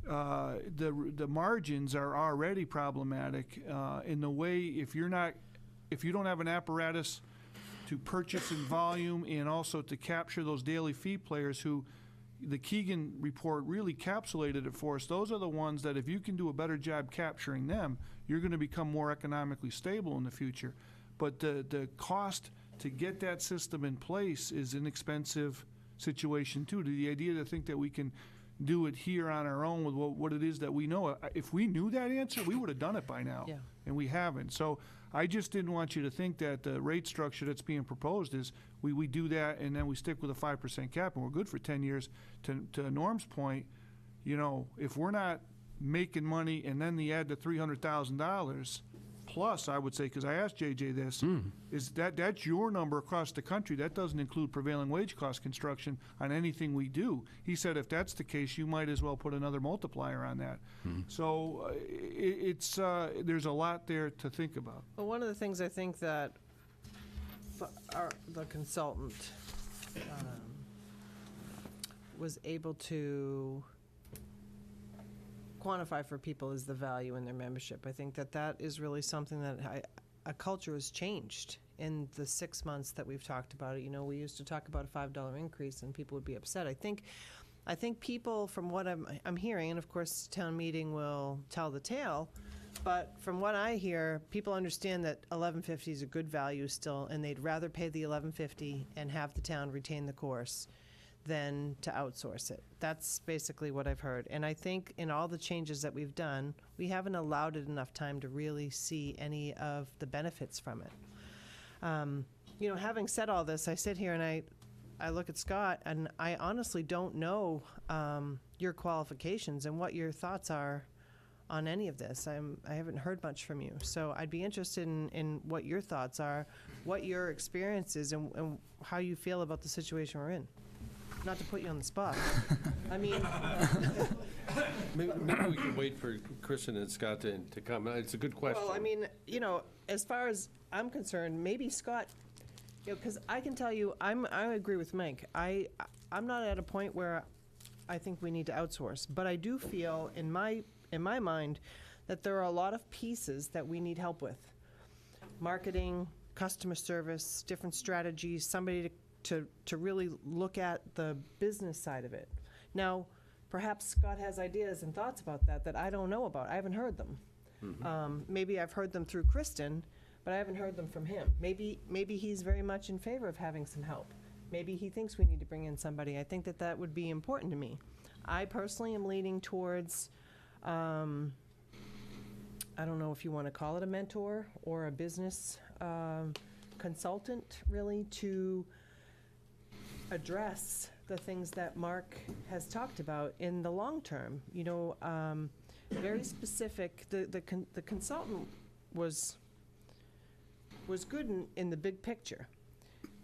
Speaker 4: the margins are already problematic in the way if you don't have an apparatus to purchase in volume and also to capture those daily fee players who the Keegan report really capsulated it for us. Those are the ones that if you can do a better job capturing them, you're going to become more economically stable in the future. But the cost to get that system in place is an expensive situation too. The idea to think that we can do it here on our own with what it is that we know. If we knew that answer, we would have done it by now.
Speaker 3: Yeah.
Speaker 4: And we haven't. So I just didn't want you to think that the rate structure that's being proposed is we do that and then we stick with a 5% cap and we're good for 10 years. To Norm's point, if we're not making money and then they add the $300,000 plus, I would say, because I asked JJ this, is that's your number across the country. That doesn't include prevailing wage cost construction on anything we do. He said if that's the case, you might as well put another multiplier on that. So it's there's a lot there to think about.
Speaker 3: Well, one of the things I think that the consultant was able to quantify for people is the value in their membership. I think that is really something that a culture has changed in the 6 months that we've talked about it. We used to talk about a $5 increase and people would be upset. I think people, from what I'm hearing, and of course town meeting will tell the tale, but from what I hear, people understand that $11.50 is a good value still, and they'd rather pay the $11.50 and have the town retain the course than to outsource it. That's basically what I've heard. And I think in all the changes that we've done, we haven't allowed it enough time to really see any of the benefits from it. Having said all this, I sit here and I look at Scott, and I honestly don't know your qualifications and what your thoughts are on any of this. I haven't heard much from you. So I'd be interested in what your thoughts are, what your experience is, and how you feel about the situation we're in. Not to put you on the spot. I mean...
Speaker 1: Maybe we can wait for Kristen and Scott to comment. It's a good question.
Speaker 3: Well, I mean, as far as I'm concerned, maybe Scott, because I can tell you, I agree with Mike. I'm not at a point where I think we need to outsource, but I do feel in my mind that there are a lot of pieces that we need help with. Marketing, customer service, different strategies, somebody to really look at the business side of it. Now, perhaps Scott has ideas and thoughts about that I don't know about. I haven't heard them. Maybe I've heard them through Kristen, but I haven't heard them from him. Maybe he's very much in favor of having some help. Maybe he thinks we need to bring in somebody. I think that would be important to me. I personally am leaning towards, I don't know if you want to call it a mentor or a business consultant, really, to address the things that Mark has talked about in the long term. You know, very specific. The consultant was good in the big picture.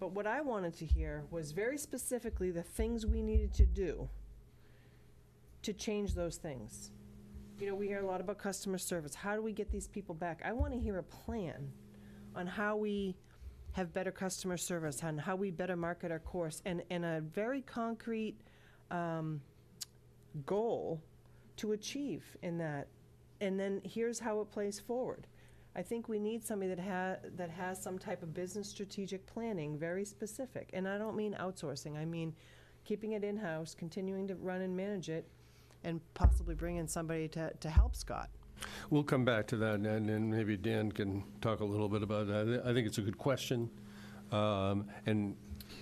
Speaker 3: But what I wanted to hear was very specifically the things we needed to do to change those things. You know, we hear a lot about customer service. How do we get these people back? I want to hear a plan on how we have better customer service, on how we better market our course, and a very concrete goal to achieve in that. And then here's how it plays forward. I think we need somebody that has some type of business strategic planning, very specific. And I don't mean outsourcing. I mean keeping it in-house, continuing to run and manage it, and possibly bring in somebody to help Scott.
Speaker 1: We'll come back to that, and then maybe Dan can talk a little bit about that. I think it's a good question. And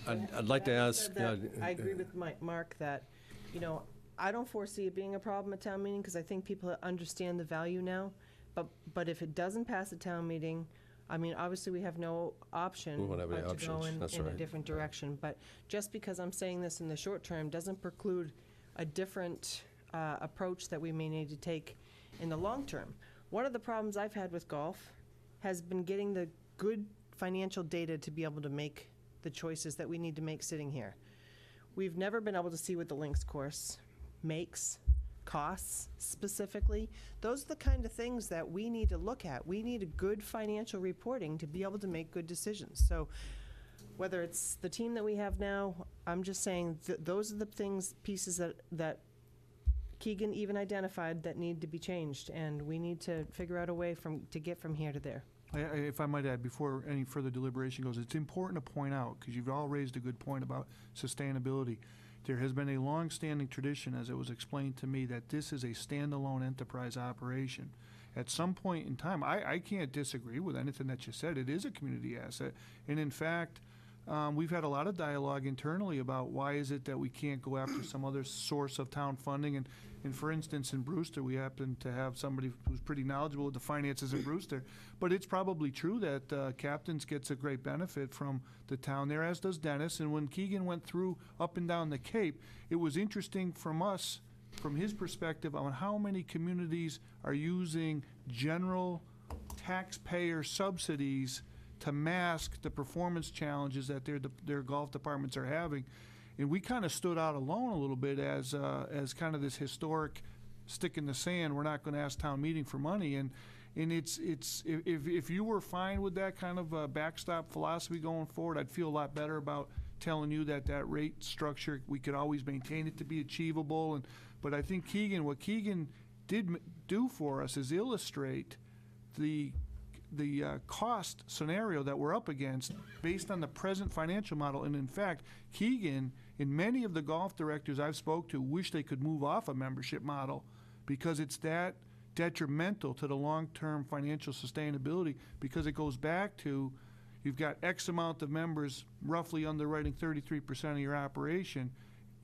Speaker 1: I'd like to ask...
Speaker 3: I agree with Mark that, you know, I don't foresee it being a problem at town meeting because I think people understand the value now. But if it doesn't pass a town meeting, I mean, obviously we have no option
Speaker 1: We won't have any
Speaker 3: but to
Speaker 1: options.
Speaker 3: go in
Speaker 1: That's
Speaker 3: a
Speaker 1: right.
Speaker 3: different direction. But just because I'm saying this in the short term doesn't preclude a different approach that we may need to take in the long term. One of the problems I've had with golf has been getting the good financial data to be able to make the choices that we need to make sitting here. We've never been able to see what the links course makes, costs specifically. Those are the kind of things that we need to look at. We need a good financial reporting to be able to make good decisions. So whether it's the team that we have now, I'm just saying those are the pieces that Keegan even identified that need to be changed, and we need to figure out a way to get from here to there.
Speaker 4: If I might add, before any further deliberation goes, it's important to point out, because you've all raised a good point about sustainability. There has been a long-standing tradition, as it was explained to me, that this is a standalone enterprise operation. At some point in time, I can't disagree with anything that you said. It is a community asset. And in fact, we've had a lot of dialogue internally about why is it that we can't go after some other source of town funding. And for instance, in Brewster, we happen to have somebody who's pretty knowledgeable with the finances in Brewster. But it's probably true that Captains gets a great benefit from the town there, as does Dennis. And when Keegan went through up and down the Cape, it was interesting from his perspective, on how many communities are using general taxpayer subsidies to mask the performance challenges that their golf departments are having. And we kind of stood out alone a little bit as kind of this historic stick in the sand. We're not going to ask town meeting for money. And it's if you were fine with that kind of backstop philosophy going forward, I'd feel a lot better about telling you that rate structure, we could always maintain it to be achievable. But I think what Keegan did do for us is illustrate the cost scenario that we're up against based on the present financial model. And in fact, Keegan and many of the golf directors I've spoke to wish they could move off a membership model because it's that detrimental to the long-term financial sustainability, because it goes back to you've got X amount of members roughly underwriting 33% of your operation.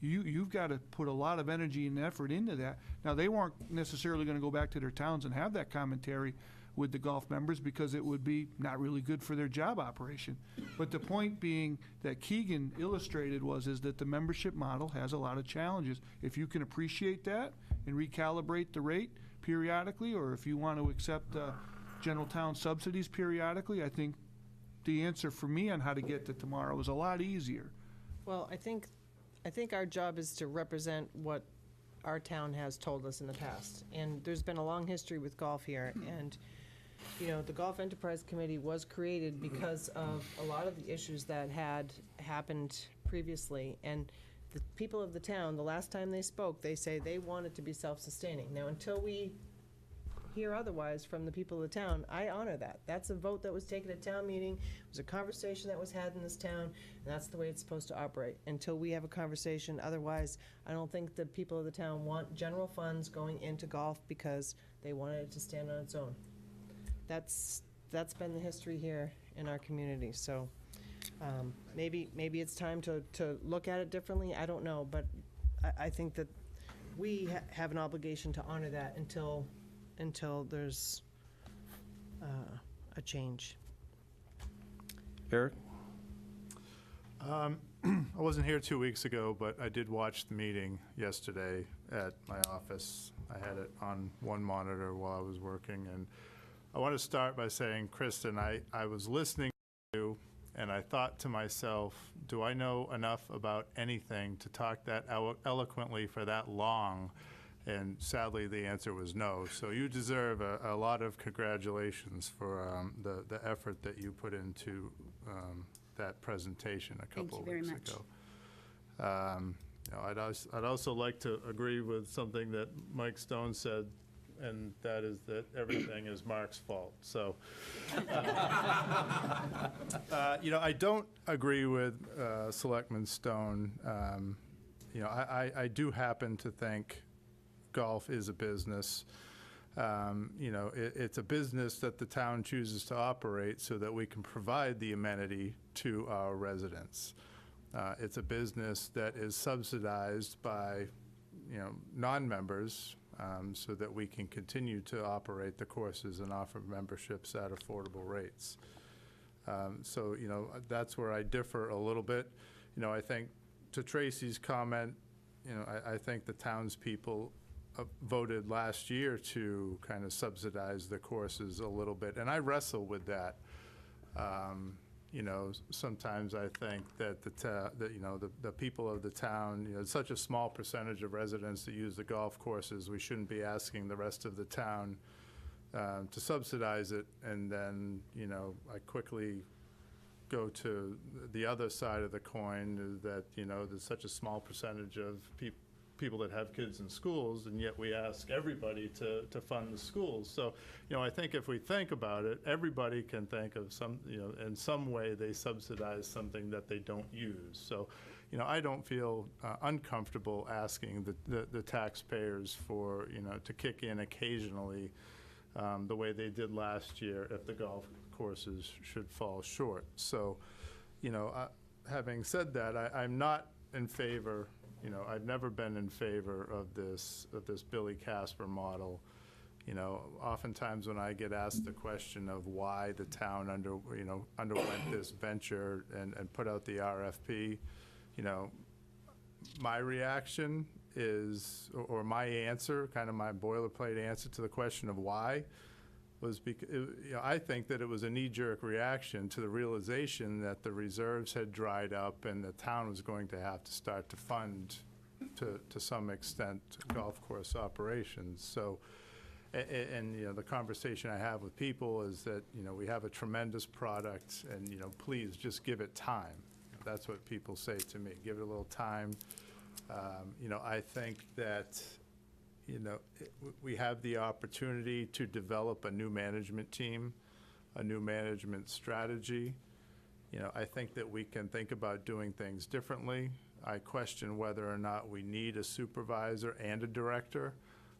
Speaker 4: You've got to put a lot of energy and effort into that. Now, they weren't necessarily going to go back to their towns and have that commentary with the golf members because it would be not really good for their job operation. But the point being that Keegan illustrated is that the membership model has a lot of challenges. If you can appreciate that and recalibrate the rate periodically, or if you want to accept general town subsidies periodically, I think the answer for me on how to get to tomorrow is a lot easier.
Speaker 3: Well, I think our job is to represent what our town has told us in the past. And there's been a long history with golf here. And, you know, the Golf Enterprise Committee was created because of a lot of the issues that had happened previously. And the people of the town, the last time they spoke, they say they wanted to be self-sustaining. Now, until we hear otherwise from the people of the town, I honor that. That's a vote that was taken at town meeting. It was a conversation that was had in this town, and that's the way it's supposed to operate. Until we have a conversation, otherwise, I don't think the people of the town want general funds going into golf because they wanted it to stand on its own. That's been the history here in our community. So maybe it's time to look at it differently. I don't know, but I think that we have an obligation to honor that until there's a change.
Speaker 1: Eric?
Speaker 10: I wasn't here 2 weeks ago, but I did watch the meeting yesterday at my office. I had it on one monitor while I was working, and I want to start by saying, Kristen, I was listening to you, and I thought to myself, do I know enough about anything to talk that eloquently for that long? And sadly, the answer was no. So you deserve a lot of congratulations for the effort that you put into that presentation a couple of weeks ago. I'd also like to agree with something that Mike Stone said, and that is that everything is Mark's fault. So, I don't agree with Selectman Stone. I do happen to think golf is a business. It's a business that the town chooses to operate so that we can provide the amenity to our residents. It's a business that is subsidized by, non-members, so that we can continue to operate the courses and offer memberships at affordable rates. So, that's where I differ a little bit. I think to Tracy's comment, I think the townspeople voted last year to kind of subsidize the courses a little bit, and I wrestle with that. Sometimes I think that the people of the town, it's such a small percentage of residents that use the golf courses. We shouldn't be asking the rest of the town to subsidize it. And then, I quickly go to the other side of the coin, is that, there's such a small percentage of people that have kids in schools, and yet we ask everybody to fund the schools. So, I think if we think about it, everybody can think of some, in some way they subsidize something that they don't use. So, I don't feel uncomfortable asking the taxpayers for, to kick in occasionally the way they did last year if the golf courses should fall short. So, having said that, I'm not in favor. I've never been in favor of this Billy Casper model. Oftentimes when I get asked the question of why the town underwent this venture and put out the RFP, my reaction is, or my answer, kind of my boilerplate answer to the question of why, was because I think that it was a knee-jerk reaction to the realization that the reserves had dried up and the town was going to have to start to fund, to some extent, golf course operations. So, and the conversation I have with people is that we have a tremendous product, and please just give it time. That's what people say to me. Give it a little time. I think that we have the opportunity to develop a new management team, a new management strategy. I think that we can think about doing things differently. I question whether or not we need a supervisor and a director.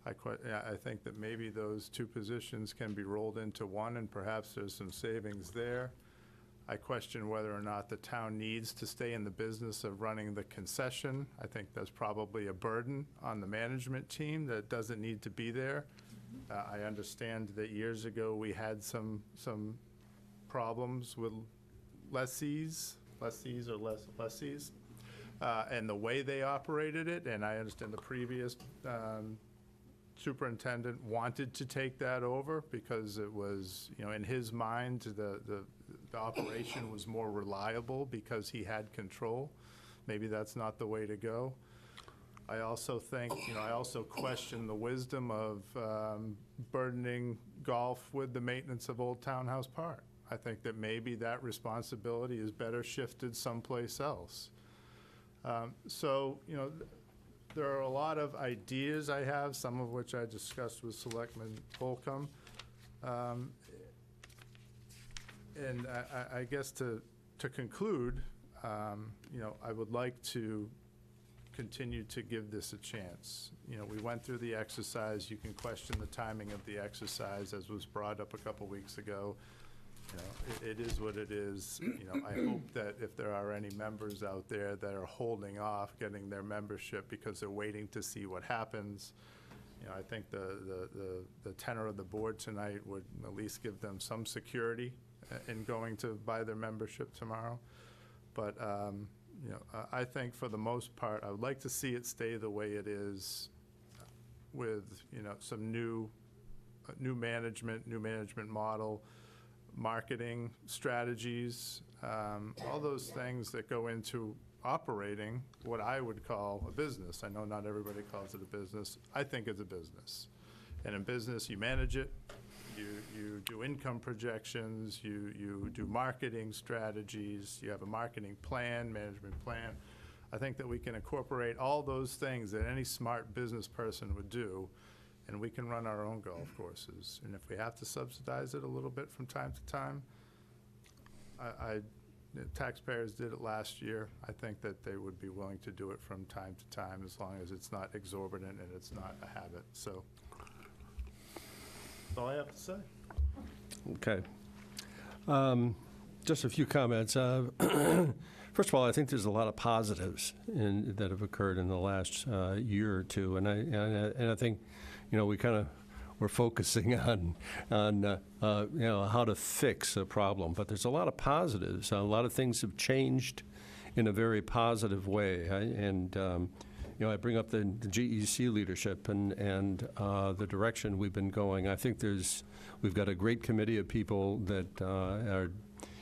Speaker 10: I think that maybe those two positions can be rolled into one, and perhaps there's some savings there. I question whether or not the town needs to stay in the business of running the concession. I think that's probably a burden on the management team that doesn't need to be there. I understand that years ago we had some problems with lessees, and the way they operated it, and I understand the previous superintendent wanted to take that over because it was, in his mind, the operation was more reliable because he had control. Maybe that's not the way to go. I also think, I also question the wisdom of burdening golf with the maintenance of Old Townhouse Park. I think that maybe that responsibility is better shifted someplace else. So, there are a lot of ideas I have, some of which I discussed with Selectman Holcomb. And I guess to conclude, I would like to continue to give this a chance. We went through the exercise. You can question the timing of the exercise, as was brought up a couple weeks ago. It is what it is. I hope that if there are any members out there that are holding off getting their membership because they're waiting to see what happens, I think the tenor of the board tonight would at least give them some security in going to buy their membership tomorrow. But, you know, I think for the most part, I would like to see it stay the way it is with, you know, some new management model, marketing strategies, all those things that go into operating what I would call a business. I know not everybody calls it a business. I think it's a business. And in business, you manage it, you do income projections, you do marketing strategies, you have a marketing plan, management plan. I think that we can incorporate all those things that any smart business person would do, and we can run our own golf courses. And if we have to subsidize it a little bit from time to time, the taxpayers did it last year. I think that they would be willing to do it from time to time as long as it's not exorbitant and it's not a habit. So that's all I have to say.
Speaker 1: Okay. Just a few comments. First of all, I think there's a lot of positives that have occurred in the last year or two, and I think, you know, we're focusing on you know, how to fix a problem, but there's a lot of positives. A lot of things have changed in a very positive way, you know, I bring up the GEC leadership and the direction we've been going. I think we've got a great committee of people that are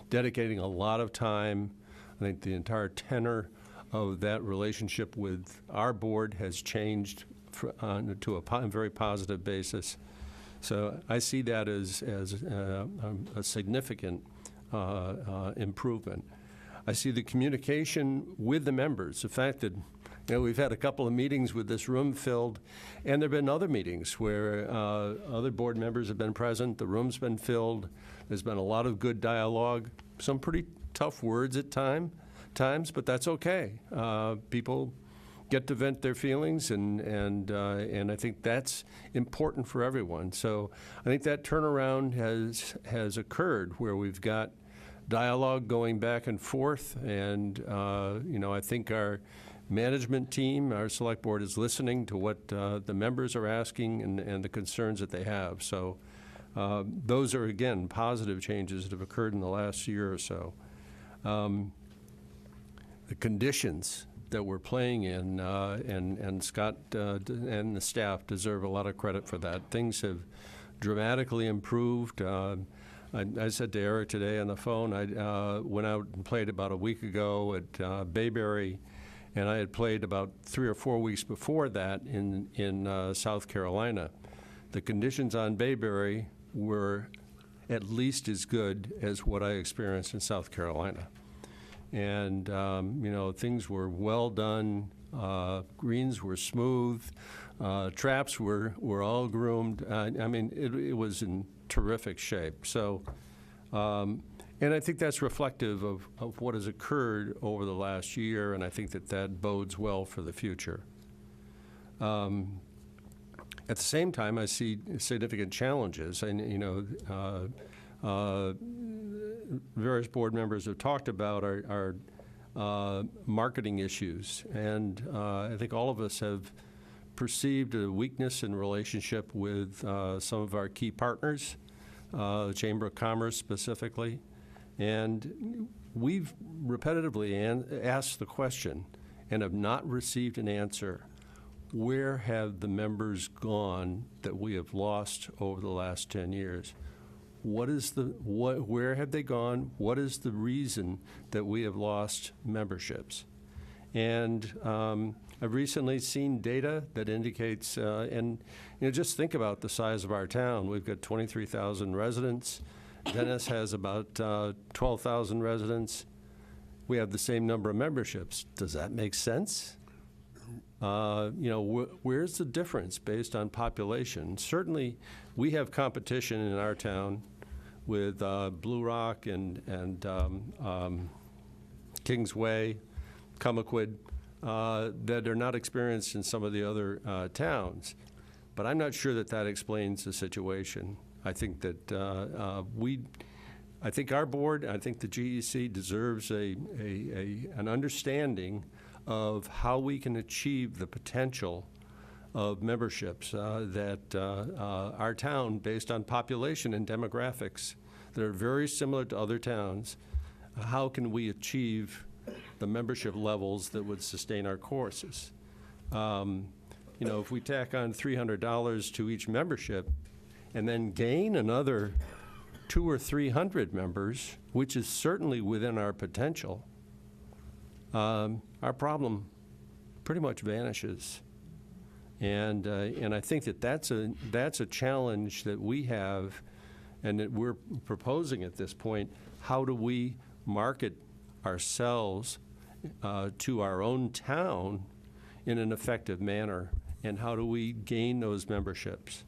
Speaker 1: dedicating a lot of time. I think the entire tenor of that relationship with our board has changed to a very positive basis. So I see that as a significant improvement. I see the communication with the members, the fact that, you know, we've had a couple of meetings with this room filled, and there have been other meetings where other board members have been present, the room's been filled, there's been a lot of good dialogue, some pretty tough words at times, but that's okay. People get to vent their feelings, and I think that's important for everyone. So I think that turnaround has occurred where we've got dialogue going back and forth, and you know, I think our management team, our select board, is listening to what the members are asking and the concerns that they have. So those are, again, positive changes that have occurred in the last year or so. The conditions that we're playing in, and Scott and the staff deserve a lot of credit for that. Things have dramatically improved. I said to Eric today on the phone, I went out and played about a week ago at Bayberry, and I had played about 3 or 4 weeks before that in South Carolina. The conditions on Bayberry were at least as good as what I experienced in South Carolina. And, you know, things were well done, greens were smooth, traps were all groomed. I mean, it was in terrific shape. So, and I think that's reflective of what has occurred over the last year, and I think that bodes well for the future. At the same time, I see significant challenges, and, you know, various board members have talked about our marketing issues, and I think all of us have perceived a weakness in relationship with some of our key partners, the Chamber of Commerce specifically, and we've repetitively asked the question and have not received an answer. Where have the members gone that we have lost over the last 10 years? Where have they gone? What is the reason that we have lost memberships? And I've recently seen data that indicates, and you know, just think about the size of our town. We've got 23,000 residents. Dennis has about 12,000 residents. We have the same number of memberships. Does that make sense? You know, where's the difference based on population? Certainly, we have competition in our town with Blue Rock and Kingsway, Comaquid, that are not experienced in some of the other towns. But I'm not sure that explains the situation. I think that I think our board, I think the GEC deserves an understanding of how we can achieve the potential of memberships that our town, based on population and demographics, that are very similar to other towns, how can we achieve the membership levels that would sustain our courses? You know, if we tack on $300 to each membership and then gain another 200 or 300 members, which is certainly within our potential, our problem pretty much vanishes. And I think that that's a challenge that we have and that we're proposing at this point. How do we market ourselves to our own town in an effective manner? And how do we gain those memberships?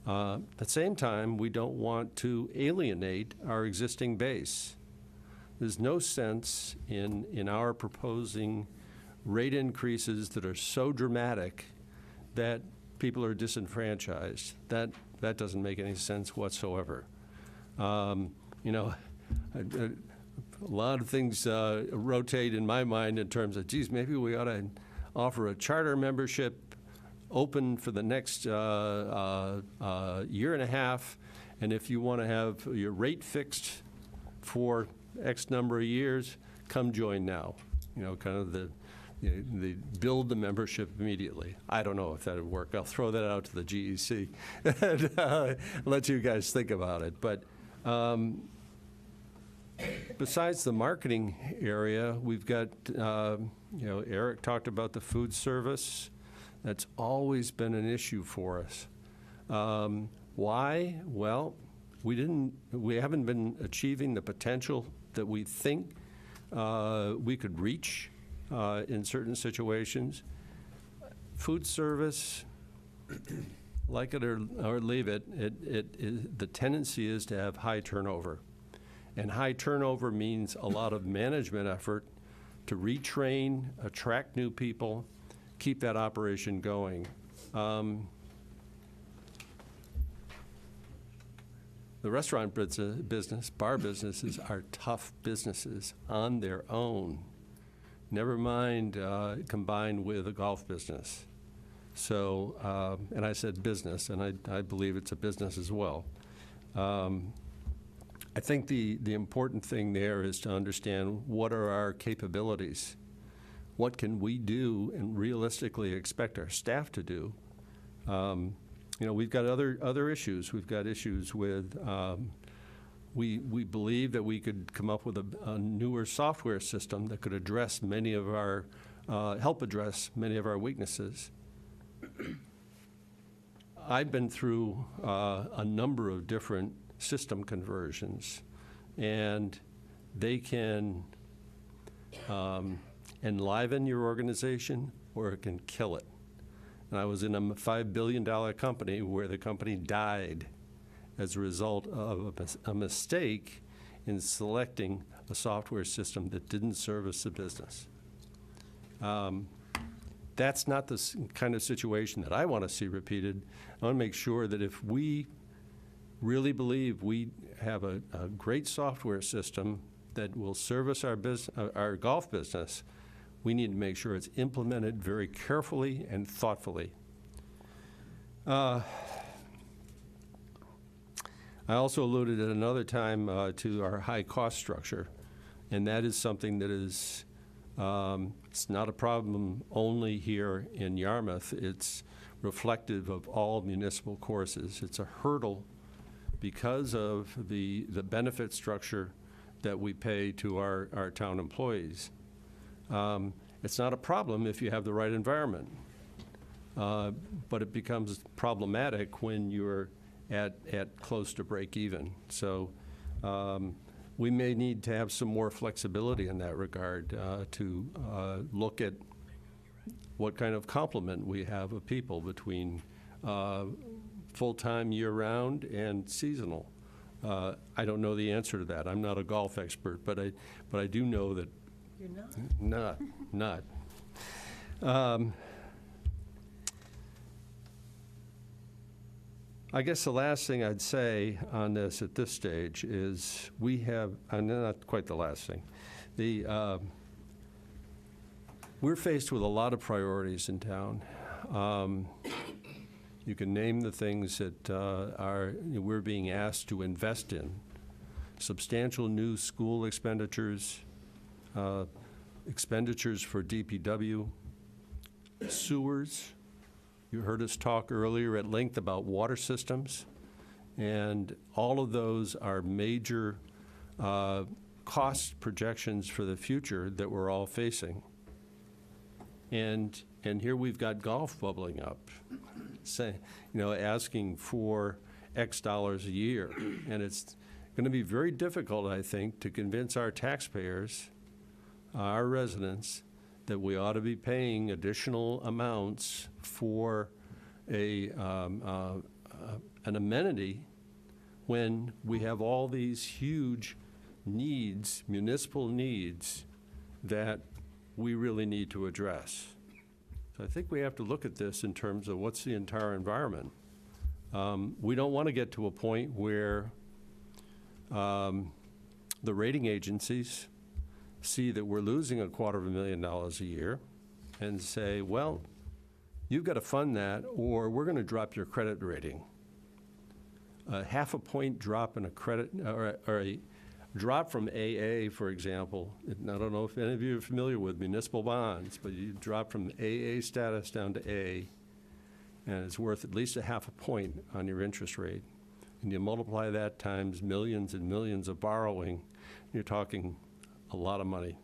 Speaker 1: At the same time, we don't want to alienate our existing base. There's no sense in our proposing rate increases that are so dramatic that people are disenfranchised. That doesn't make any sense whatsoever. You know, a lot of things rotate in my mind in terms of, geez, maybe we ought to offer a charter membership open for the next year and a half, and if you want to have your rate fixed for X number of years, come join now. You know, kind of the build the membership immediately. I don't know if that would work. I'll throw that out to the GEC and let you guys think about it. But besides the marketing area, we've got, you know, Eric talked about the food service. That's always been an issue for us. Why? Well, we haven't been achieving the potential that we think we could reach in certain situations. Food service, like it or leave it, the tendency is to have high turnover. And high turnover means a lot of management effort to retrain, attract new people, keep that operation going. The restaurant business, bar businesses are tough businesses on their own, never mind combined with a golf business. So, and I said business, and I believe it's a business as well. I think the important thing there is to understand what are our capabilities. What can we do and realistically expect our staff to do? You know, we've got other issues. We've got issues with, we believe that we could come up with a newer software system that could address many of our, help address many of our weaknesses. I've been through a number of different system conversions, and they can enliven your organization or it can kill it. And I was in a $5 billion company where the company died as a result of a mistake in selecting a software system that didn't service the business. That's not the kind of situation that I want to see repeated. I want to make sure that if we really believe we have a great software system that will service our golf business, we need to make sure it's implemented very carefully and thoughtfully. I also alluded at another time to our high cost structure, and that is something that is, it's not a problem only here in Yarmouth. It's reflective of all municipal courses. It's a hurdle because of the benefit structure that we pay to our town employees. It's not a problem if you have the right environment, but it becomes problematic when you're at close to break even. So we may need to have some more flexibility in that regard to look at what kind of complement we have of people between full-time year-round and seasonal. I don't know the answer to that. I'm not a golf expert, but I do know that
Speaker 3: You're not?
Speaker 1: Not. I guess the last thing I'd say on this at this stage is we have, and not quite the last thing, we're faced with a lot of priorities in town. You can name the things that we're being asked to invest in. substantial new school expenditures, expenditures for DPW, sewers. You heard us talk earlier at length about water systems, and all of those are major cost projections for the future that we're all facing. And here we've got golf bubbling up, say, asking for X dollars a year. And it's going to be very difficult, I think, to convince our taxpayers, our residents, that we ought to be paying additional amounts for an amenity when we have all these huge needs, municipal needs, that we really need to address. So I think we have to look at this in terms of what's the entire environment. We don't want to get to a point where the rating agencies see that we're losing $250,000 a year and say, well, you've got to fund that or we're going to drop your credit rating. A half a point drop in a credit, or a drop from AA, for example. I don't know if any of you are familiar with municipal bonds, but you drop from AA status down to A, and it's worth at least a half a point on your interest rate. And you multiply that times millions and millions of borrowing, you're talking a lot of money.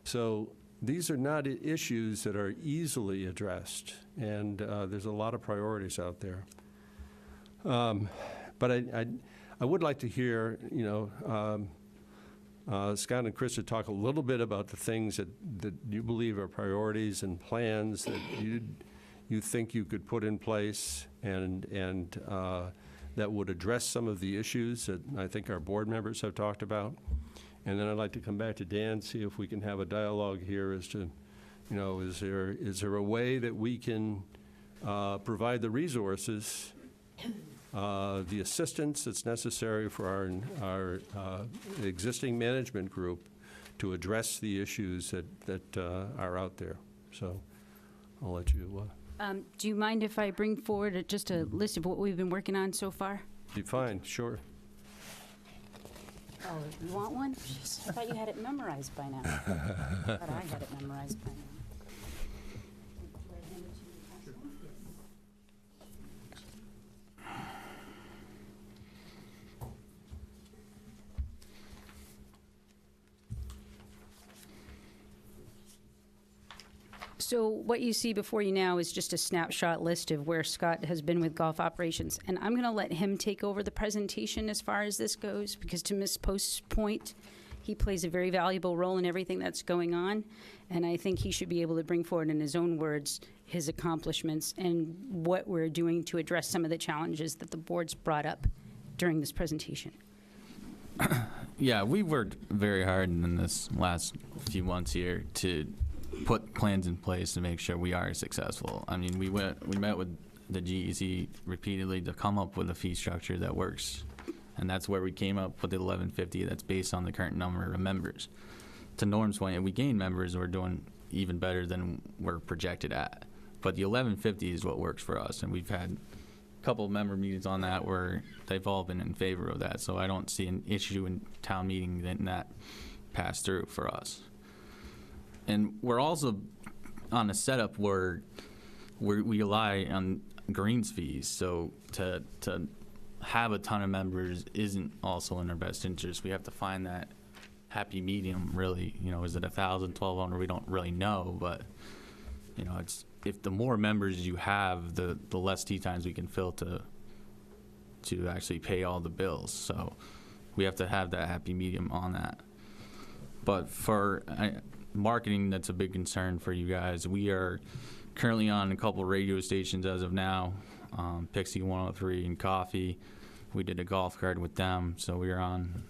Speaker 1: So these are not issues that are easily addressed, and there's a lot of priorities out there. But I would like to hear, Scott and Krista talk a little bit about the things that you believe are priorities and plans that you think you could put in place and that would address some of the issues that I think our board members have talked about. And then I'd like to come back to Dan, see if we can have a dialogue here as to, is there a way that we can provide the resources, the assistance that's necessary for our existing management group to address the issues that are out there. So I'll let you.
Speaker 19: Do you mind if I bring forward just a list of what we've been working on so far?
Speaker 1: Be fine, sure.
Speaker 19: Oh, you want one? I thought you had it memorized by now. I thought I had it memorized by now. So what you see before you now is just a snapshot list of where Scott has been with golf operations. And I'm going to let him take over the presentation as far as this goes, because to Ms. Post's point, he plays a very valuable role in everything that's going on. And I think he should be able to bring forward in his own words his accomplishments and what we're doing to address some of the challenges that the board's brought up during this presentation.
Speaker 20: Yeah, we worked very hard in this last few months here to put plans in place to make sure we are successful. I mean, we met with the GEC repeatedly to come up with a fee structure that works, and that's where we came up with the 1150. That's based on the current number of members. To Norm's point, if we gain members, we're doing even better than we're projected at. But the 1150 is what works for us, and we've had a couple of member meetings on that where they've all been in favor of that. So I don't see an issue in town meeting letting that pass through for us. And we're also on a setup where we rely on greens fees. So to have a ton of members isn't also in our best interest. We have to find that happy medium, really. Is it 1,000, 1,200? We don't really know, but it's if the more members you have, the less tee times we can fill to actually pay all the bills. So we have to have that happy medium on that. But for marketing, that's a big concern for you guys. We are currently on a couple radio stations as of now, Pixie 103 and Coffee. We did a golf card with them, so we are on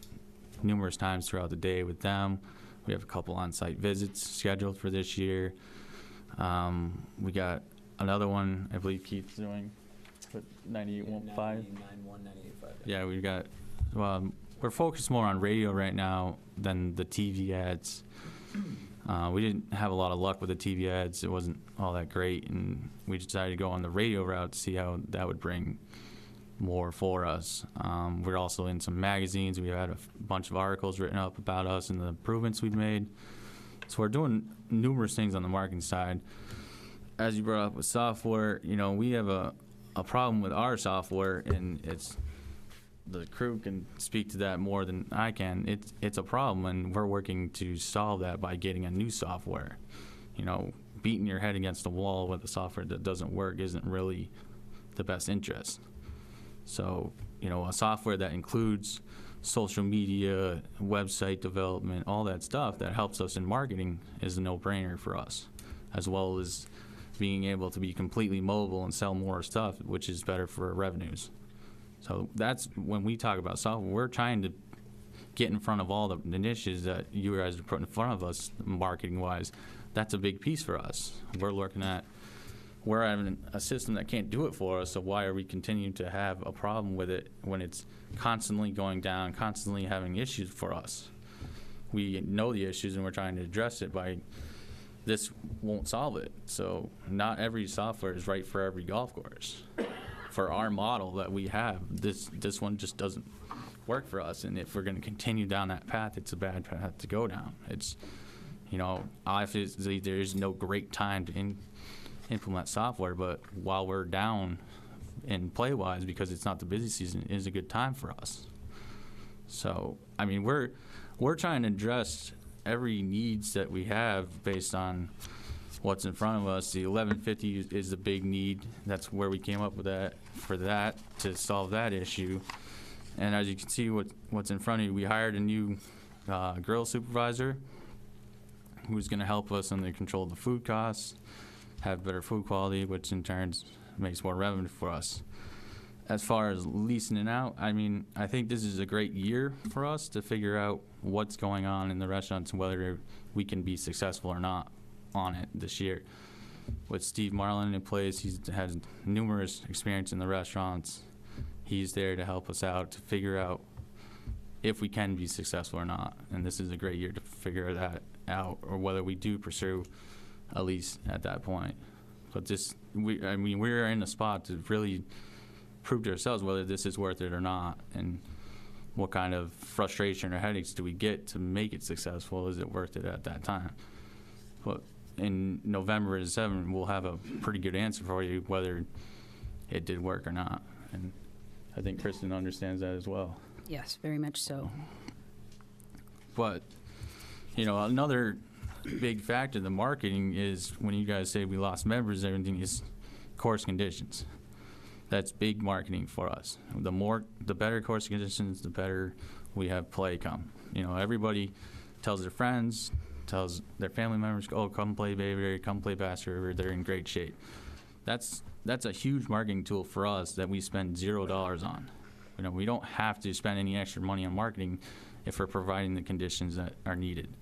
Speaker 20: numerous times throughout the day with them. We have a couple on-site visits scheduled for this year. We got another one, I believe Keith's doing, 98.5? 98.5. Yeah, we've got, we're focused more on radio right now than the TV ads. We didn't have a lot of luck with the TV ads. It wasn't all that great, and we decided to go on the radio route to see how that would bring more for us. We're also in some magazines. We've had a bunch of articles written up about us and the improvements we've made. So we're doing numerous things on the marketing side. As you brought up with software, we have a problem with our software, and the crew can speak to that more than I can. It's a problem, and we're working to solve that by getting a new software. Beating your head against the wall with a software that doesn't work isn't really the best interest. So, a software that includes social media, website development, all that stuff that helps us in marketing is a no-brainer for us, as well as being able to be completely mobile and sell more stuff, which is better for our revenues. So that's when we talk about software, we're trying to get in front of all the initiatives that you guys are putting in front of us marketing-wise. That's a big piece for us. We're having a system that can't do it for us, so why are we continuing to have a problem with it when it's constantly going down, constantly having issues for us? We know the issues and we're trying to address it this won't solve it. So not every software is right for every golf course. For our model that we have, this one just doesn't work for us, and if we're going to continue down that path, it's a bad path to go down. It's, obviously there is no great time to implement software, but while we're down in play-wise, because it's not the busy season, is a good time for us. So, we're trying to address every needs that we have based on what's in front of us. The 1150 is the big need. That's where we came up with to solve that issue. And as you can see what's in front of you, we hired a new grill supervisor who's going to help us on the control of the food costs, have better food quality, which in turn makes more revenue for us. As far as leasing it out, I think this is a great year for us to figure out what's going on in the restaurants and whether we can be successful or not on it this year. With Steve Marlin in place, he's had numerous experience in the restaurants. He's there to help us out to figure out if we can be successful or not. And this is a great year to figure that out, or whether we do pursue a lease at that point. But we're in a spot to really prove to ourselves whether this is worth it or not, and what kind of frustration or headaches do we get to make it successful. Is it worth it at that time? But in November 7th, we'll have a pretty good answer for you whether it did work or not. And I think Kristen understands that as well.
Speaker 19: Yes, very much so.
Speaker 20: But, another big factor, the marketing, is when you guys say we lost members, everything is course conditions. That's big marketing for us. The better course conditions, the better we have play come. Everybody tells their friends, tells their family members, oh, come play Bayberry, come play Bass River, they're in great shape. That's a huge marketing tool for us that we spend $0 on. We don't have to spend any extra money on marketing if we're providing the conditions that are needed.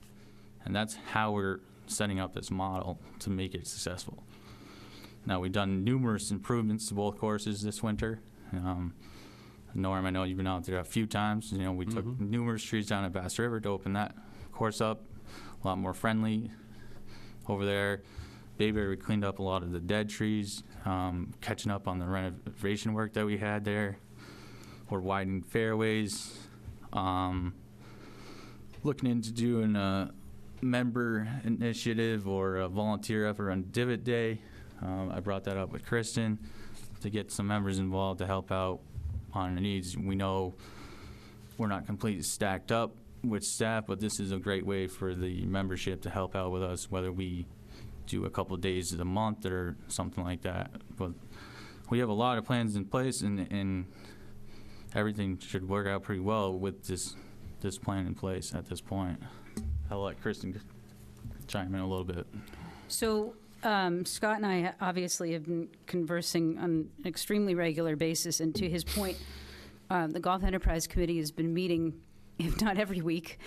Speaker 20: And that's how we're setting up this model to make it successful. Now, we've done numerous improvements to both courses this winter. Norm, I know you've been out there a few times. We took numerous trees down at Bass River to open that course up, a lot more friendly over there. Bayberry, we cleaned up a lot of the dead trees, catching up on the renovation work that we had there. We're widening fairways, looking into doing a member initiative or a volunteer effort on Divot Day. I brought that up with Kristen to get some members involved to help out on the needs. We know we're not completely stacked up with staff, but this is a great way for the membership to help out with us, whether we do a couple of days of the month or something like that. But we have a lot of plans in place, and everything should work out pretty well with this plan in place at this point. I'll let Kristen chime in a little bit.
Speaker 19: So Scott and I obviously have been conversing on an extremely regular basis, and to his point, the Golf Enterprise Committee has been meeting, if not every week,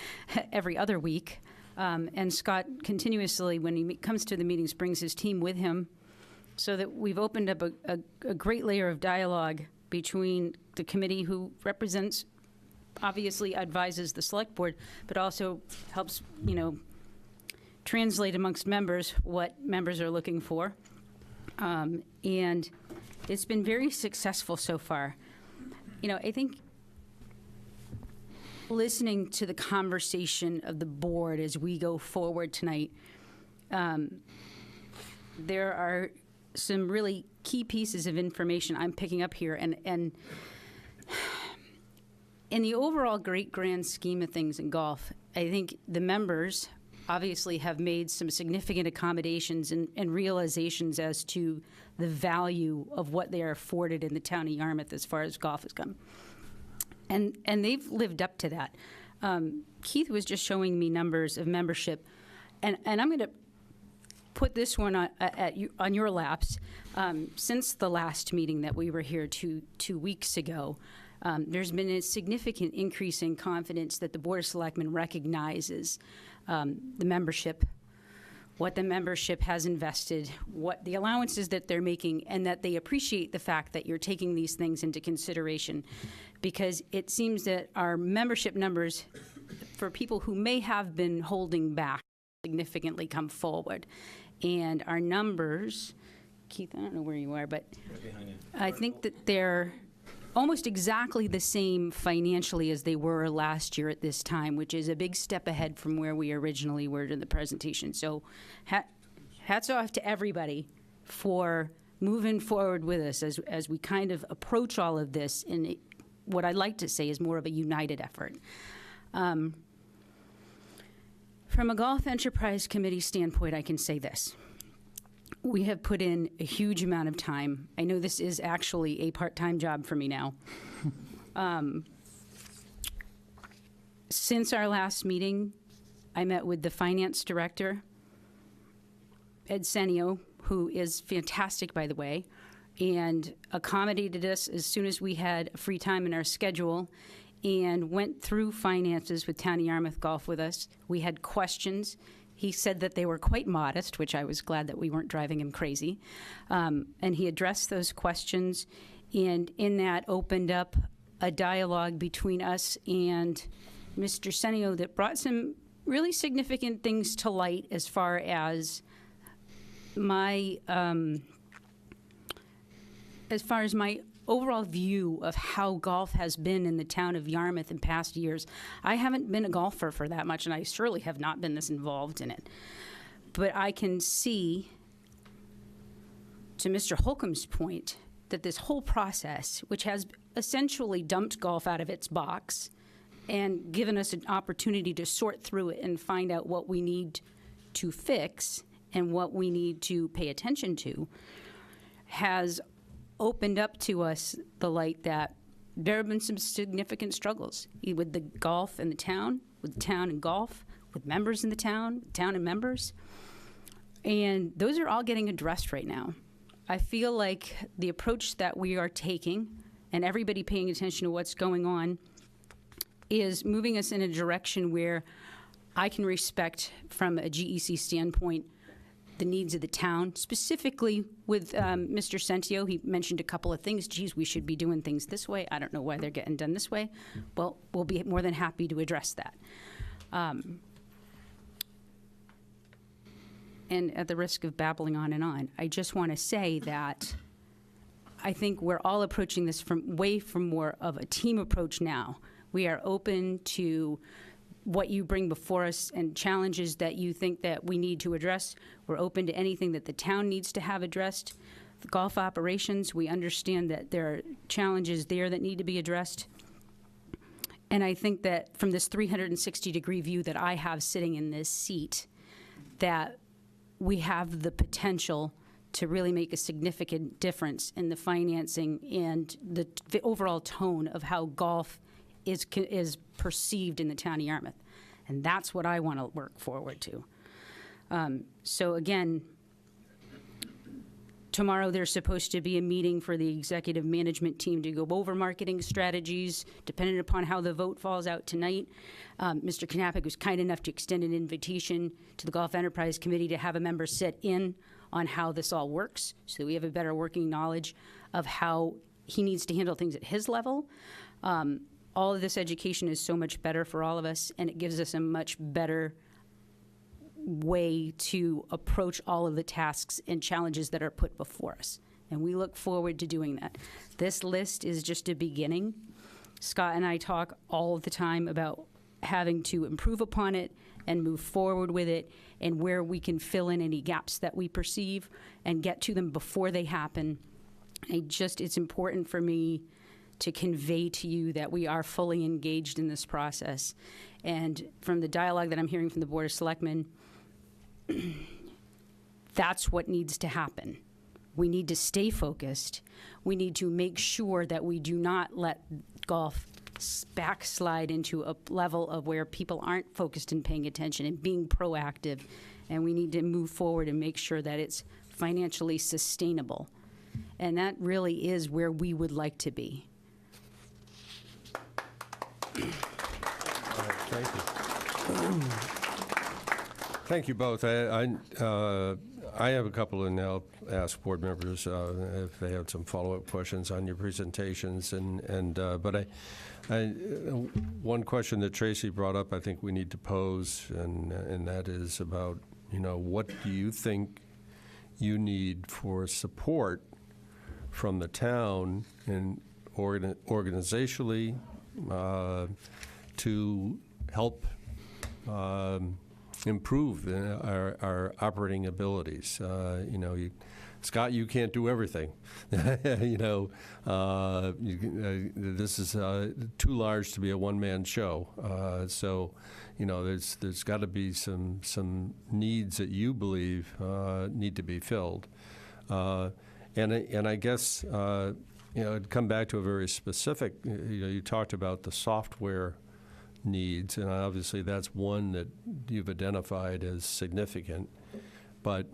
Speaker 19: every other week. And Scott continuously, when he comes to the meetings, brings his team with him, so that we've opened up a great layer of dialogue between the committee, who represents, obviously advises the select board, but also helps, translate amongst members what members are looking for. And it's been very successful so far. I think listening to the conversation of the board as we go forward tonight, there are some really key pieces of information I'm picking up here, and in the overall great grand scheme of things in golf, I think the members obviously have made some significant accommodations and realizations as to the value of what they are afforded in the town of Yarmouth as far as golf has come. And they've lived up to that. Keith was just showing me numbers of membership, and I'm going to put this one on your laps. Since the last meeting that we were here two weeks ago, there's been a significant increase in confidence that the Board of Selectmen recognizes the membership, what the membership has invested, what the allowances that they're making, and that they appreciate the fact that you're taking these things into consideration, because it seems that our membership numbers for people who may have been holding back significantly come forward. And our numbers, Keith, I don't know where you are, but I think that they're almost exactly the same financially as they were last year at this time, which is a big step ahead from where we originally were in the presentation. So hats off to everybody for moving forward with us as we kind of approach all of this in what I'd like to say is more of a united effort. From a Golf Enterprise Committee standpoint, I can say this. We have put in a huge amount of time. I know this is actually a part-time job for me now. Since our last meeting, I met with the finance director, Ed Senio, who is fantastic, by the way, and accommodated us as soon as we had free time in our schedule, and went through finances with Town of Yarmouth Golf with us. We had questions. He said that they were quite modest, which I was glad that we weren't driving him crazy. And he addressed those questions, and in that opened up a dialogue between us and Mr. Senio that brought some really significant things to light as far as my overall view of how golf has been in the town of Yarmouth in past years. I haven't been a golfer for that much, and I surely have not been this involved in it. But I can see, to Mr. Holcomb's point, that this whole process, which has essentially dumped golf out of its box and given us an opportunity to sort through it and find out what we need to fix and what we need to pay attention to, has opened up to us the light that there have been some significant struggles with the golf and the town, with the town and golf, with members in the town and members. And those are all getting addressed right now. I feel like the approach that we are taking and everybody paying attention to what's going on is moving us in a direction where I can respect, from a GEC standpoint, the needs of the town, specifically with Mr. Sentio. He mentioned a couple of things. Geez, we should be doing things this way. I don't know why they're getting done this way. Well, we'll be more than happy to address that. And at the risk of babbling on, I just want to say that I think we're all approaching this from more of a team approach now. We are open to what you bring before us and challenges that you think that we need to address. We're open to anything that the town needs to have addressed. The golf operations, we understand that there are challenges there that need to be addressed. And I think that from this 360-degree view that I have sitting in this seat, that we have the potential to really make a significant difference in the financing and the overall tone of how golf is perceived in the town of Yarmouth. And that's what I want to work forward to. So again, tomorrow there's supposed to be a meeting for the executive management team to go over marketing strategies, depending upon how the vote falls out tonight. Mr. Knappich was kind enough to extend an invitation to the Golf Enterprise Committee to have a member sit in on how this all works, so that we have a better working knowledge of how he needs to handle things at his level. All of this education is so much better for all of us, and it gives us a much better way to approach all of the tasks and challenges that are put before us. and we look forward to doing that. This list is just a beginning. Scott and I talk all the time about having to improve upon it and move forward with it, and where we can fill in any gaps that we perceive and get to them before they happen. It's important for me to convey to you that we are fully engaged in this process. And from the dialogue that I'm hearing from the Board of Selectmen, that's what needs to happen. We need to stay focused. We need to make sure that we do not let golf backslide into a level of where people aren't focused and paying attention and being proactive. And we need to move forward and make sure that it's financially sustainable. And that really is where we would like to be.
Speaker 1: Thank you. Thank you both. I have a couple, and I'll ask board members if they have some follow-up questions on your presentations. But one question that Tracy brought up, I think we need to pose, and that is about, what do you think you need for support from the town and organizationally to help improve our operating abilities. Scott, you can't do everything. This is too large to be a one-man show. So, there's got to be some needs that you believe need to be filled. And I guess it'd come back to a very specific. You talked about the software needs, and obviously that's one that you've identified as significant. But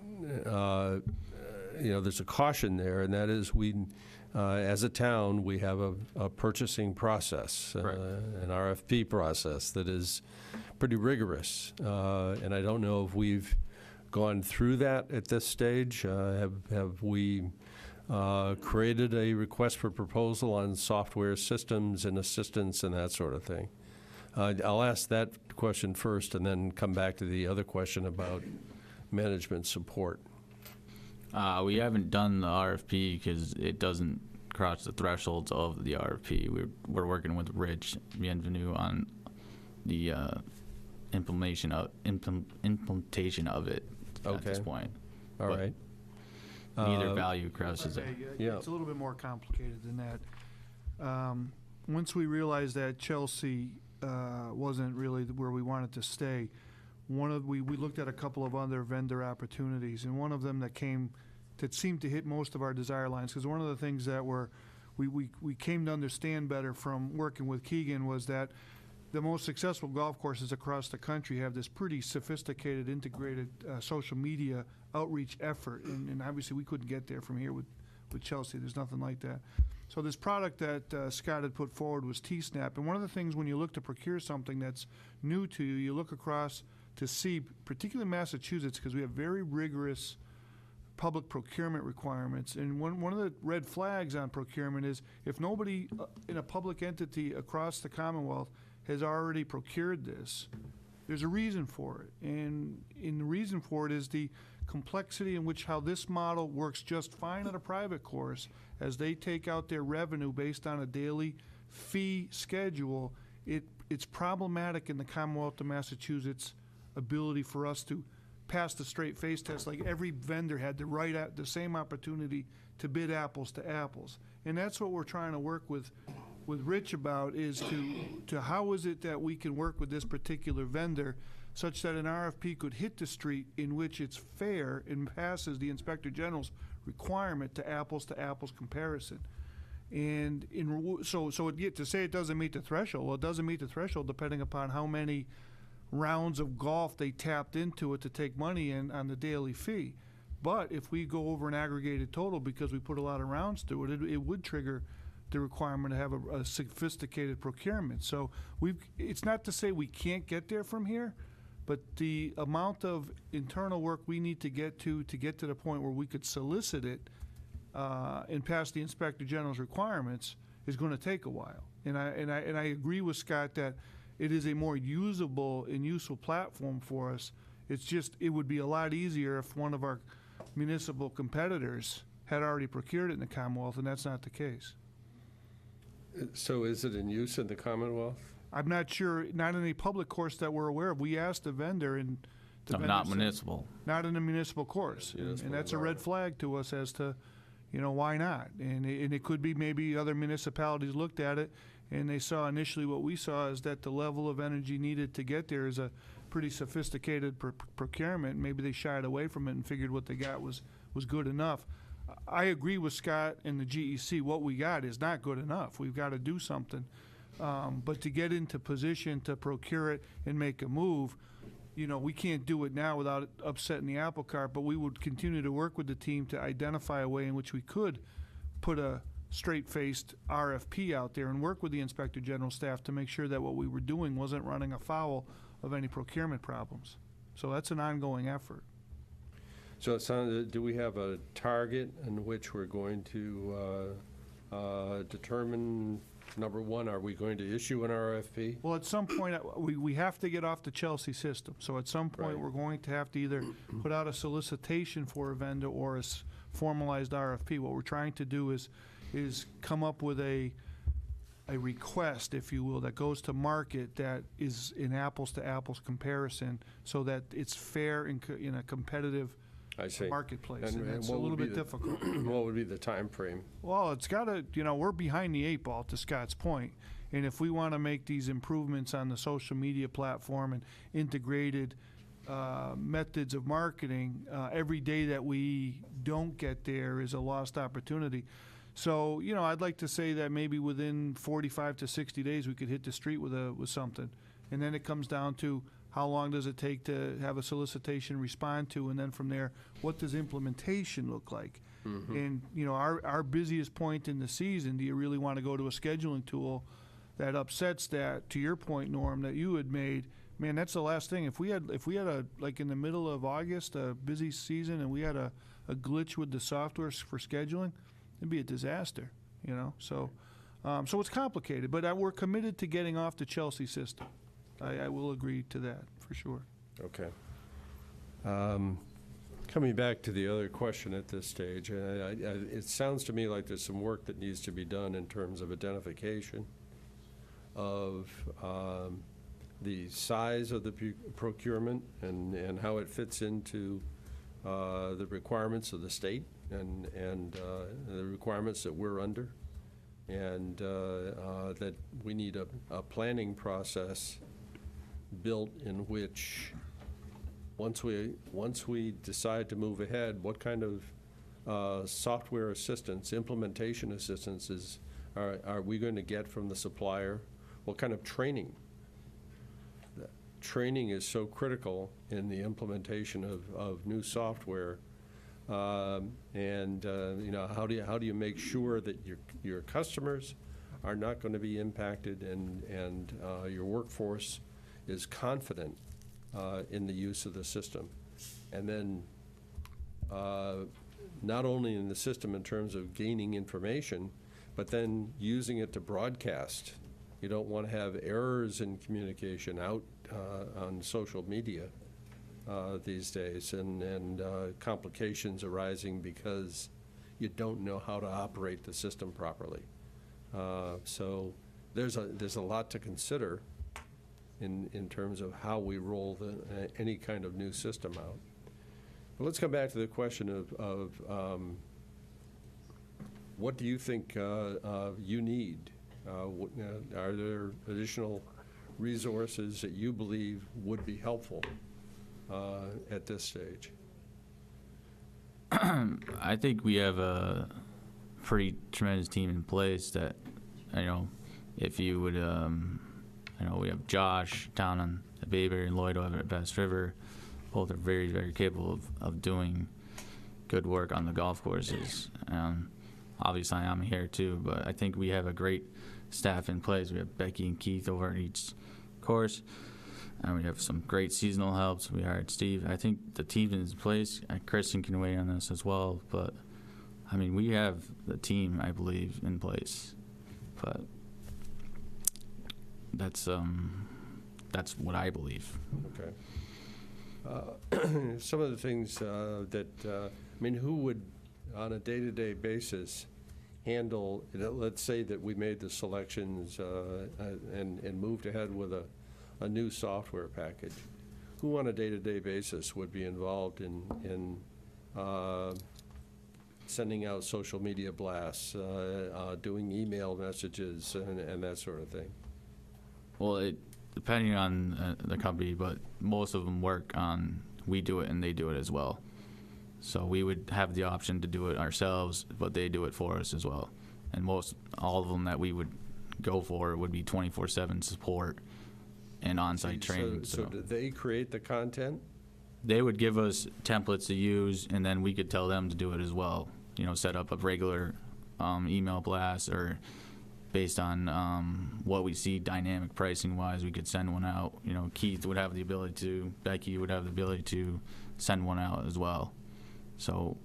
Speaker 1: there's a caution there, and that is as a town, we have a purchasing process, an RFP process that is pretty rigorous. And I don't know if we've gone through that at this stage. Have we created a request for proposal on software systems and assistance and that sort of thing? I'll ask that question first and then come back to the other question about management support.
Speaker 20: We haven't done the RFP because it doesn't cross the thresholds of the RFP. We're working with Rich Bienvenu on the implementation of it at this point.
Speaker 1: All right.
Speaker 20: Neither value crosses it.
Speaker 1: Yeah.
Speaker 4: It's a little bit more complicated than that. Once we realized that Chelsea wasn't really where we wanted to stay, we looked at a couple of other vendor opportunities, and one of them that seemed to hit most of our desire lines, because one of the things that we came to understand better from working with Keegan was that the most successful golf courses across the country have this pretty sophisticated, integrated social media outreach effort, and obviously we couldn't get there from here with Chelsea. There's nothing like that. So this product that Scott had put forward was T-Snap, and one of the things when you look to procure something that's new to you, you look across to see, particularly Massachusetts, because we have very rigorous public procurement requirements, and one of the red flags on procurement is if nobody in a public entity across the Commonwealth has already procured this, there's a reason for it, and the reason for it is the complexity in which how this model works just fine at a private course. As they take out their revenue based on a daily fee schedule, it's problematic in the Commonwealth of Massachusetts' ability for us to pass the straight face test. Like every vendor had the same opportunity to bid apples to apples, and that's what we're trying to work with Rich about, is to how is it that we can work with this particular vendor such that an RFP could hit the street in which it's fair and passes the Inspector General's requirement to apples comparison. And to say it doesn't meet the threshold, well, it doesn't meet the threshold depending upon how many rounds of golf they tapped into it to take money in on the daily fee. But if we go over an aggregated total because we put a lot of rounds through it, it would trigger the requirement to have a sophisticated procurement. So it's not to say we can't get there from here, but the amount of internal work we need to get to the point where we could solicit it and pass the Inspector General's requirements is going to take a while. And I agree with Scott that it is a more usable and useful platform for us. It's just, it would be a lot easier if one of our municipal competitors had already procured it in the Commonwealth, and that's not the case.
Speaker 1: So is it in use in the Commonwealth?
Speaker 4: I'm not sure, not in any public course that we're aware of. We asked the vendor, and the
Speaker 20: No,
Speaker 4: vendor
Speaker 20: not
Speaker 4: said,
Speaker 20: municipal.
Speaker 4: not in a municipal course. And that's a red flag to us as to, why not? And it could be maybe other municipalities looked at it, and they saw initially what we saw is that the level of energy needed to get there is a pretty sophisticated procurement. Maybe they shied away from it and figured what they got was good enough. I agree with Scott and the GEC. What we got is not good enough. We've got to do something. But to get into position to procure it and make a move, we can't do it now without upsetting the apple cart, but we would continue to work with the team to identify a way in which we could put a straight-faced RFP out there and work with the Inspector General staff to make sure that what we were doing wasn't running afoul of any procurement problems. So that's an ongoing effort.
Speaker 1: So it sounds, do we have a target in which we're going to determine, number one, are we going to issue an RFP?
Speaker 4: Well, at some point, we have to get off the Chelsea system. So at some point,
Speaker 1: Right.
Speaker 4: we're going to have to either put out a solicitation for a vendor or a formalized RFP. What we're trying to do is come up with a request, if you will, that goes to market that is in apples-to-apples comparison so that it's fair in a competitive
Speaker 1: I see.
Speaker 4: marketplace.
Speaker 1: And
Speaker 4: And it's a
Speaker 1: what would
Speaker 4: little
Speaker 1: be
Speaker 4: bit
Speaker 1: the-
Speaker 4: difficult.
Speaker 1: What would be the time frame?
Speaker 4: Well, it's got to, we're behind the 8 ball, to Scott's point. And if we want to make these improvements on the social media platform and integrated methods of marketing, every day that we don't get there is a lost opportunity. So, I'd like to say that maybe within 45 to 60 days, we could hit the street with something. And then it comes down to how long does it take to have a solicitation respond to, and then from there, what does implementation look like? And, our busiest point in the season, do you really want to go to a scheduling tool that upsets that, to your point, Norm, that you had made? Man, that's the last thing. If we had a, like in the middle of August, a busy season, and we had a glitch with the software for scheduling, it'd be a disaster, So, so it's complicated, but we're committed to getting off the Chelsea system. I will agree to that, for sure.
Speaker 1: Okay. Coming back to the other question at this stage, it sounds to me like there's some work that needs to be done in terms of identification of the size of the procurement and how it fits into the requirements of the state and the requirements that we're under, and that we need a planning process built in which once we decide to move ahead, what kind of software assistance, implementation assistance are we going to get from the supplier? What kind of training? Training is so critical in the implementation of new software, and how do you make sure that your customers are not going to be impacted and your workforce is confident in the use of the system, and then not only in the system in terms of gaining information, but then using it to broadcast. You don't want to have errors in communication out on social media these days, and complications arising because you don't know how to operate the system properly. So there's a lot to consider in terms of how we roll any kind of new system out. But let's come back to the question of what do you think you need? Are there additional resources that you believe would be helpful at this stage?
Speaker 20: I think we have a pretty tremendous team in place that, if you would, we have Josh down on the Bayberry and Lloyd over at Bass River. Both are very, very capable of doing good work on the golf courses. Obviously, I'm here too, but I think we have a great staff in place. We have Becky and Keith over at each course, and we have some great seasonal helps. We hired Steve. I think the team is in place. Kristen can weigh on this as well, but we have the team, I believe, in place. But that's what I believe.
Speaker 1: Okay. Some of the things that who would on a day-to-day basis, handle, let's say that we made the selections and moved ahead with a new software package. Who on a day-to-day basis would be involved in sending out social media blasts, doing email messages, and that sort of thing?
Speaker 20: Well, depending on the company, but most of them work on, we do it and they do it as well. So we would have the option to do it ourselves, but they do it for us as well. And all of them that we would go for would be 24/7 support and on-site training.
Speaker 1: So do they create the content?
Speaker 20: They would give us templates to use, and then we could tell them to do it as well. You know, set up a regular email blast, or based on what we see dynamic pricing-wise, we could send one out. You know, Keith would have the ability to, Becky would have the ability to send one out as well. So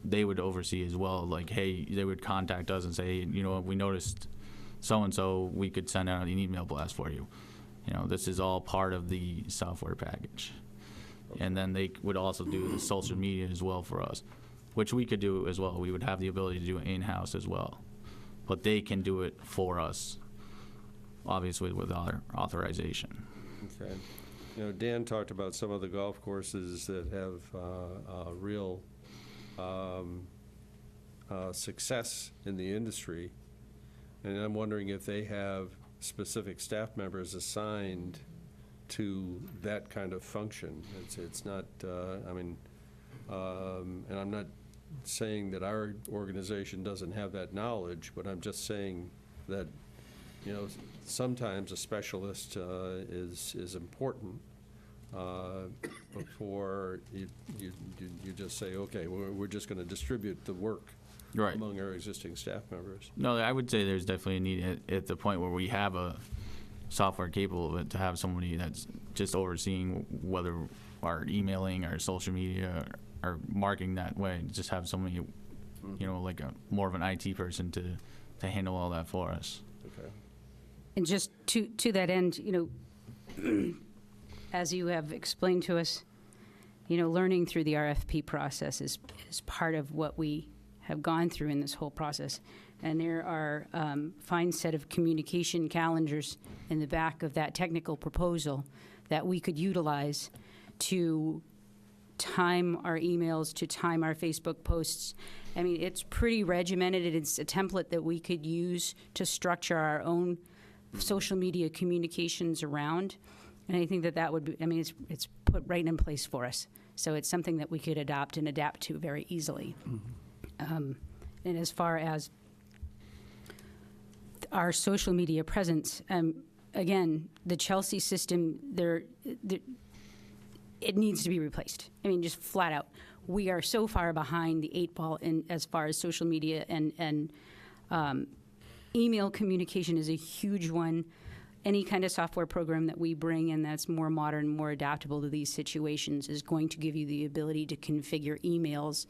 Speaker 20: they would oversee as well. Like, hey, they would contact us and say, you know, we noticed so-and-so, we could send out an email blast for you. You know, this is all part of the software package. And then they would also do the social media as well for us, which we could do as well. We would have the ability to do it in-house as well. But they can do it for us, obviously with our authorization.
Speaker 1: Okay. You know, Dan talked about some of the golf courses that have real success in the industry, and I'm wondering if they have specific staff members assigned to that kind of function. It's not, I mean, and I'm not saying that our organization doesn't have that knowledge, but I'm just saying that, you know, sometimes a specialist is important before you just say, okay, we're just going to distribute the work
Speaker 20: Right.
Speaker 1: among our existing staff members.
Speaker 20: No, I would say there's definitely a need at the point where we have a software capable of it, to have somebody that's just overseeing whether our emailing, our social media, or marketing that way. Just have somebody, you know, like more of an IT person to handle all that for us.
Speaker 1: Okay.
Speaker 19: And just to that end, you know, as you have explained to us, you know, learning through the RFP process is part of what we have gone through in this whole process. And there are fine set of communication calendars in the back of that technical proposal that we could utilize to time our emails, to time our Facebook posts. I mean, it's pretty regimented. It's a template that we could use to structure our own social media communications around. And I think that would be, I mean, it's put right in place for us. So it's something that we could adopt and adapt to very easily. And as far as our social media presence, again, the Chelsea system, it needs to be replaced. I mean, just flat out. We are so far behind the 8 ball in as far as social media, and email communication is a huge one. Any kind of software program that we bring in that's more modern, more adaptable to these situations is going to give you the ability to configure emails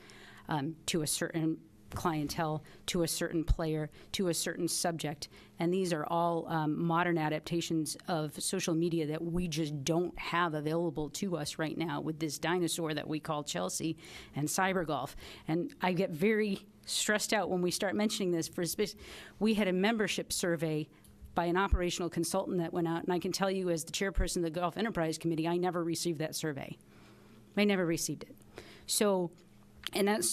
Speaker 19: to a certain clientele, to a certain player, to a certain subject. And these are all modern adaptations of social media that we just don't have available to us right now with this dinosaur that we call Chelsea and cybergolf. And I get very stressed out when we start mentioning this. We had a membership survey by an operational consultant that went out, and I can tell you as the chairperson of the Golf Enterprise Committee, I never received that survey. I never received it. So, and that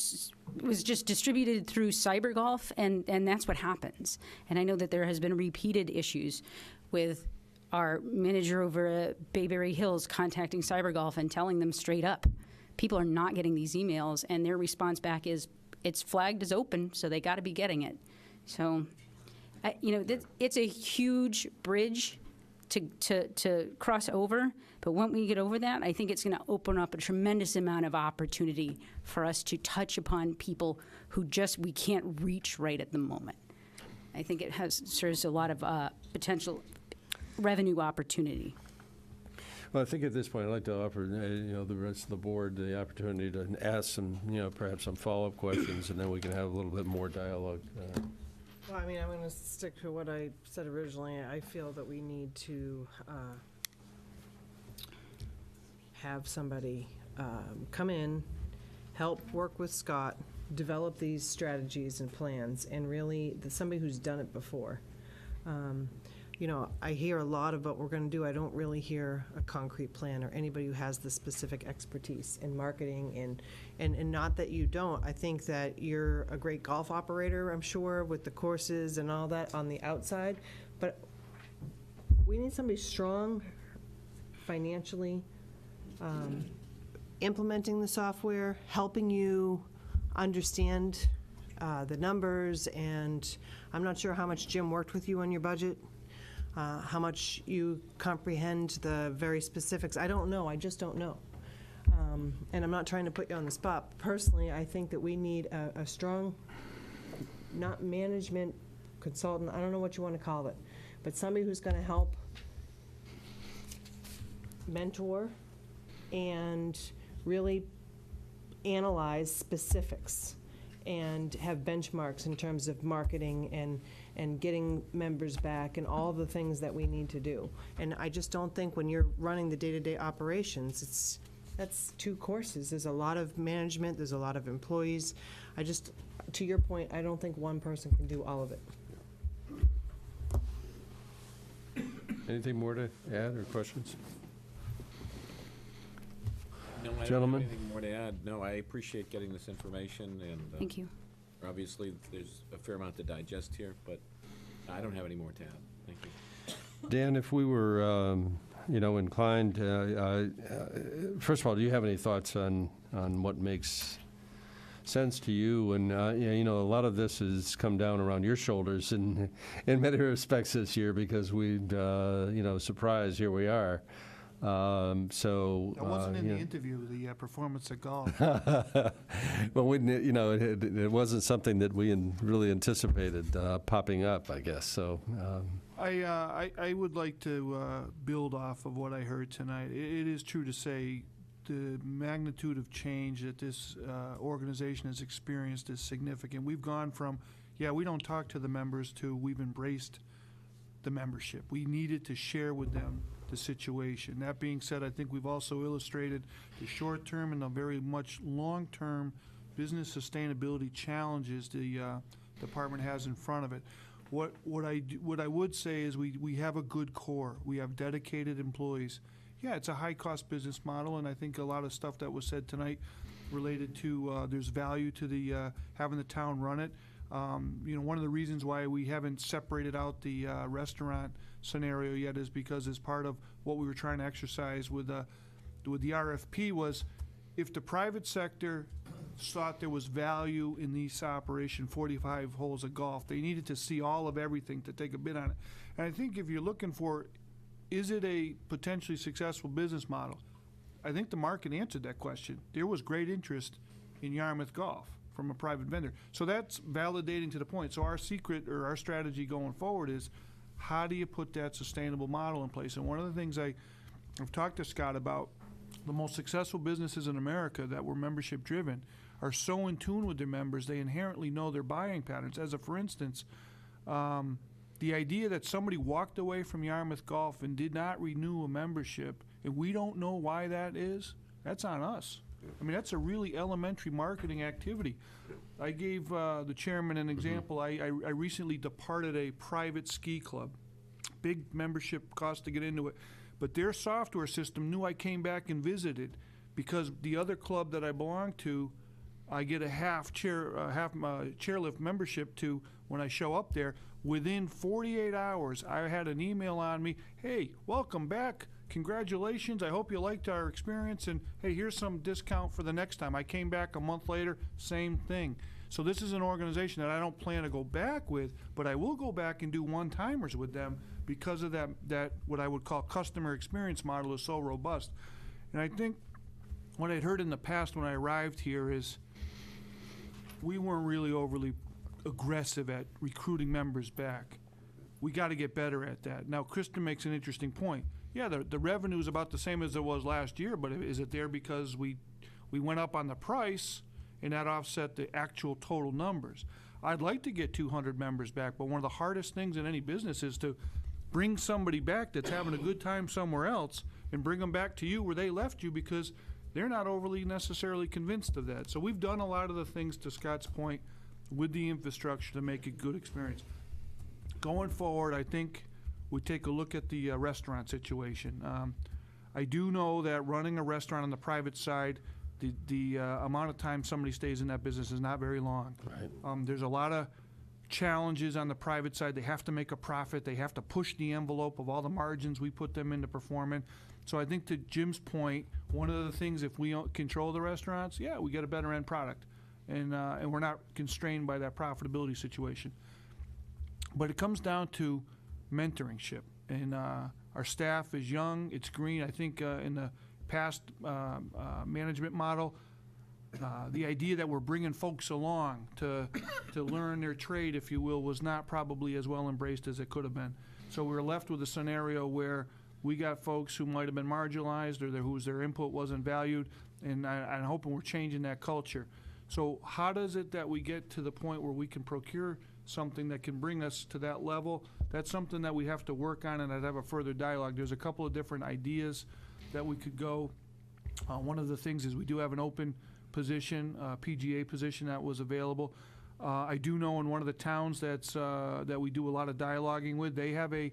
Speaker 19: was just distributed through CyberGolf, and that's what happens. And I know that there has been repeated issues with our manager over at Bayberry Hills contacting CyberGolf and telling them straight up, people are not getting these emails, and their response back is, it's flagged as open, so they got to be getting it. So, you know, it's a huge bridge to cross over, but when we get over that, I think it's going to open up a tremendous amount of opportunity for us to touch upon people who we can't reach right at the moment. I think it serves a lot of potential revenue opportunity.
Speaker 1: Well, I think at this point, I'd like to offer, you know, the rest of the board the opportunity to ask some, you know, perhaps some follow-up questions, and then we can have a little bit more dialogue.
Speaker 3: Well, I mean, I'm going to stick to what I said originally. I feel that we need to have somebody come in, help work with Scott develop these strategies and plans, and really, somebody who's done it before. You know, I hear a lot of what we're going to do. I don't really hear a concrete plan or anybody who has the specific expertise in marketing, and not that you don't. I think that you're a great golf operator, I'm sure, with the courses and all that on the outside, but we need somebody strong financially, implementing the software, helping you understand the numbers, and I'm not sure how much Jim worked with you on your budget, how much you comprehend the very specifics. I don't know. I just don't know. And I'm not trying to put you on the spot. Personally, I think that we need a strong, not management consultant, I don't know what you want to call it, but somebody who's going to help mentor and really analyze specifics and have benchmarks in terms of marketing and getting members back and all the things that we need to do. And I just don't think when you're running the day-to-day operations, that's 2 courses. There's a lot of management, there's a lot of employees. To your point, I don't think one person can do all of it.
Speaker 1: Anything more to add or questions?
Speaker 11: No, I don't
Speaker 1: Gentlemen?
Speaker 11: have anything more to add. No, I appreciate getting this information, and
Speaker 19: Thank you.
Speaker 11: obviously, there's a fair amount to digest here, but I don't have any more to add. Thank you.
Speaker 1: Dan, if we were, inclined, first of all, do you have any thoughts on what makes sense to you? And, a lot of this has come down around your shoulders in many respects this year because we'd, surprised, here we are.
Speaker 4: That wasn't in the interview, the performance at golf.
Speaker 1: Well, it wasn't something that we really anticipated popping up, I guess. So,
Speaker 4: I would like to build off of what I heard tonight. It is true to say the magnitude of change that this organization has experienced is significant. We've gone from, we don't talk to the members, to we've embraced the membership. We needed to share with them the situation. That being said, I think we've also illustrated the short-term and the very much long-term business sustainability challenges the department has in front of it. What I would say is we have a good core. We have dedicated employees. Yeah, it's a high-cost business model, and I think a lot of stuff that was said tonight related to there's value to the having the town run it. One of the reasons why we haven't separated out the restaurant scenario yet is because as part of what we were trying to exercise with the RFP was if the private sector thought there was value in this operation, 45 holes of golf, they needed to see all of everything to take a bid on it. And I think if you're looking for, is it a potentially successful business model? I think the market answered that question. There was great interest in Yarmouth Golf from a private vendor. So that's validating to the point. So our secret or our strategy going forward is how do you put that sustainable model in place? And one of the things I've talked to Scott about, the most successful businesses in America that were membership driven are so in tune with their members, they inherently know their buying patterns. As a for instance, the idea that somebody walked away from Yarmouth Golf and did not renew a membership, and we don't know why that is, that's on us. I mean, that's a really elementary marketing activity. I gave the chairman an example. I recently departed a private ski club. Big membership cost to get into it. But their software system knew I came back and visited because the other club that I belong to, I get a half chairlift membership to when I show up there. Within 48 hours, I had an email on me, hey, welcome back. Congratulations, I hope you liked our experience, and hey, here's some discount for the next time. I came back a month later, same thing. So this is an organization that I don't plan to go back with, but I will go back and do one-timers with them because of that what I would call customer experience model is so robust. And I think what I'd heard in the past when I arrived here is we weren't really overly aggressive at recruiting members back. We got to get better at that. Now, Kristen makes an interesting point. Yeah, the revenue is about the same as it was last year, but is it there because we went up on the price and that offset the actual total numbers? I'd like to get 200 members back, but one of the hardest things in any business is to bring somebody back that's having a good time somewhere else and bring them back to you where they left you because they're not overly necessarily convinced of that. So we've done a lot of the things, to Scott's point, with the infrastructure to make a good experience. Going forward, I think we take a look at the restaurant situation. I do know that running a restaurant on the private side, the amount of time somebody stays in that business is not very long.
Speaker 1: Right.
Speaker 4: There's a lot of challenges on the private side. They have to make a profit. They have to push the envelope of all the margins we put them into performing. So I think to Jim's point, one of the things, if we control the restaurants, yeah, we get a better end product. And we're not constrained by that profitability situation. But it comes down to mentoringship. And our staff is young, it's green. I think in the past management model, the idea that we're bringing folks along to learn their trade, if you will, was not probably as well embraced as it could have been. So we were left with a scenario where we got folks who might have been marginalized or whose their input wasn't valued, and I'm hoping we're changing that culture. So how does it that we get to the point where we can procure something that can bring us to that level? That's something that we have to work on, and I'd have a further dialogue. There's a couple of different ideas that we could go. One of the things is we do have an open position, PGA position that was available. I do know in one of the towns that we do a lot of dialoguing with, they have a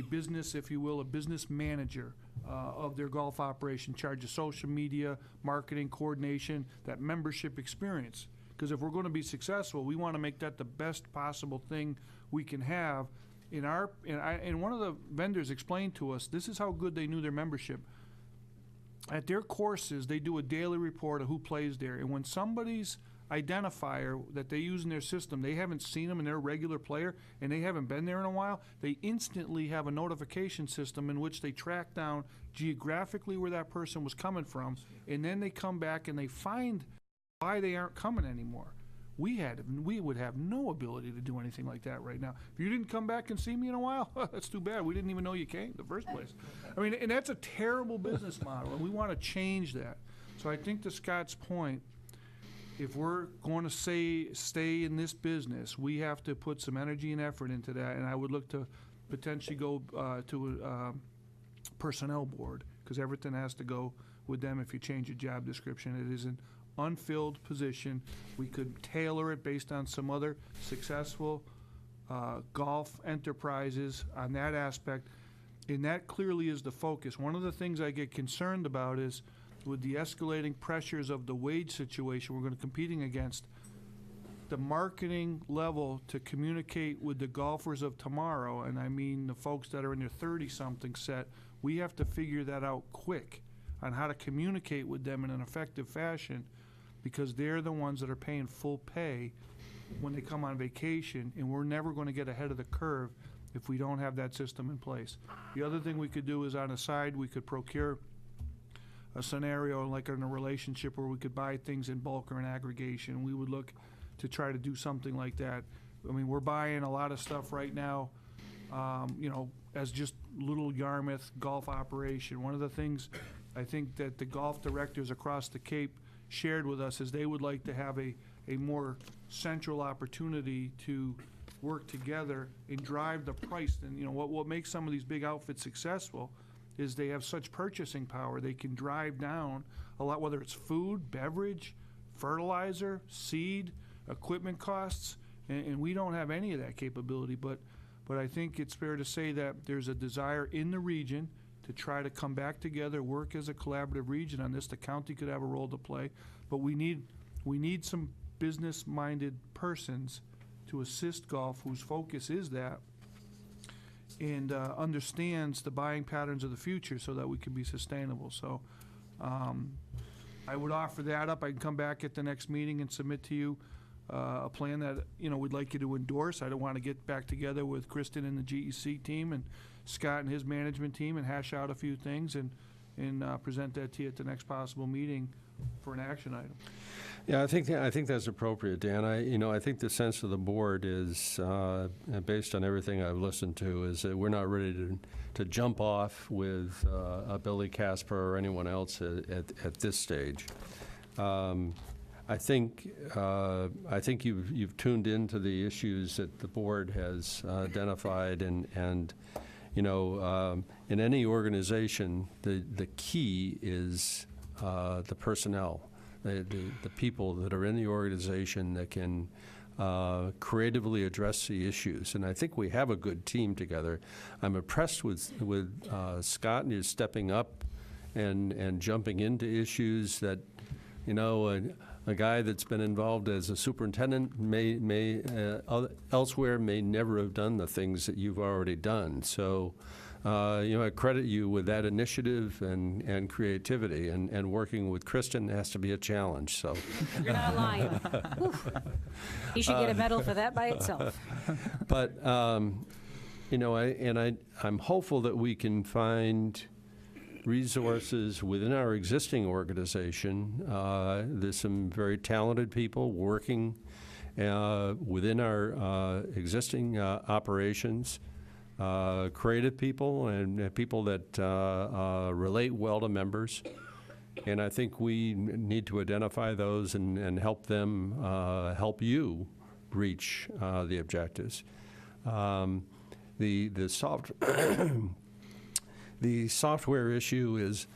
Speaker 4: business, if you will, a business manager of their golf operation, charge of social media, marketing, coordination, that membership experience. Because if we're going to be successful, we want to make that the best possible thing we can have. And one of the vendors explained to us, this is how good they knew their membership. At their courses, they do a daily report of who plays there. And when somebody's identifier that they use in their system, they haven't seen them and they're a regular player and they haven't been there in a while, they instantly have a notification system in which they track down geographically where that person was coming from, and then they come back and they find why they aren't coming anymore. We would have no ability to do anything like that right now. If you didn't come back and see me in a while, that's too bad. We didn't even know you came in the first place. I mean, and that's a terrible business model, and we want to change that. So I think to Scott's point, if we're going to stay in this business, we have to put some energy and effort into that, and I would look to potentially go to a personnel board, because everything has to go with them if you change your job description. It is an unfilled position. We could tailor it based on some other successful golf enterprises on that aspect, and that clearly is the focus. One of the things I get concerned about is with the escalating pressures of the wage situation we're going to competing against, the marketing level to communicate with the golfers of tomorrow, and I mean the folks that are in their 30-something set, we have to figure that out quick on how to communicate with them in an effective fashion, because they're the ones that are paying full pay when they come on vacation, and we're never going to get ahead of the curve if we don't have that system in place. The other thing we could do is, on the side, we could procure a scenario like in a relationship where we could buy things in bulk or in aggregation. We would look to try to do something like that. I mean, we're buying a lot of stuff right now, as just little Yarmouth golf operation. One of the things I think that the golf directors across the Cape shared with us is they would like to have a more central opportunity to work together and drive the price. And what makes some of these big outfits successful is they have such purchasing power. They can drive down a lot, whether it's food, beverage, fertilizer, seed, equipment costs, and we don't have any of that capability. But I think it's fair to say that there's a desire in the region to try to come back together, work as a collaborative region on this. The county could have a role to play, but we need some business-minded persons to assist golf whose focus is that, and understands the buying patterns of the future so that we can be sustainable. So I would offer that up. I can come back at the next meeting and submit to you a plan that we'd like you to endorse. I don't want to get back together with Kristen and the GEC team and Scott and his management team and hash out a few things and present that to you at the next possible meeting for an action item.
Speaker 1: Yeah, I think that's appropriate, Dan. I think the sense of the board is, based on everything I've listened to, is that we're not ready to jump off with a Billy Casper or anyone else at this stage. I think you've tuned into the issues that the board has identified, and in any organization, the key is the personnel, the people that are in the organization that can creatively address the issues. And I think we have a good team together. I'm impressed with Scott and his stepping up and jumping into issues that, you know, a guy that's been involved as a superintendent may elsewhere may never have done the things that you've already done. So, you know, I credit you with that initiative and creativity, and working with Kristen has to be a challenge, so.
Speaker 19: You're not lying. Oof. He should get a medal for that by itself.
Speaker 1: But, you know, I'm hopeful that we can find resources within our existing organization. There's some very talented people working within our existing operations, creative people and people that relate well to members. And I think we need to identify those and help them, help you reach the objectives. The software issue is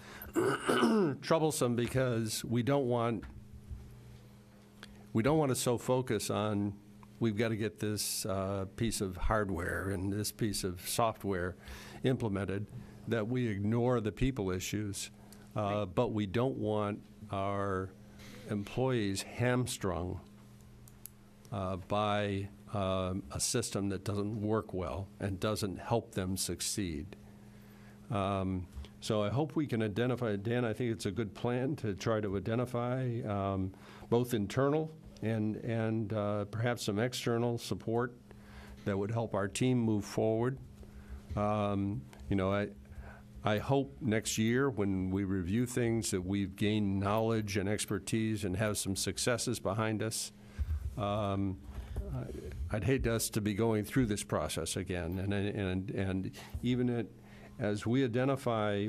Speaker 1: troublesome because we don't want to so focus on we've got to get this piece of hardware and this piece of software implemented that we ignore the people issues, but we don't want our employees hamstrung by a system that doesn't work well and doesn't help them succeed. So I hope we can identify, Dan, I think it's a good plan to try to identify both internal and perhaps some external support that would help our team move forward. You know, I hope next year when we review things that we've gained knowledge and expertise and have some successes behind us. I'd hate us to be going through this process again, and even as we identify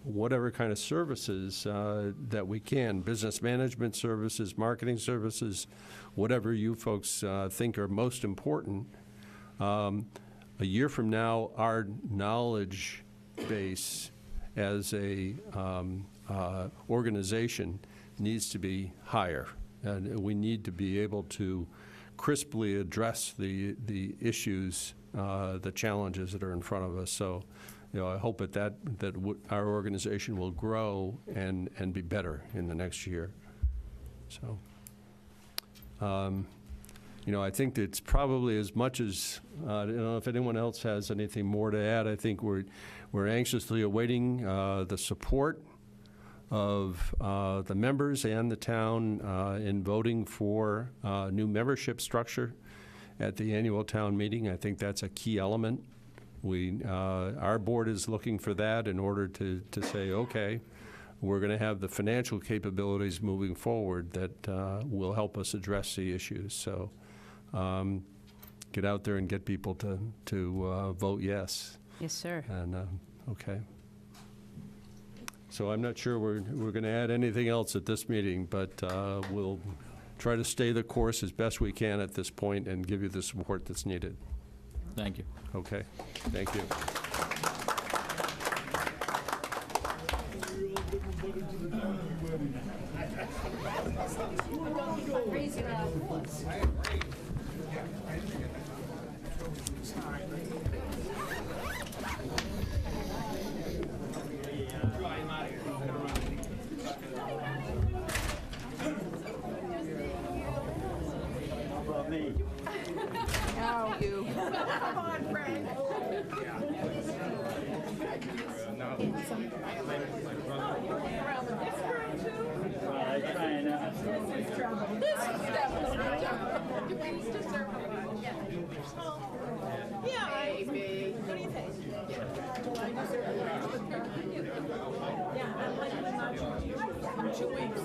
Speaker 1: whatever kind of services that we can, business management services, marketing services, whatever you folks think are most important, a year from now, our knowledge base as a organization needs to be higher. And we need to be able to crisply address the issues, the challenges that are in front of us. So, you know, I hope that our organization will grow and be better in the next year. So, you know, I think it's probably as much as I don't know if anyone else has anything more to add. I think we're anxiously awaiting the support of the members and the town in voting for new membership structure at the annual town meeting. I think that's a key element. Our board is looking for that in order to say, okay, we're going to have the financial capabilities moving forward that will help us address the issues. So get out there and get people to vote yes.
Speaker 19: Yes, sir.
Speaker 1: And okay. So I'm not sure we're going to add anything else at this meeting, but we'll try to stay the course as best we can at this point and give you the support that's needed.
Speaker 20: Thank you.
Speaker 1: Okay, thank you.
Speaker 3: Now you. Come on, Frank. Yeah, maybe. What do you think? Yeah, I'm like 2 weeks.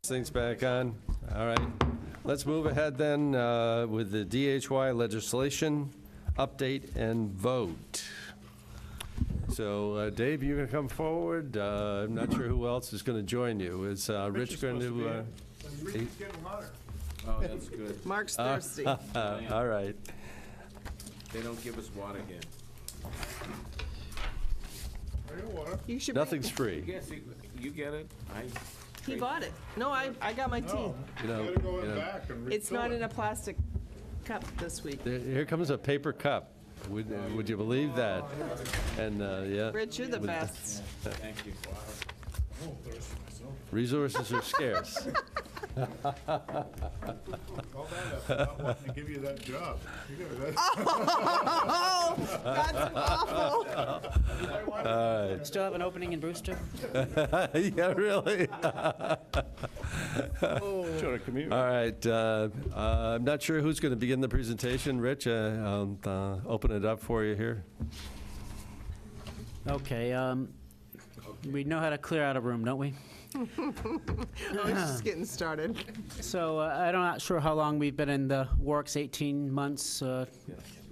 Speaker 1: Things back on. All right. Let's move ahead then with the DHY legislation update and vote. So, Dave, you're going to come forward. I'm not sure who else is going to join you. Is Rich going to?
Speaker 11: Oh, that's good.
Speaker 3: Mark's thirsty.
Speaker 1: All right.
Speaker 11: They don't give us water here.
Speaker 3: You should.
Speaker 1: Nothing's free.
Speaker 11: Yes, you get it.
Speaker 3: He bought it. No, I got my tea.
Speaker 1: You know,
Speaker 3: It's not in a plastic cup this week.
Speaker 1: here comes a paper cup. Would you believe that? And yeah.
Speaker 3: Rich, you're the best.
Speaker 11: Thank you.
Speaker 1: Resources are scarce.
Speaker 10: All that after not wanting to give you that job.
Speaker 3: Oh, that's awful.
Speaker 1: All right.
Speaker 21: Still have an opening in Brewster?
Speaker 1: Yeah, really?
Speaker 10: Short of commute.
Speaker 1: All right. I'm not sure who's going to begin the presentation. Rich, I'll open it up for you here.
Speaker 21: Okay, we know how to clear out a room, don't we?
Speaker 3: Oh, it's just getting started.
Speaker 21: So I'm not sure how long we've been in the works, 18 months,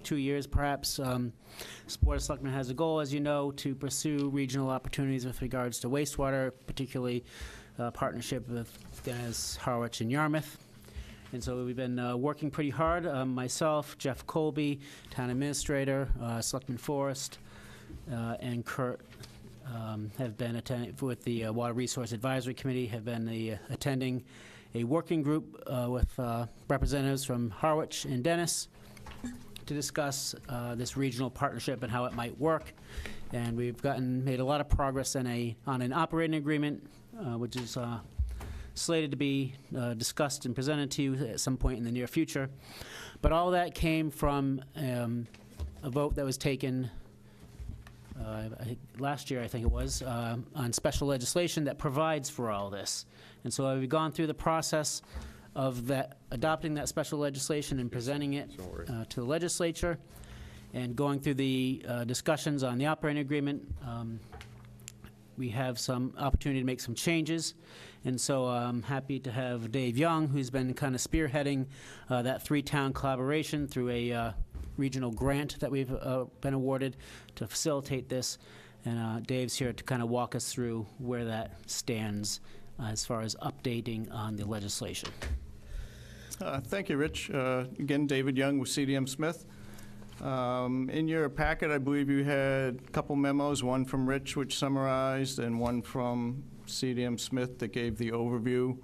Speaker 21: 2 years perhaps. Board of Selectmen has a goal, as you know, to pursue regional opportunities with regards to wastewater, particularly partnership with Dennis, Harwich, and Yarmouth. And so we've been working pretty hard. Myself, Jeff Colby, Town Administrator, Selectman Forrest, and Kurt have been attending with the Water Resource Advisory Committee, have been attending a working group with representatives from Harwich and Dennis to discuss this regional partnership and how it might work. And we've made a lot of progress on an operating agreement, which is slated to be discussed and presented to you at some point in the near future. But all that came from a vote that was taken last year, I think it was, on special legislation that provides for all this. And so we've gone through the process of adopting that special legislation and presenting it to the legislature, and going through the discussions on the operating agreement. We have some opportunity to make some changes, and so I'm happy to have Dave Young, who's been kind of spearheading that three-town collaboration through a regional grant that we've been awarded to facilitate this. And Dave's here to kind of walk us through where that stands as far as updating on the legislation.
Speaker 22: Thank you, Rich. Again, David Young with CDM Smith. In your packet, I believe you had a couple memos, one from Rich, which summarized, and one from CDM Smith that gave the overview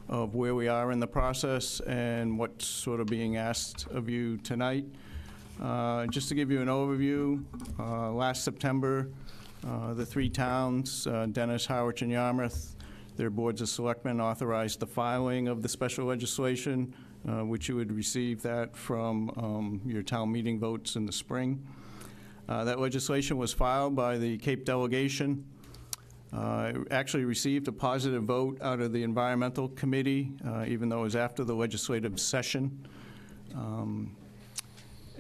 Speaker 22: of where we are in the process and what's sort of being asked of you tonight. Just to give you an overview, last September, the three towns, Dennis, Harwich, and Yarmouth, their boards of selectmen authorized the filing of the special legislation, which you would receive that from your town meeting votes in the spring. That legislation was filed by the Cape delegation. It actually received a positive vote out of the Environmental Committee, even though it was after the legislative session.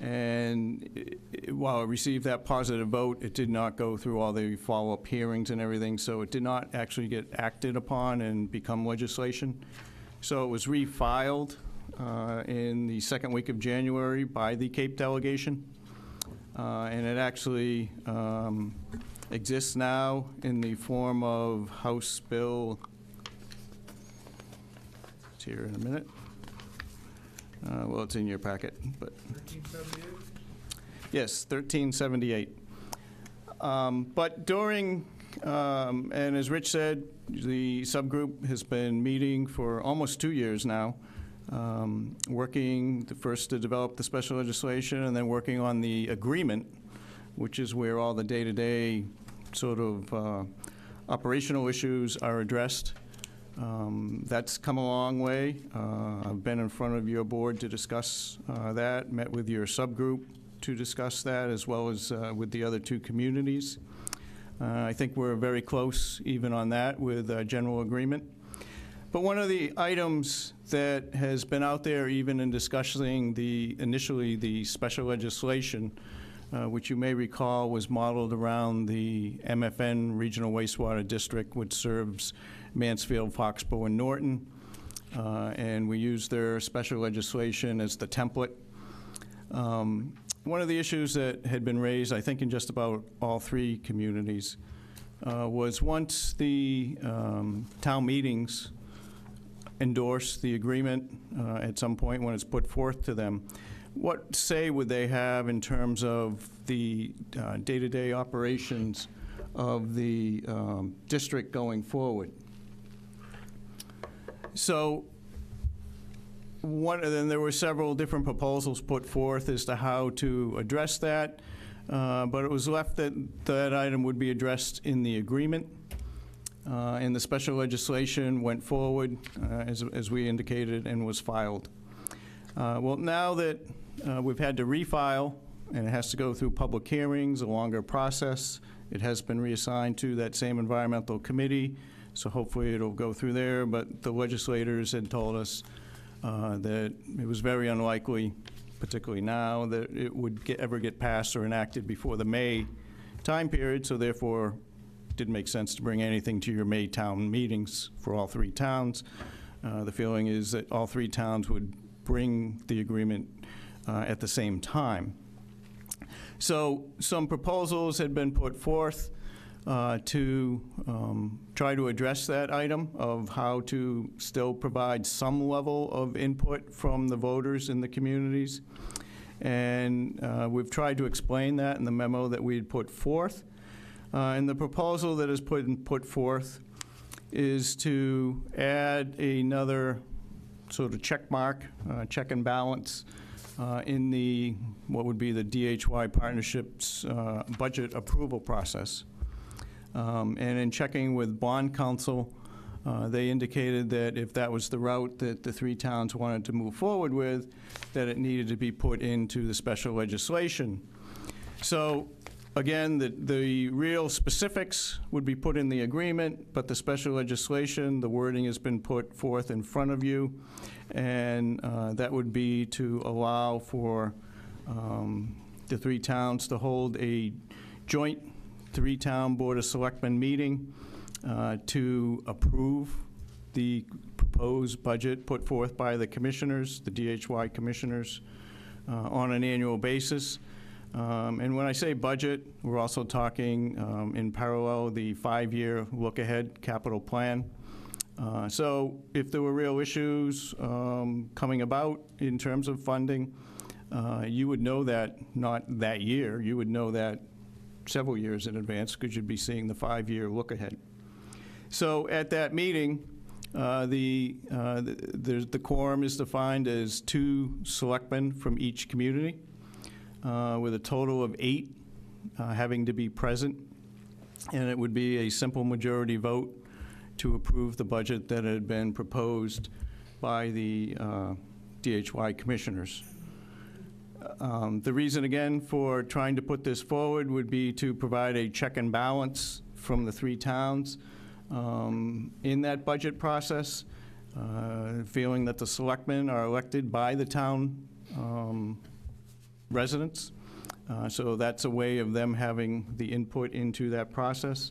Speaker 22: And while it received that positive vote, it did not go through all the follow-up hearings and everything, so it did not actually get acted upon and become legislation. So it was refiled in the second week of January by the Cape delegation. And it actually exists now in the form of House Bill, it's here in a minute. Well, it's in your packet, but. 1378? Yes, 1378. But during, and as Rich said, the subgroup has been meeting for almost 2 years now, working first to develop the special legislation and then working on the agreement, which is where all the day-to-day sort of operational issues are addressed. That's come a long way. I've been in front of your board to discuss that, met with your subgroup to discuss that, as well as with the other two communities. I think we're very close even on that with general agreement. But one of the items that has been out there even in discussing initially the special legislation which you may recall was modeled around the MFN Regional Wastewater District, which serves Mansfield, Foxborough, and Norton. And we used their special legislation as the template. One of the issues that had been raised, I think, in just about all three communities, was once the town meetings endorse the agreement at some point when it's put forth to them, what say would they have in terms of the day-to-day operations of the district going forward? So then there were several different proposals put forth as to how to address that, but it was left that that item would be addressed in the agreement. And the special legislation went forward, as we indicated, and was filed. Well, now that we've had to refile, and it has to go through public hearings, a longer process, it has been reassigned to that same environmental committee, so hopefully it'll go through there. But the legislators had told us that it was very unlikely, particularly now, that it would ever get passed or enacted before the May time period, so therefore it didn't make sense to bring anything to your May town meetings for all three towns. The feeling is that all three towns would bring the agreement at the same time. So some proposals had been put forth to try to address that item of how to still provide some level of input from the voters in the communities. And we've tried to explain that in the memo that we had put forth. And the proposal that is put forth is to add another sort of check mark, check and balance in the, what would be the DHY Partnerships budget approval process. And in checking with bond counsel, they indicated that if that was the route that the three towns wanted to move forward with, that it needed to be put into the special legislation. So again, the real specifics would be put in the agreement, but the special legislation, the wording has been put forth in front of you, and that would be to allow for the three towns to hold a joint three-town Board of Selectmen meeting to approve the proposed budget put forth by the commissioners, the DHY commissioners, on an annual basis. And when I say budget, we're also talking in parallel the 5-year look-ahead capital plan. So if there were real issues coming about in terms of funding, you would know that not that year, you would know that several years in advance because you'd be seeing the 5-year look-ahead. So at that meeting, the quorum is defined as 2 selectmen from each community, with a total of 8 having to be present, and it would be a simple majority vote to approve the budget that had been proposed by the DHY commissioners. The reason, again, for trying to put this forward would be to provide a check and balance from the 3 towns in that budget process, feeling that the selectmen are elected by the town residents. So that's a way of them having the input into that process.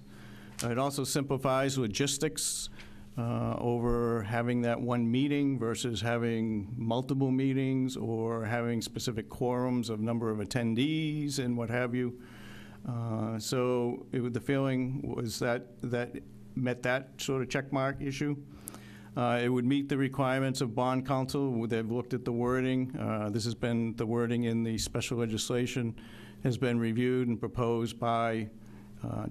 Speaker 22: It also simplifies logistics over having that one meeting versus having multiple meetings or having specific quorums of number of attendees and what have you. So the feeling was that met that sort of checkmark issue. It would meet the requirements of bond counsel. They've looked at the wording. This has been the wording in the special legislation has been reviewed and proposed by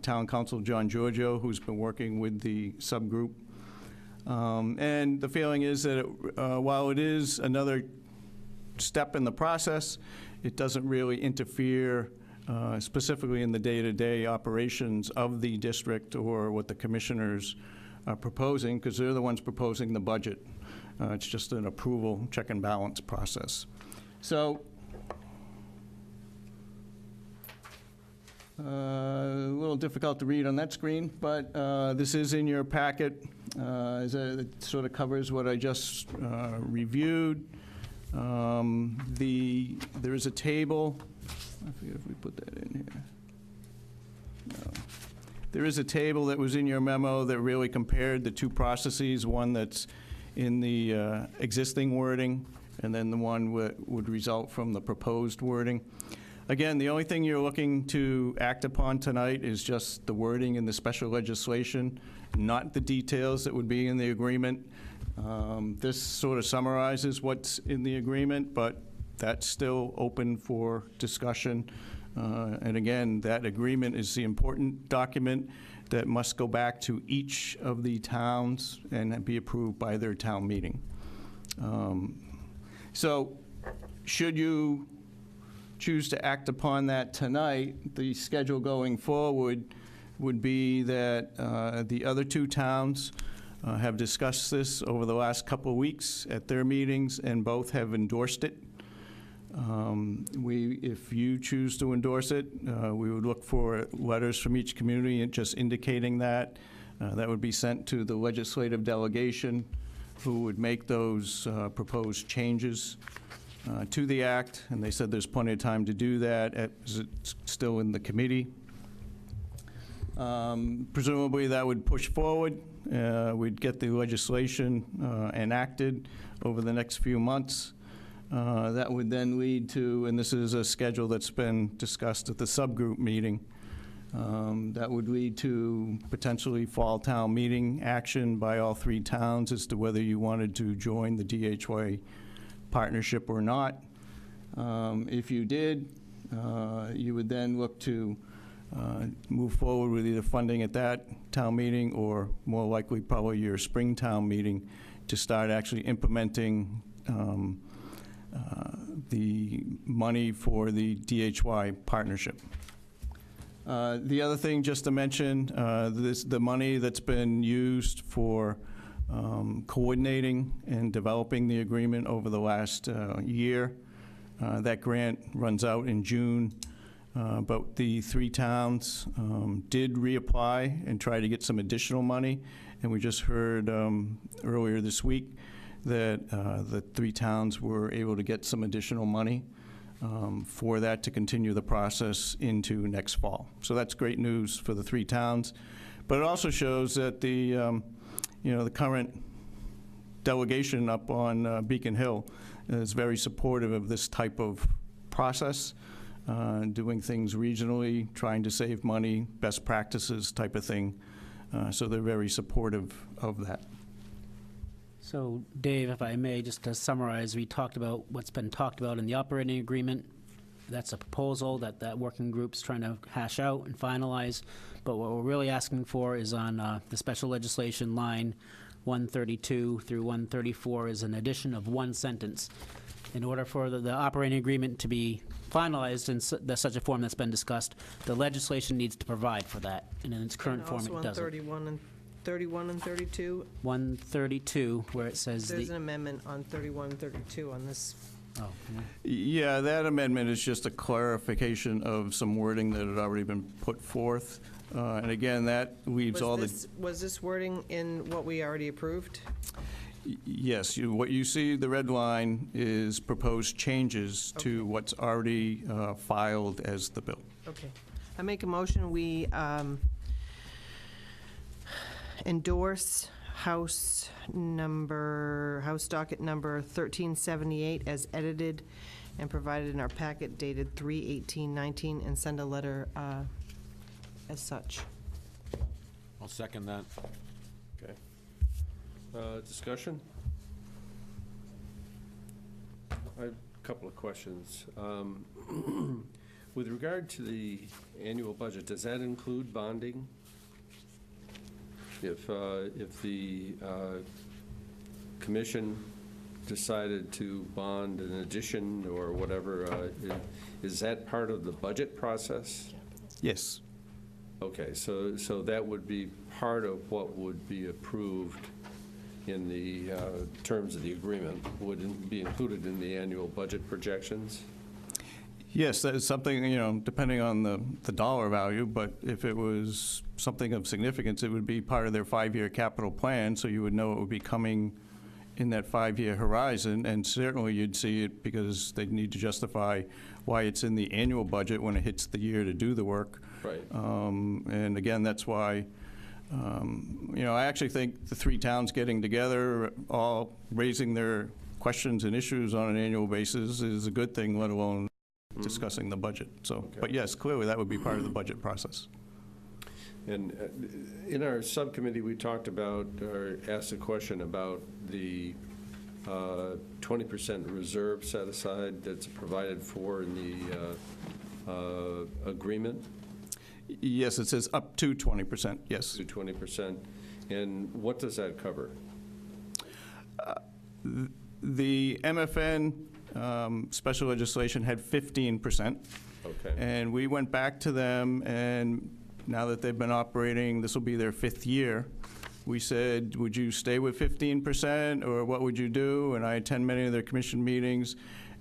Speaker 22: Town Council John Giorgio, who's been working with the subgroup. And the feeling is that while it is another step in the process, it doesn't really interfere specifically in the day-to-day operations of the district or what the commissioners are proposing, because they're the ones proposing the budget. It's just an approval, check and balance process. So a little difficult to read on that screen, but this is in your packet. It sort of covers what I just reviewed. There is a table I forget if we put that in here. No. There is a table that was in your memo that really compared the two processes, one that's in the existing wording, and then the one would result from the proposed wording. Again, the only thing you're looking to act upon tonight is just the wording in the special legislation, not the details that would be in the agreement. This sort of summarizes what's in the agreement, but that's still open for discussion. And again, that agreement is the important document that must go back to each of the towns and be approved by their town meeting. So should you choose to act upon that tonight, the schedule going forward would be that the other two towns have discussed this over the last couple of weeks at their meetings, and both have endorsed it. If you choose to endorse it, we would look for letters from each community and just indicating that. That would be sent to the legislative delegation, who would make those proposed changes to the act, and they said there's plenty of time to do that as it's still in the committee. Presumably that would push forward. We'd get the legislation enacted over the next few months. That would then lead to, and this is a schedule that's been discussed at the subgroup meeting, that would lead to potentially fall town meeting action by all three towns as to whether you wanted to join the DHY partnership or not. If you did, you would then look to move forward with either funding at that town meeting, or more likely probably your spring town meeting, to start actually implementing the money for the DHY partnership. The other thing just to mention, the money that's been used for coordinating and developing the agreement over the last year, that grant runs out in June. But the three towns did reapply and try to get some additional money, and we just heard earlier this week that the three towns were able to get some additional money for that to continue the process into next fall. So that's great news for the three towns. But it also shows that the current delegation up on Beacon Hill is very supportive of this type of process, doing things regionally, trying to save money, best practices type of thing. So they're very supportive of that.
Speaker 21: So, Dave, if I may, just to summarize, we talked about what's been talked about in the operating agreement. That's a proposal that working group's trying to hash out and finalize. But what we're really asking for is on the special legislation line 132 through 134 is an addition of one sentence. In order for the operating agreement to be finalized in such a form that's been discussed, the legislation needs to provide for that. And in its current form, it doesn't.
Speaker 3: 31 and 32.
Speaker 21: 132, where it says
Speaker 3: There's an amendment on 31 and 32 on this.
Speaker 21: Oh,
Speaker 22: Yeah, that amendment is just a clarification of some wording that had already been put forth. And again, that leaves
Speaker 3: Was this wording in what we already approved?
Speaker 22: Yes, what you see, the red line, is proposed changes to what's already filed as the bill.
Speaker 3: Okay. I make a motion, we endorse House docket number 1378 as edited and provided in our packet dated 3/18/19, and send a letter as such.
Speaker 11: I'll second that.
Speaker 1: Okay. Discussion? I have a couple of questions. With regard to the annual budget, does that include bonding? If the commission decided to bond an addition or whatever, is that part of the budget process?
Speaker 22: Yes.
Speaker 1: Okay, so that would be part of what would be approved in the terms of the agreement, would be included in the annual budget projections?
Speaker 22: Yes, that is something, depending on the dollar value, but if it was something of significance, it would be part of their 5-year capital plan, so you would know it would be coming in that 5-year horizon, and certainly you'd see it because they need to justify why it's in the annual budget when it hits the year to do the work.
Speaker 1: Right.
Speaker 22: And again, that's why, I actually think the three towns getting together, all raising their questions and issues on an annual basis is a good thing, let alone discussing the budget. So, but yes, clearly that would be part of the budget process.
Speaker 1: And in our subcommittee, we talked about, or asked a question about the 20% reserve set aside that's provided for in the agreement.
Speaker 22: Yes, it says up to 20%, yes.
Speaker 1: To 20%. And what does that cover?
Speaker 22: The MFN special legislation had 15%.
Speaker 1: Okay.
Speaker 22: And we went back to them, and now that they've been operating, this will be their 5th year, we said, would you stay with 15%, or what would you do? And I attend many of their commission meetings,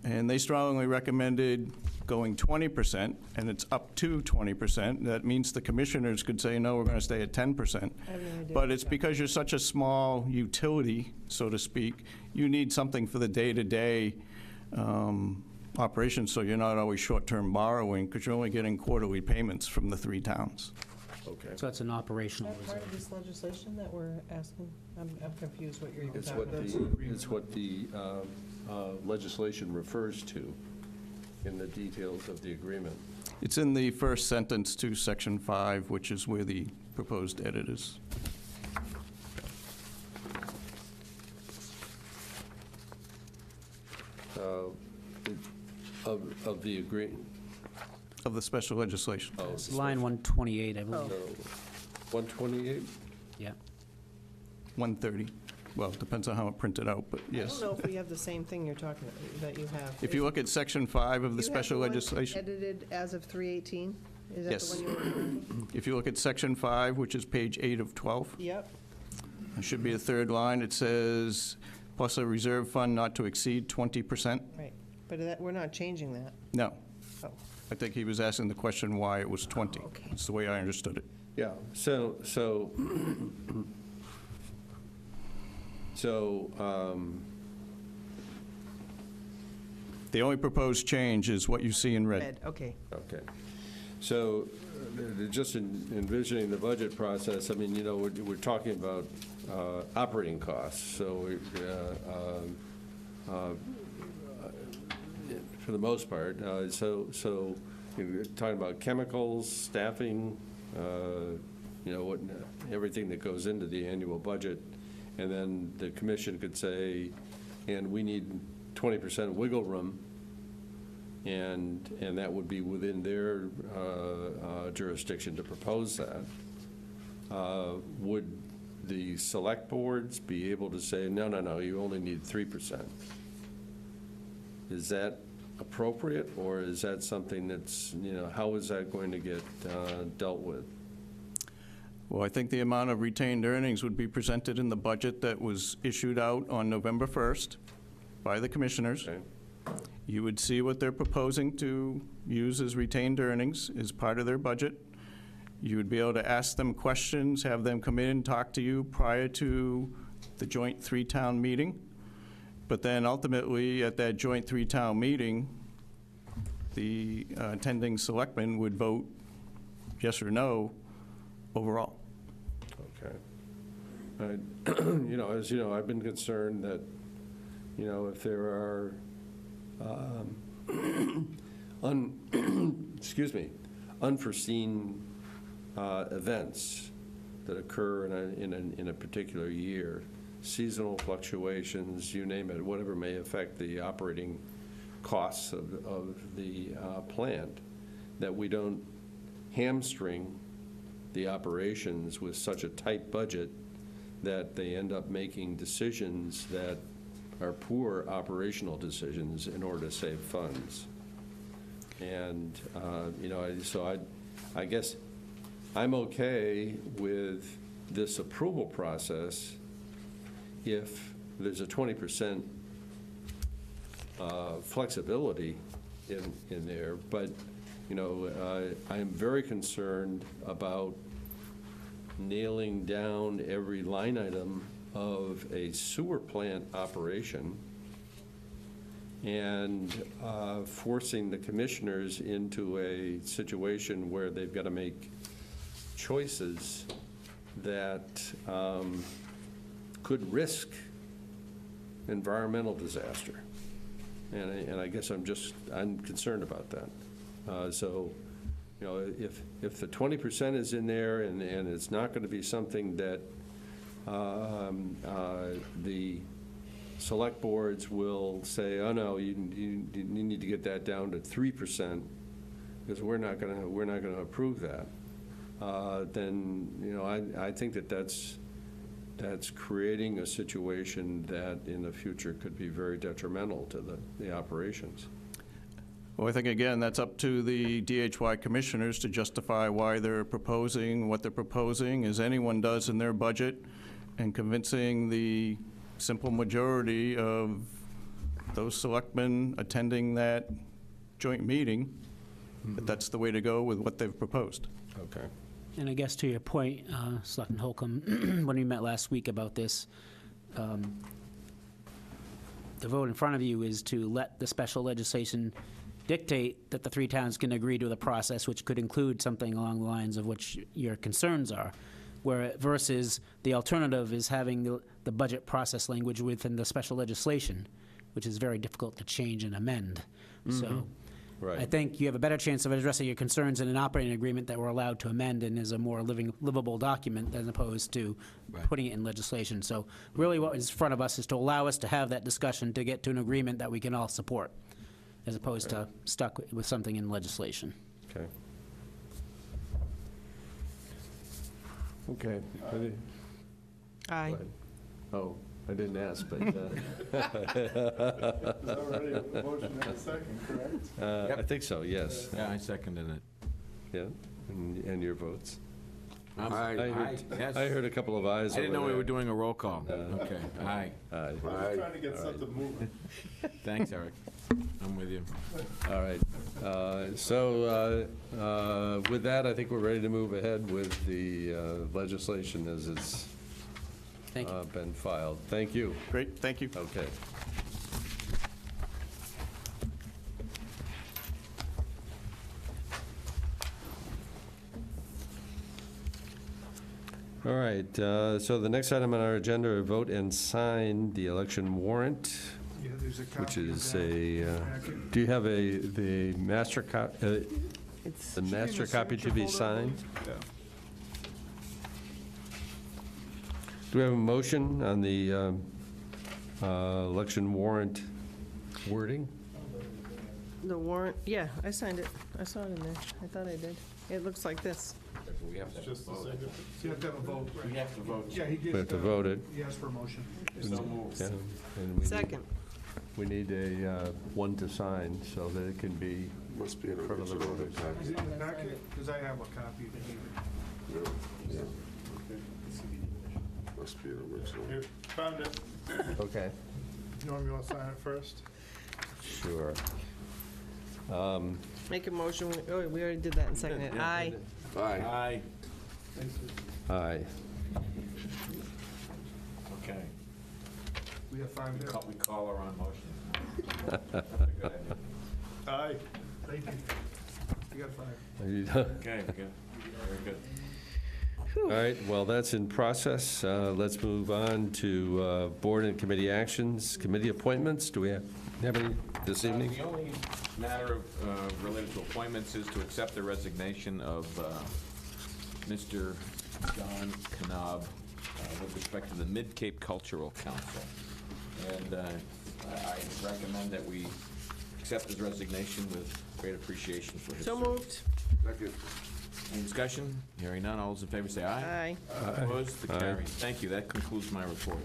Speaker 22: and they strongly recommended going 20%, and it's up to 20%. That means the commissioners could say, no, we're going to stay at 10%. But it's because you're such a small utility, so to speak, you need something for the day-to-day operations, so you're not always short-term borrowing, because you're only getting quarterly payments from the 3 towns.
Speaker 1: Okay.
Speaker 21: So that's an operational
Speaker 3: Is that part of this legislation that we're asking? I'm confused what you're even
Speaker 1: It's
Speaker 3: talking
Speaker 1: what
Speaker 3: about.
Speaker 1: it's what the legislation refers to in the details of the agreement.
Speaker 22: It's in the first sentence to Section 5, which is where the proposed edit is.
Speaker 1: Of the agreement.
Speaker 22: Of the special legislation.
Speaker 1: Oh,
Speaker 21: It's line 128, I believe.
Speaker 1: So, 128?
Speaker 21: Yeah.
Speaker 22: 130. Well, it depends on how it printed out, but
Speaker 3: I
Speaker 22: yes.
Speaker 3: don't know if we have the same thing you're talking about, that you have.
Speaker 22: If you look at Section 5 of the
Speaker 3: You have
Speaker 22: special
Speaker 3: one
Speaker 22: legislation.
Speaker 3: edited as of 3/18? Is that
Speaker 22: Yes.
Speaker 3: the one you're referring to?
Speaker 22: If you look at Section 5, which is page 8 of 12,
Speaker 3: Yep.
Speaker 22: it should be the 3rd line. It says, plus a reserve fund not to exceed 20%.
Speaker 3: Right. But we're not changing that.
Speaker 22: No.
Speaker 3: Oh.
Speaker 22: I think he was asking the question why it was 20. That's the way I understood it.
Speaker 1: Yeah, so
Speaker 22: The only proposed change is what you see in red.
Speaker 3: Okay.
Speaker 1: Okay. So just envisioning the budget process, I mean, we're talking about operating costs. So for the most part, so you're talking about chemicals, staffing, everything that goes into the annual budget. And then the commission could say, and we need 20% wiggle room, and that would be within their jurisdiction to propose that. Would the select boards be able to say, no, you only need 3%? Is that appropriate, or is that something that's, how is that going to get dealt with?
Speaker 22: Well, I think the amount of retained earnings would be presented in the budget that was issued out on November 1st by the commissioners.
Speaker 1: Okay.
Speaker 22: You would see what they're proposing to use as retained earnings as part of their budget. You would be able to ask them questions, have them come in and talk to you prior to the joint 3-town meeting. But then ultimately, at that joint 3-town meeting, the attending selectmen would vote yes or no overall.
Speaker 1: Okay. As you know, I've been concerned that, if there are unforeseen events that occur in a particular year, seasonal fluctuations, you name it, whatever may affect the operating costs of the plant, that we don't hamstring the operations with such a tight budget that they end up making decisions that are poor operational decisions in order to save funds. And, so I guess I'm okay with this approval process if there's a 20% flexibility in there, but I am very concerned about nailing down every line item of a sewer plant operation and forcing the commissioners into a situation where they've got to make choices that could risk environmental disaster. And I guess I'm concerned about that. So, you know, if the 20% is in there and it's not going to be something that the select boards will say, oh no, you need to get that down to 3% because we're not going to approve that. Then, you know, I think that's creating a situation that in the future could be very detrimental to the operations.
Speaker 22: Well, I think, again, that's up to the DHY commissioners to justify why they're proposing what they're proposing, as anyone does in their budget, and convincing the simple majority of those selectmen attending that joint meeting that that's the way to go with what they've proposed.
Speaker 1: Okay.
Speaker 21: And I guess to your point, Selectman Holcomb, when we met last week about this, the vote in front of you is to let the special legislation dictate that the three towns can agree to the process, which could include something along the lines of which your concerns are, where versus the alternative is having the budget process language within the special legislation, which is very difficult to change and amend. So
Speaker 1: Right.
Speaker 21: I think you have a better chance of addressing your concerns in an operating agreement that we're allowed to amend and is a more livable document as opposed to putting it in legislation. So really what is in front of us is to allow us to have that discussion to get to an agreement that we can all support, as opposed to stuck with something in legislation.
Speaker 1: Okay. Okay.
Speaker 3: Aye.
Speaker 1: Oh, I didn't ask, but.
Speaker 10: Already a motion and a second, correct?
Speaker 1: I think so, yes.
Speaker 11: Yeah, I seconded it.
Speaker 1: Yeah, and your votes?
Speaker 11: Aye. Yes.
Speaker 1: I heard a couple of ayes.
Speaker 11: I didn't know
Speaker 1: over
Speaker 11: we were
Speaker 1: there.
Speaker 11: doing a roll call. Okay, aye.
Speaker 1: Aye.
Speaker 10: I'm trying to get something moving.
Speaker 11: Thanks, Eric. I'm with you.
Speaker 1: All right. So with that, I think we're ready to move ahead with the legislation as it's been filed. Thank you.
Speaker 22: Great, thank you.
Speaker 1: Okay. All right, so the next item on our agenda are vote and sign the election warrant,
Speaker 4: Yeah, there's a
Speaker 1: which
Speaker 4: copy of
Speaker 1: is
Speaker 4: that
Speaker 1: a,
Speaker 4: packet.
Speaker 1: do you have the master copy to be signed?
Speaker 4: Yeah.
Speaker 1: Do we have a motion on the election warrant wording?
Speaker 3: The warrant, yeah, I signed it. I saw it in there. I thought I did. It looks like this.
Speaker 11: We have to
Speaker 10: Just a
Speaker 11: vote.
Speaker 10: second.
Speaker 4: You have to have a vote.
Speaker 11: We have to vote.
Speaker 4: Yeah, he did.
Speaker 1: We have to vote it.
Speaker 4: He asked for a motion.
Speaker 11: So moved.
Speaker 1: Yeah, and we need-
Speaker 3: Second.
Speaker 1: We need a one to sign so that it can be
Speaker 7: Must be
Speaker 1: in front of the voters.
Speaker 4: Is it in the packet? Because I have a copy if you need it.
Speaker 7: Yeah. Must be an original.
Speaker 10: Here, found it.
Speaker 1: Okay,
Speaker 10: You want me to sign it first?
Speaker 1: sure.
Speaker 3: Make a motion. Oh, we already did that and seconded it. Aye.
Speaker 7: Aye.
Speaker 11: Aye.
Speaker 1: Aye.
Speaker 11: Okay.
Speaker 4: We have five there.
Speaker 11: We call her on motion.
Speaker 10: Aye.
Speaker 4: Thank you. You got five.
Speaker 1: Are you done?
Speaker 11: Okay, good. Very good.
Speaker 1: All right, well, that's in process. Let's move on to board and committee actions, committee appointments. Do we have any this evening?
Speaker 11: The only matter of related to appointments is to accept the resignation of Mr. John Knobbe with respect to the Mid-Cape Cultural Council. And I recommend that we accept his resignation with great appreciation for his
Speaker 3: So
Speaker 11: service.
Speaker 3: moved.
Speaker 7: Second.
Speaker 11: Any discussion? Hearing none, all those in favor say aye.
Speaker 3: Aye.
Speaker 11: Opposed? The
Speaker 1: Aye.
Speaker 11: carry. Thank you, that concludes my report.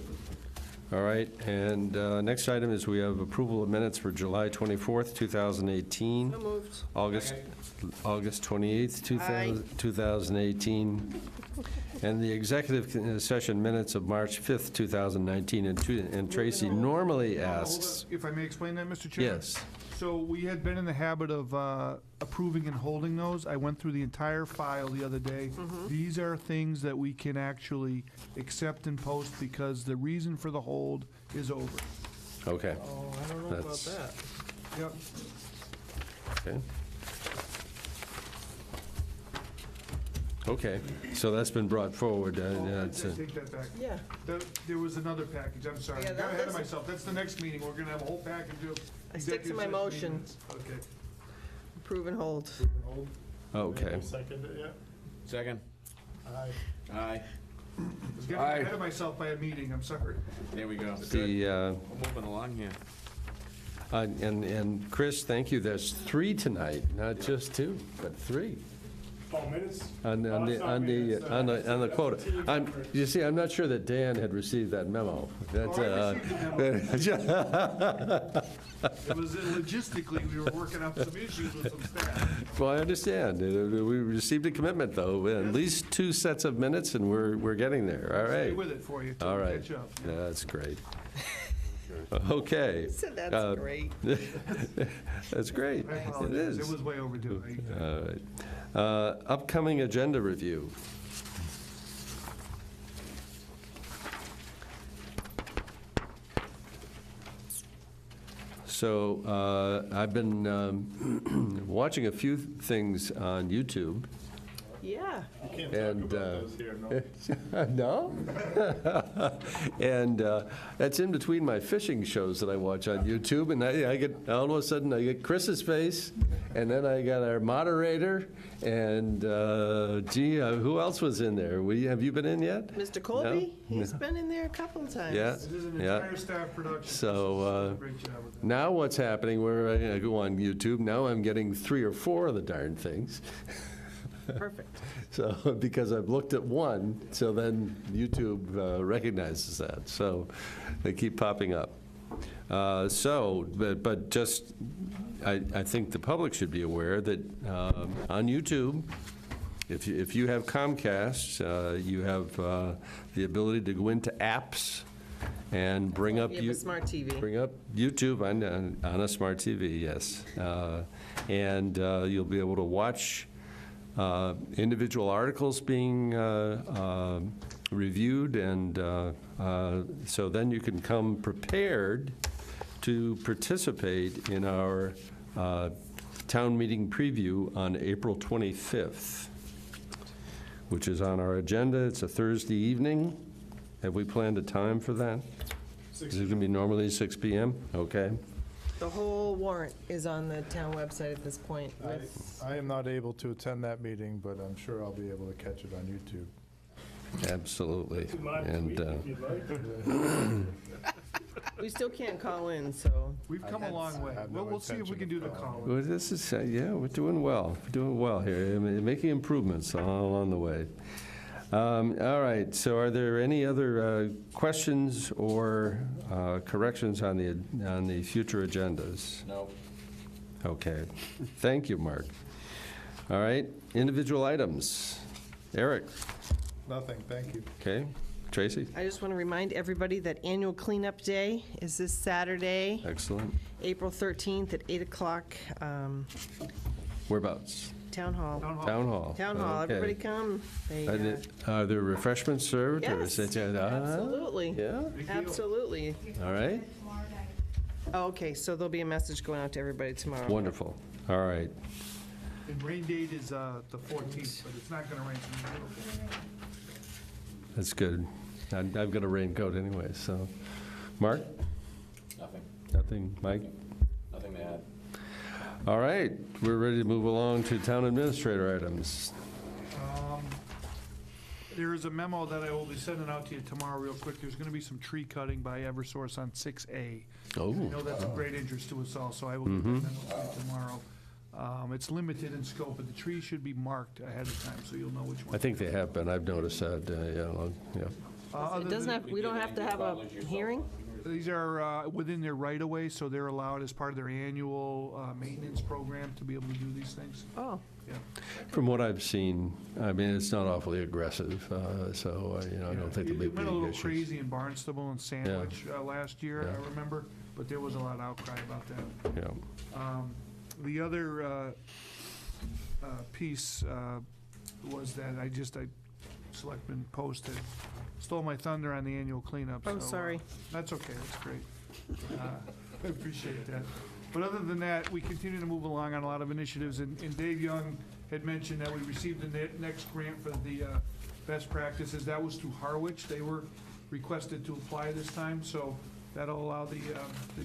Speaker 1: All right, and next item is we have approval of minutes for July 24th, 2018.
Speaker 3: So moved.
Speaker 1: August 28th, 2018, and the executive session minutes of March 5th, 2019. And Tracy normally asks,
Speaker 4: If I may explain that, Mr. Chair?
Speaker 1: yes,
Speaker 4: So we had been in the habit of approving and holding those. I went through the entire file the other day. These are things that we can actually accept and post because the reason for the hold is over.
Speaker 1: Okay.
Speaker 3: Oh, I don't know about
Speaker 1: That's-
Speaker 3: that.
Speaker 4: Yep.
Speaker 1: Okay. Okay, so that's been brought forward. That's,
Speaker 4: Take that back.
Speaker 3: Yeah.
Speaker 4: There was another package, I'm sorry.
Speaker 3: Yeah,
Speaker 4: I got ahead of
Speaker 3: that's-
Speaker 4: myself. That's the next meeting. We're gonna have a whole package of
Speaker 3: I stick to
Speaker 4: executive
Speaker 3: my
Speaker 4: session
Speaker 3: motion.
Speaker 4: minutes. Okay.
Speaker 3: Approve and hold.
Speaker 1: okay.
Speaker 10: Second, yeah.
Speaker 11: Second.
Speaker 10: Aye.
Speaker 11: Aye.
Speaker 4: I was getting ahead of myself by a meeting, I'm sorry.
Speaker 11: There we go.
Speaker 1: The,
Speaker 11: We're moving along here.
Speaker 1: and Chris, thank you. There's 3 tonight, not just 2, but 3.
Speaker 10: Oh, minutes?
Speaker 1: On the quota. You see, I'm not sure that Dan had received that memo. That's,
Speaker 4: It was logistically, we were working out some issues with some staff.
Speaker 1: Well, I understand. We received a commitment, though, at least 2 sets of minutes, and we're getting there. All
Speaker 4: Stay
Speaker 1: right.
Speaker 4: with it for you till
Speaker 1: All
Speaker 4: we
Speaker 1: right.
Speaker 4: catch up.
Speaker 1: That's great. Okay.
Speaker 3: Said that's great.
Speaker 1: That's great.
Speaker 4: I
Speaker 1: It
Speaker 4: apologize.
Speaker 1: is.
Speaker 4: It was way overdue.
Speaker 1: All right. Upcoming agenda review. So I've been watching a few things on YouTube.
Speaker 3: Yeah.
Speaker 10: You can't
Speaker 1: And,
Speaker 10: talk about those here,
Speaker 1: no?
Speaker 10: no?
Speaker 1: And that's in between my fishing shows that I watch on YouTube, and I get, all of a sudden, I get Chris's face, and then I got our moderator, and who else was in there? Have you been in yet?
Speaker 3: Mr. Colby,
Speaker 1: No?
Speaker 3: he's been in there a couple of times.
Speaker 1: Yeah.
Speaker 4: It is an
Speaker 1: Yeah.
Speaker 4: entire staff production.
Speaker 1: So
Speaker 4: Great job with that.
Speaker 1: now what's happening, where I go on YouTube, now I'm getting 3 or 4 of the darn things.
Speaker 3: Perfect.
Speaker 1: So, because I've looked at one, so then YouTube recognizes that. So they keep popping up. But just, I think the public should be aware that on YouTube, if you have Comcast, you have the ability to go into apps and bring up
Speaker 3: You have a smart TV.
Speaker 1: Bring up YouTube on a smart TV, yes. And you'll be able to watch individual articles being reviewed, and so then you can come prepared to participate in our town meeting preview on April 25th, which is on our agenda. It's a Thursday evening. Have we planned a time for that? Is it going to be normally 6 p.m.? Okay.
Speaker 3: The whole warrant is on the town website at this point. with-
Speaker 10: I am not able to attend that meeting, but I'm sure I'll be able to catch it on YouTube.
Speaker 1: Absolutely. And
Speaker 3: We still can't call in, so.
Speaker 4: We've come a long way.
Speaker 10: have no
Speaker 4: We'll see if we can do the call.
Speaker 1: well, this is, yeah, we're doing well. We're doing well here. I mean, making improvements all along the way. All right, so are there any other questions or corrections on the future agendas?
Speaker 11: No.
Speaker 1: Okay. Thank you, Mark. All right, individual items. Eric,
Speaker 10: Nothing, thank you.
Speaker 1: okay. Tracy?
Speaker 3: I just want to remind everybody that annual cleanup day is this Saturday,
Speaker 1: Excellent.
Speaker 3: April 13th at 8 o'clock,
Speaker 1: Whereabouts?
Speaker 3: Town Hall.
Speaker 1: Town Hall.
Speaker 3: Town Hall,
Speaker 1: Okay.
Speaker 3: everybody come. They,
Speaker 1: Are there refreshments served? or is
Speaker 3: Yes,
Speaker 1: it,
Speaker 3: absolutely.
Speaker 1: Yeah?
Speaker 3: Absolutely.
Speaker 1: All right.
Speaker 3: Oh, okay, so there'll be a message going out to everybody tomorrow.
Speaker 1: Wonderful. All right.
Speaker 4: And rain date is the 14th, but it's not gonna rain. It's gonna be beautiful.
Speaker 1: That's good. I've got a raincoat anyway, so. Mark?
Speaker 11: Nothing.
Speaker 1: Nothing. Mike?
Speaker 11: Nothing to add.
Speaker 1: All right, we're ready to move along to town administrator items.
Speaker 4: There is a memo that I will be sending out to you tomorrow real quick. There's gonna be some tree cutting by Eversource on 6A.
Speaker 1: Oh.
Speaker 4: I know that's of great interest to us all, so I will get that memo to you tomorrow. It's limited in scope, but the trees should be marked ahead of time, so you'll know which one.
Speaker 1: I think they have been. I've noticed that, yeah.
Speaker 3: It doesn't have, we don't have to have a hearing?
Speaker 4: These are within their right-of-way, so they're allowed as part of their annual maintenance program to be able to do these things.
Speaker 3: Oh.
Speaker 4: Yeah.
Speaker 1: From what I've seen, I mean, it's not awfully aggressive, so, I don't think there'll be
Speaker 4: It went a
Speaker 1: big
Speaker 4: little
Speaker 1: issues.
Speaker 4: crazy in Barnstable and Sandwich last year,
Speaker 1: Yeah.
Speaker 4: I remember. but there was a lot of outcry about that.
Speaker 1: Yeah.
Speaker 4: The other piece was that Selectman Post had stole my thunder on the annual cleanup.
Speaker 3: Oh,
Speaker 4: so,
Speaker 3: sorry.
Speaker 4: That's okay, that's great. I appreciate that. But other than that, we continue to move along on a lot of initiatives, and Dave Young had mentioned that we received the next grant for the best practices. That was through Harwich. They were requested to apply this time, so that'll allow the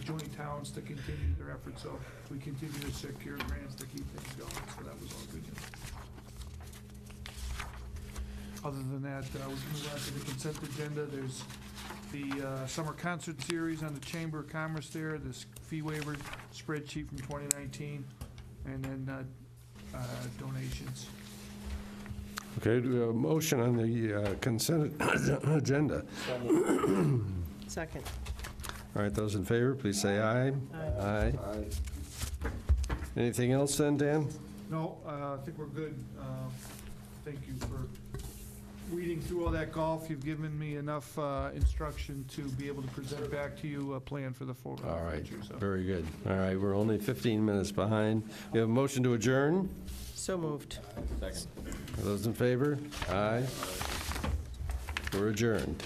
Speaker 4: joint towns to continue their efforts. So we continue to secure grants to keep things going, so that was all good news. Other than that, we can move on to the consent agenda. There's the summer concert series on the Chamber of Commerce there, this fee waiver spreadsheet from 2019, and then donations.
Speaker 1: Okay, do we have a motion on the consent agenda?
Speaker 3: Second.
Speaker 1: All right, those in favor, please say aye. Aye. Anything else then, Dan?
Speaker 4: No, I think we're good. Thank you for weeding through all that golf. You've given me enough instruction to be able to present back to you a plan for the future.
Speaker 1: All right, very good. All right, we're only 15 minutes behind. We have a motion to adjourn.
Speaker 3: So moved.
Speaker 1: Are those in favor? Aye. We're adjourned.